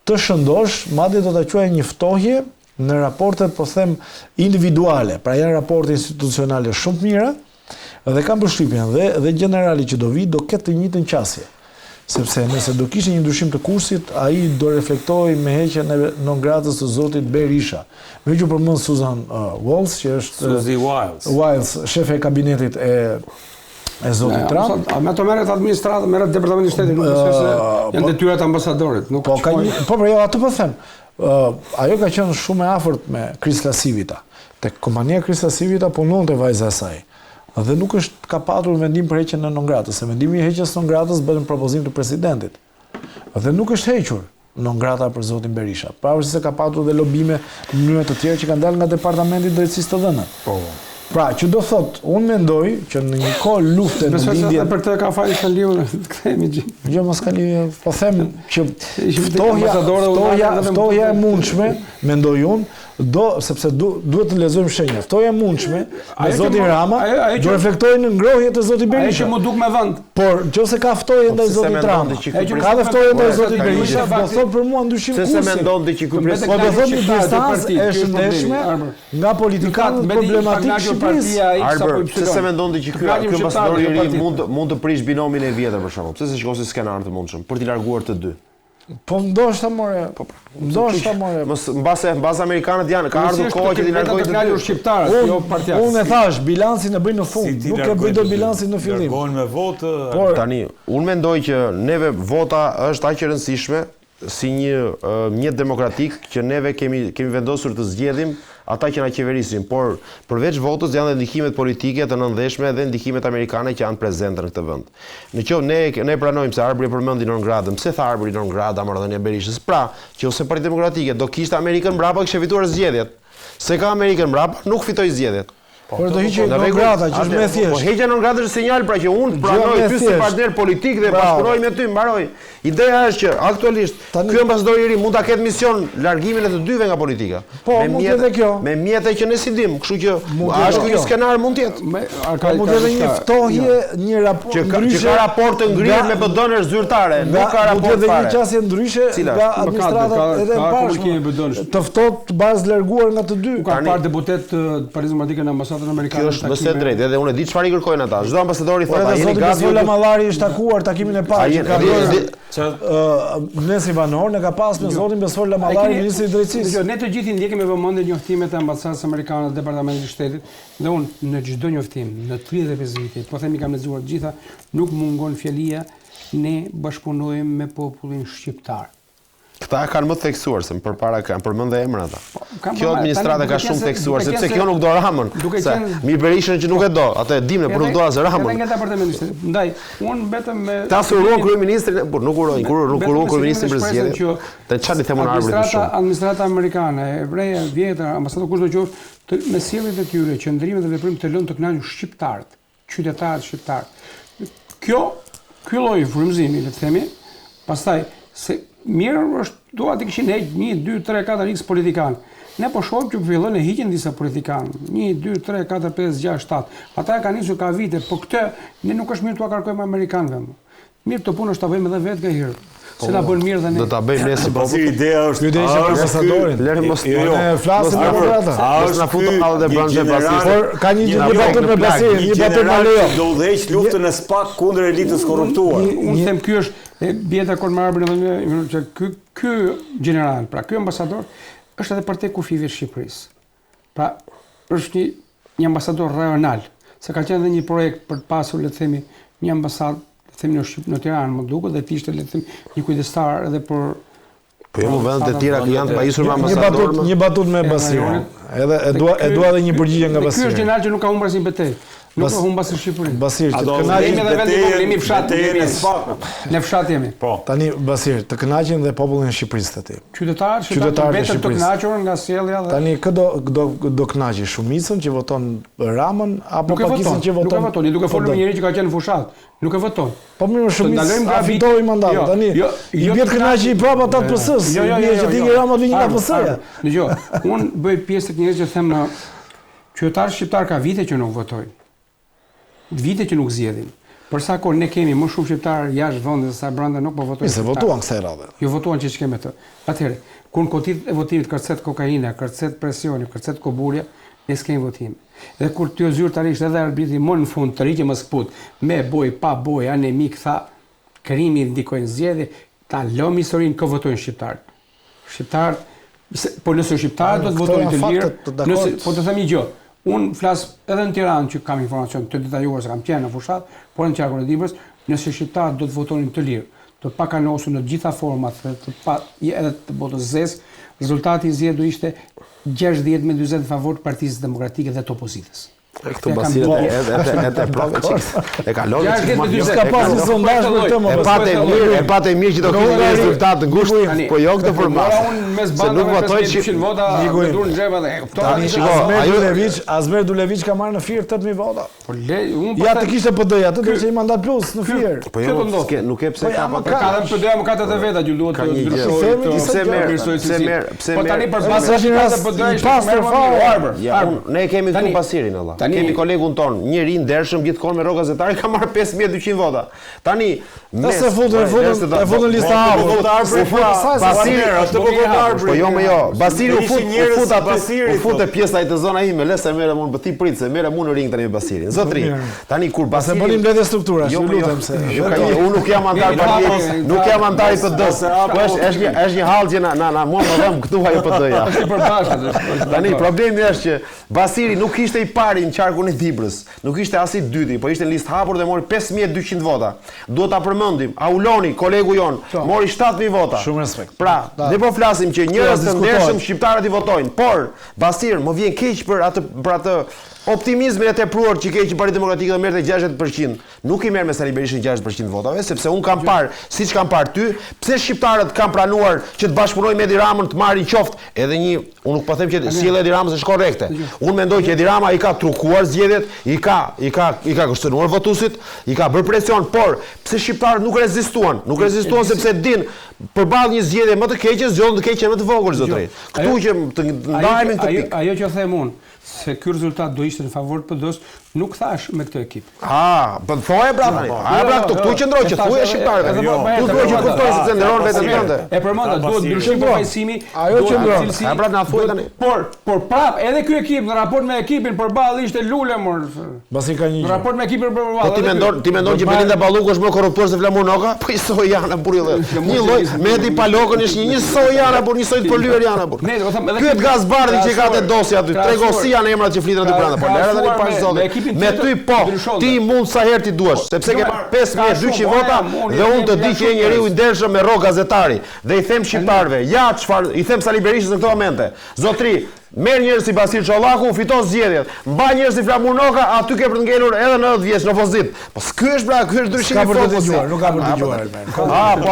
të shëndosh, madje do ta quaj një ftohje në raportet, po them, individuale. Pra janë raporte institucionale shumë të mira dhe kam përshtypjen dhe generali që do vi do ketë të njëjtën qasje. Sepse nëse do kishte një ndryshim të kursit, ai do reflektojë me heqjen e non gratës të zotit Berisha. Me që përmend Susan Wiles, që është Suzy Wiles, shefe e kabinetit e zotit Trump. Me ato merret administrata, merret departamenti i shtetit, nuk është se janë detyrat e ambasadorit. Jo, atë po them. Ajo ka qenë shumë e afërt me Krista Civita. Tek kompania Krista Civita punonte vajza e saj. Dhe nuk është ka patur vendim për heqjen e non gratës, se vendimi i heqjes non gratës bëhet në propozim të presidentit. Dhe nuk është hequr non grata për zotin Berisha. Pavarësisht se ka patur dhe lobime në mënyra të tjera që kanë dalë nga departamenti i drejtësisë të dhënave. Pra, që do thot, unë mendoj që në një kohë lufte në lindje. Për këtë ka fali shkaliu, kthehemi gjithë. Jo, mos ka lidhje, po them që ftohja e mundshme, mendoj unë, sepse duhet të lexojmë shenja. Ftohja e mundshme me zotin Rama do reflektojë në ngrohje të zotit Berisha. Ai që mu duk me vend. Por nëse ka ftohje ndaj zotit Rama, ka dhe ftohje ndaj zotit Berisha, do thot për mua ndryshim kursi. Se mendon ti që ky president do thot një distancë e shëndetshme nga politikanët problematik Shqipërisë. Se mendon ti që ky ambasador i ri mund të prish binomin e vjetër për shembull. Pse se shikoj si skenar të mundshëm për t'i larguar të dy. Po ndoshta more. Mos mbase amerikanët janë ka ardhur koha që t'i largojnë të dy shqiptarët, jo partias. Unë e thash, bilancin e bëj në fund, nuk e bëj dot bilancin në fillim. Largohen me votë. Tani, unë mendoj që neve vota është aq e rëndësishme si një mjet demokratik që neve kemi vendosur të zgjedhim ata që na qeverisin, por përveç votës janë dhe ndikimet politike të nëndeshme dhe ndikimet amerikane që janë prezente në këtë vend. Në qoftë ne pranojmë se Arbëri përmendi non gradën, pse tha Arbëri non grada marrëdhënia Berishës? Pra, që ose Partia Demokratike do kishte Amerikën mbrapa kishte fituar zgjedhjet. Se ka Amerikën mbrapa, nuk fitoi zgjedhjet. Por do hiqej non grada, që është më thjesht. Po heqja non grada është sinjal pra që unë pranoj ty si partner politik dhe bashkëpunoj me ty, mbaroj. Ideja është që aktualisht ky ambasador i ri mund ta ketë mision largimin e të dyve nga politika. Po, mund të jetë kjo. Me mjete që ne si dim, kështu që ashtu një skenar mund të jetë. Mund të jetë një ftohje, një raport ndryshe. Që ka raport të ngrirë me BD-n zyrtare, nuk ka raport fare. Mund të jetë një qasje ndryshe nga administrata edhe bashkë. Të ftohtë bazë larguar nga të dy. Ka parë deputet të Partisë Demokratike në ambasadën amerikane. Kjo është vëse drejt, edhe unë e di çfarë i kërkojnë ata. Çdo ambasador i thotë ai jeni gati. Zoti Mallari është takuar takimin e parë. Nesi Vanor ne ka pas me zotin Besor Lamallari, ministri i drejtësisë. Ne të gjithë i ndjekim me vëmendje njoftimet e ambasadës amerikane dhe departamentit të shtetit dhe unë në çdo njoftim, në 35 vite, po themi kam lexuar të gjitha, nuk mungon fjalia ne bashkëpunojmë me popullin shqiptar. Këta kanë më theksuar se përpara kanë përmend dhe emra ata. Kjo administrata ka shumë theksuar sepse kjo nuk do Ramën. Mirë Berishën që nuk e do, atë e dimë, por nuk do as Ramën. Edhe nga departamenti i shtetit. Ndaj, unë vetëm me ta suron kryeministrin, por nuk urojnë, nuk urojnë kryeministrin për zgjedhje. Të çani themun Arbërit më shumë. Administrata amerikane, evreja, vjetër, ambasador kush do qoftë, me sjelljet e tyre, qëndrimet dhe veprimet të lënë të kënaqur shqiptarët, qytetarët shqiptar. Ky lloj frymëzimi, le të themi, pastaj se mirë është dua të kishin heq 1, 2, 3, 4 x politikan. Ne po shohim që fillon e hiqen disa politikanë. 1, 2, 3, 4, 5, 6, 7. Ata e kanë nisur ka vite, po këtë ne nuk është mirë t'ua kërkojmë amerikanëve. Mirë të punë është ta bëjmë edhe vetë nga herë. Se na bën mirë dhe ne. Do ta bëjmë ne si popull. Ideja është ambasadorin. Lëre mos ne flasim për ata. Është na futur edhe dhe branche pasisht. Por ka një batur me Basir, një batur me Leo. Do udhëheq luftën e SPAK kundër elitës korruptuar. Unë them ky është bjeta kur më Arbërin që ky general, pra ky ambasador është edhe për te kufive të Shqipërisë. Pra është një ambasador rajonal, se ka qenë edhe një projekt për të pasur le të themi një ambasadë themi në Tiranë më duket dhe ti ishte le të themi një kujdestar edhe për po jo vende të tjera që janë të pajisur me ambasador. Një batut me Basirin. Edhe e dua edhe një përgjigje nga Basiri. Ky është general që nuk ka humbur asnjë betejë. Nuk ka humbur asnjë Shqipëri. Basir, të kënaqen edhe vendi jemi fshat, ne fshat jemi. Po. Tani Basir, të kënaqen dhe popullin e Shqipërisë ti. Qytetarët vetëm të kënaqur nga sjellja dhe tani kë do kënaqë shumicën që voton Ramën apo pakicën që voton. Nuk e voton, duke folur me njëri që ka qenë në fushat. Nuk e voton. Po mirë shumicë a fitoi mandatin. Tani i bie të kënaqë i prapë ata të PS-s. Jo, që ti Rama vjen nga PS-ja. Dgjoj, unë bëj pjesë të njerëzve që them qytetarë shqiptar ka vite që nuk votojnë. Vite që nuk zgjedhin. Për sa kohë ne kemi më shumë shqiptarë jashtë vendit se sa brenda nuk po votojnë. Se votuan kësaj radhe. Jo votuan që ç'kemë të. Atëherë, kur në kotit e votimit kërcet kokaina, kërcet presioni, kërcet koburja, ne s'kemi votim. Dhe kur ty zyrtarisht edhe arbitri më në fund të rriqe më sput, me boj, pa boj, anemik, tha, krimi ndikojnë zgjedhje, ta lëm historinë kë votojnë shqiptarët. Shqiptarët, po nëse shqiptarët do të votojnë të lirë, po të them një gjë. Unë flas edhe në Tiranë që kam informacion të detajuar se kam qenë në fushat, por në qarkun e Dibrës, nëse shqiptarët do të votonin të lirë, të pakanosur në gjitha format, edhe të botës zezë, rezultati i zgjedhjeve do ishte 60-40 në favor të Partisë Demokratike dhe të opozitës. Këtu Basiri edhe prapë çik. E kalon Ska pas një sondazh për të më. E patë mirë që do kishte një rezultat të ngushtë, po jo këtë format. Unë mes bandave 500 vota me dur në xhep edhe. Tani Azmer Duleviç ka marrë në Fier 8000 vota. Po unë Ja të kishte PD, atë do të ishte i mandat plus në Fier. Po jo, nuk e pse ka pa. Ka dhe PD më katët e veta që duhet të ndryshojë. Pse Po tani për bazë të PD ishte ne kemi këtu Basirin Allah. Kemi kolegun ton, njëri ndershëm gjithkohë me rrogë gazetari ka marrë 5200 vota. Tani nëse futën lista hapur. Basiri është po jo më jo. Basiri u fut te pjesa e të zona ime, lesa merrem unë ti prit se merrem unë në ring tani me Basirin. Zotri. Tani kur Basiri bënim mbledhje struktura, ju lutem se. Unë nuk jam antar partisë, nuk jam antar i PD-s. Po është një hallje na mua më dhëm këtu ajo PD-ja. Është i përbashkët. Tani problemi është që Basiri nuk ishte i pari në qarkun e Dibrës, nuk ishte as i dyti, po ishte në listë hapur dhe mori 5200 vota. Duhet ta përmendim, Auloni, kolegu jon, mori 7000 vota. Shumë respekt. Pra, ne po flasim që njerëz të ndershëm shqiptarët i votojnë, por Basir më vjen keq për atë optimizmin e tepruar që ke që Partia Demokratike do merrte 60%. Nuk i merr me Sali Berishin 60% votave, sepse un kam parë, siç kam parë ty, pse shqiptarët kanë pranuar që të bashkëpunojnë me Edi Ramën të marrin qoftë edhe një, unë nuk po them që sjellja e Edi Ramës është korrekte. Unë mendoj që Edi Rama i ka trukuar zgjedhjet, i ka kështënuar votuesit, i ka bërë presion, por pse shqiptarët nuk rezistuan sepse din përballë një zgjedhje më të keqe, zgjedhën të keqe më të vogël zotëri. Ktu që të ndajemi këtë pikë. Ajo që them unë, se ky rezultat do ishte në favor të PD-s, nuk thash me këtë ekip. Po thoje pra tani. Pra këtu qëndroj që thuaj shqiptarëve. Tu thuaj që kuptoj se ndëron vetëm tënde. E përmenda, duhet ndryshim përfaqësimi. Ajo qëndron. Pra na thuaj tani. Por prap edhe ky ekip në raport me ekipin përballë ishte lule mor. Basi ka një gjë. Në raport me ekipin përballë. Po ti mendon që Belinda Balluku është më korruptor se Flamur Noka? Po i soi janë burrë. Një lloj Medi Palokën është një soi janë burrë, një soi të polyer janë burrë. Ky Edgaz Bardhi që ka te dosja aty, tregosi janë emrat që flitet aty brenda. Po lera tani pa zonë. Me ty po, ti mund sa herë ti duash, sepse ke marrë 5200 vota dhe unë të di që je njeriu i ndershëm me rrogë gazetari dhe i them shqiptarëve, ja çfarë i them Sali Berishës në këtë momente. Zotri, merr njerëz si Basir Çollaku, fiton zgjedhjet. Mbaj njerëz si Flamur Noka, aty ke për të ngelur edhe në 90 vjeç në opozit. Po ky është ndryshimi i fokusit. Nuk ka për të dëgjuar. Po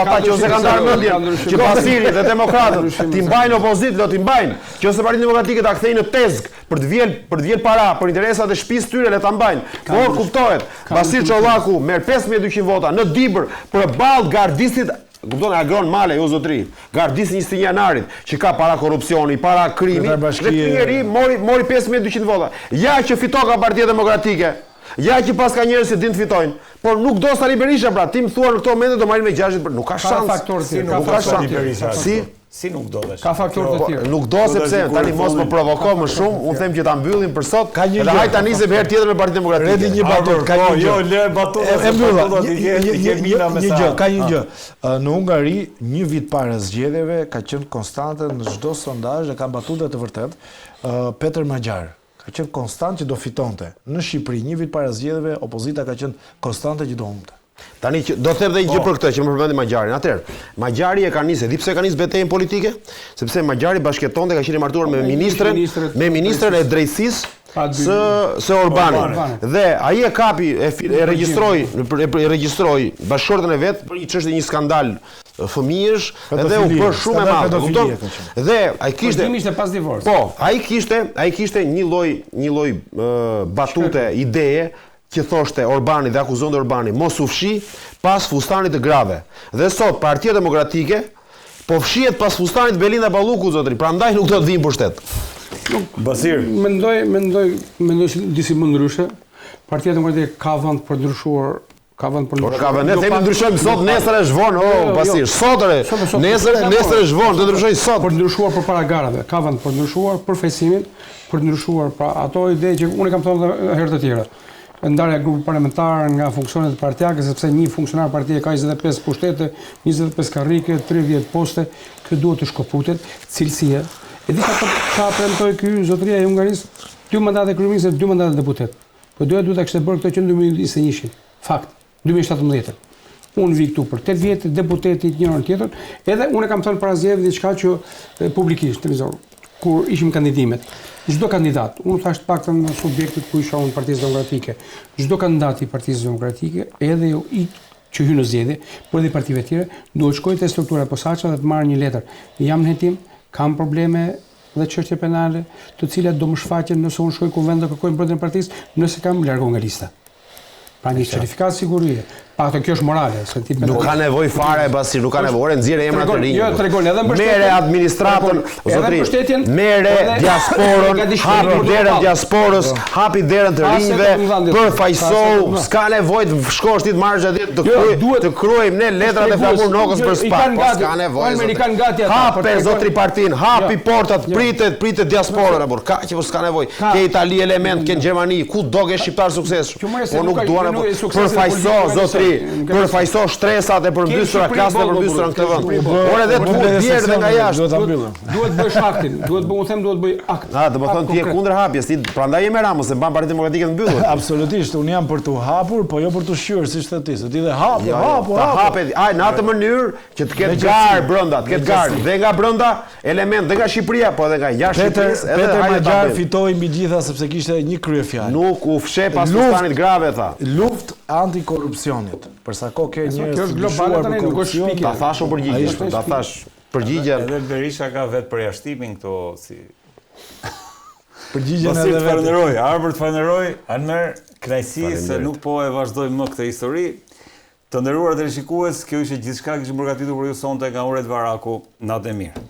ata që ose kanë ndarë mendjen që Basiri dhe demokratët ti mbajnë opozit, do t'i mbajnë. Që ose Partia Demokratike ta kthejnë në tezg për të vjen para për interesat e shtëpisë tyre le ta mbajnë. Por kuptohet, Basir Çollaku merr 5200 vota në Dibër përballë gardisit. Kupton agron male jo zotri. Gardis 21 janarit që ka para korrupsioni, para krimi, dhe ky njeri mori 5200 vota. Ja që fiton ka Partia Demokratike. Ja që pas ka njerëz që din të fitojnë. Por nuk do Sali Berisha pra, ti më thua në këtë moment do marrin me 60%, nuk ka shans. Ka faktor tjetër, nuk ka shans. Si nuk do dhe. Ka faktor të tjerë. Nuk do sepse tani mos më provoko më shumë, unë them që ta mbyllim për sot. Dhe hajta nisim herë tjetër me Partinë Demokratike. Redi një batut, ka një gjë. Jo, le batut. E mbylla. Një gjë, ka një gjë. Në Hungari, një vit para zgjedhjeve ka qenë konstante në çdo sondazh dhe ka batuta të vërtet. Petër Magjar ka qenë konstant që do fitonte. Në Shqipëri, një vit para zgjedhjeve, opozita ka qenë konstante që do humbte. Tani do të them edhe një gjë për këtë që më përmendi Magjarin. Atëherë, Magjari e ka nisë, di pse ka nisë betejën politike? Sepse Magjari bashkëtonte ka qenë i martuar me ministrën e drejtësisë së Orbanit. Dhe ai e kapi e regjistroi bashkëshortën e vet për një çështje një skandal fëmijësh dhe u bë shumë e madhe, kupton? Dhe ai kishte ishte pas divorcit. Po, ai kishte një lloj batute, ideje që thoshte Orbani dhe akuzonte Orbani mos u fshi pas fustanit të grave. Dhe sot Partia Demokratike po fshihet pas fustanit Belinda Balluku zotri, prandaj nuk do të vinë pushtet. Basir. Mendoj disi më ndryshe. Partia Demokratike ka vend për ndryshuar, Ka vend për Por ka vend, ne themi ndryshojmë sot, nesër është vonë, pasir. Sotëre, Sot. nesër është vonë, të ndryshojmë sot. Për ndryshuar përpara garave, ka vend për ndryshuar përfaqësimin, për ndryshuar pra ato ide që unë kam thënë herë të tjera. Ndarja e grupit parlamentar nga funksionet partijake, sepse një funksionar partie ka 25 pushtete, 25 karrike, 30 poste, kjo duhet të shkoputet, cilësia. E di ka premtoi ky zotëria e Hungarisë, 2 mandate kryeministë, 2 mandate deputet. Po duhet ta kishte bërë këto që në 2021. Fakt, 2017. Unë vi këtu për 8 vjet, deputeti njërin tjetër, edhe unë kam thënë para zgjedhjeve diçka që publikisht televizor, kur ishim kandidimet. Çdo kandidat, unë thash të paktën në subjektet ku isha unë Partisë Demokratike, çdo kandidat i Partisë Demokratike, edhe jo i që hyn në zgjedhje, por edhe i partive tjera, duhet shkojë te struktura posaçme dhe të marrë një letër. Jam në hetim, kam probleme dhe çështje penale, të cilat do më shfaqen nëse unë shkoj ku vend të kërkoj mbrojtjen e partisë, nëse kam largu nga lista. Pra një certifikat sigurie. Pak kjo është morale, se ti Nuk ka nevojë fare pasi nuk ka nevojë, nxjerrë emra të rinj. Jo, tregon edhe mbështetjen. Merre administratën, zotri. Merre diasporën, hapi derën diasporës, hapi derën të rinjve, përfaqësou, s'ka nevojë të shkosh ti të marrësh atje të kruajmë ne letrat e flamur nokës për spak. S'ka nevojë. Amerikan gati ata. Hape zotri partin, hapi portat, pritet diasporën apo ka që s'ka nevojë. Ke Itali element, ke Gjermani, ku do ke shqiptar suksesshëm. Po nuk duan përfaqëso zotri. Përfaqëso shtresat e përmbysura, klasat e përmbysura në këtë vend. Por edhe tu bjerë dhe nga jashtë. Duhet bësh aktin, duhet bëj akt. Domethënë ti je kundër hapjes, ti prandaj je me Ramës, se mban Partitë Demokratike të mbyllur. Absolutisht, unë jam për të hapur, po jo për të shqyrë, siç thot ti, se ti dhe hapu. Hapet, në atë mënyrë që të ketë garë brenda, të ketë garë dhe nga brenda element dhe nga Shqipëria, po edhe nga jashtë Shqipërisë, edhe Peter Magjar fitoi mbi gjitha sepse kishte një kryefjalë. Nuk u fshe pas fustanit grave tha. Luftë antikorrupsionit. Përsa kohë ke njerëz Kjo është globale tani, nuk është shpike. Ta thash përgjigjesh, ta thash përgjigjen. Edhe Berisha ka vetë përjashtimin këto si përgjigjen edhe vetë. Falenderoj, Arbër të falenderoj, Anmer, kënaqësi se nuk po e vazhdojmë më këtë histori. Të nderuar teleshikues, kjo ishte gjithçka që kishim përgatitur për ju sonte nga Uret Varaku. Natë e mirë.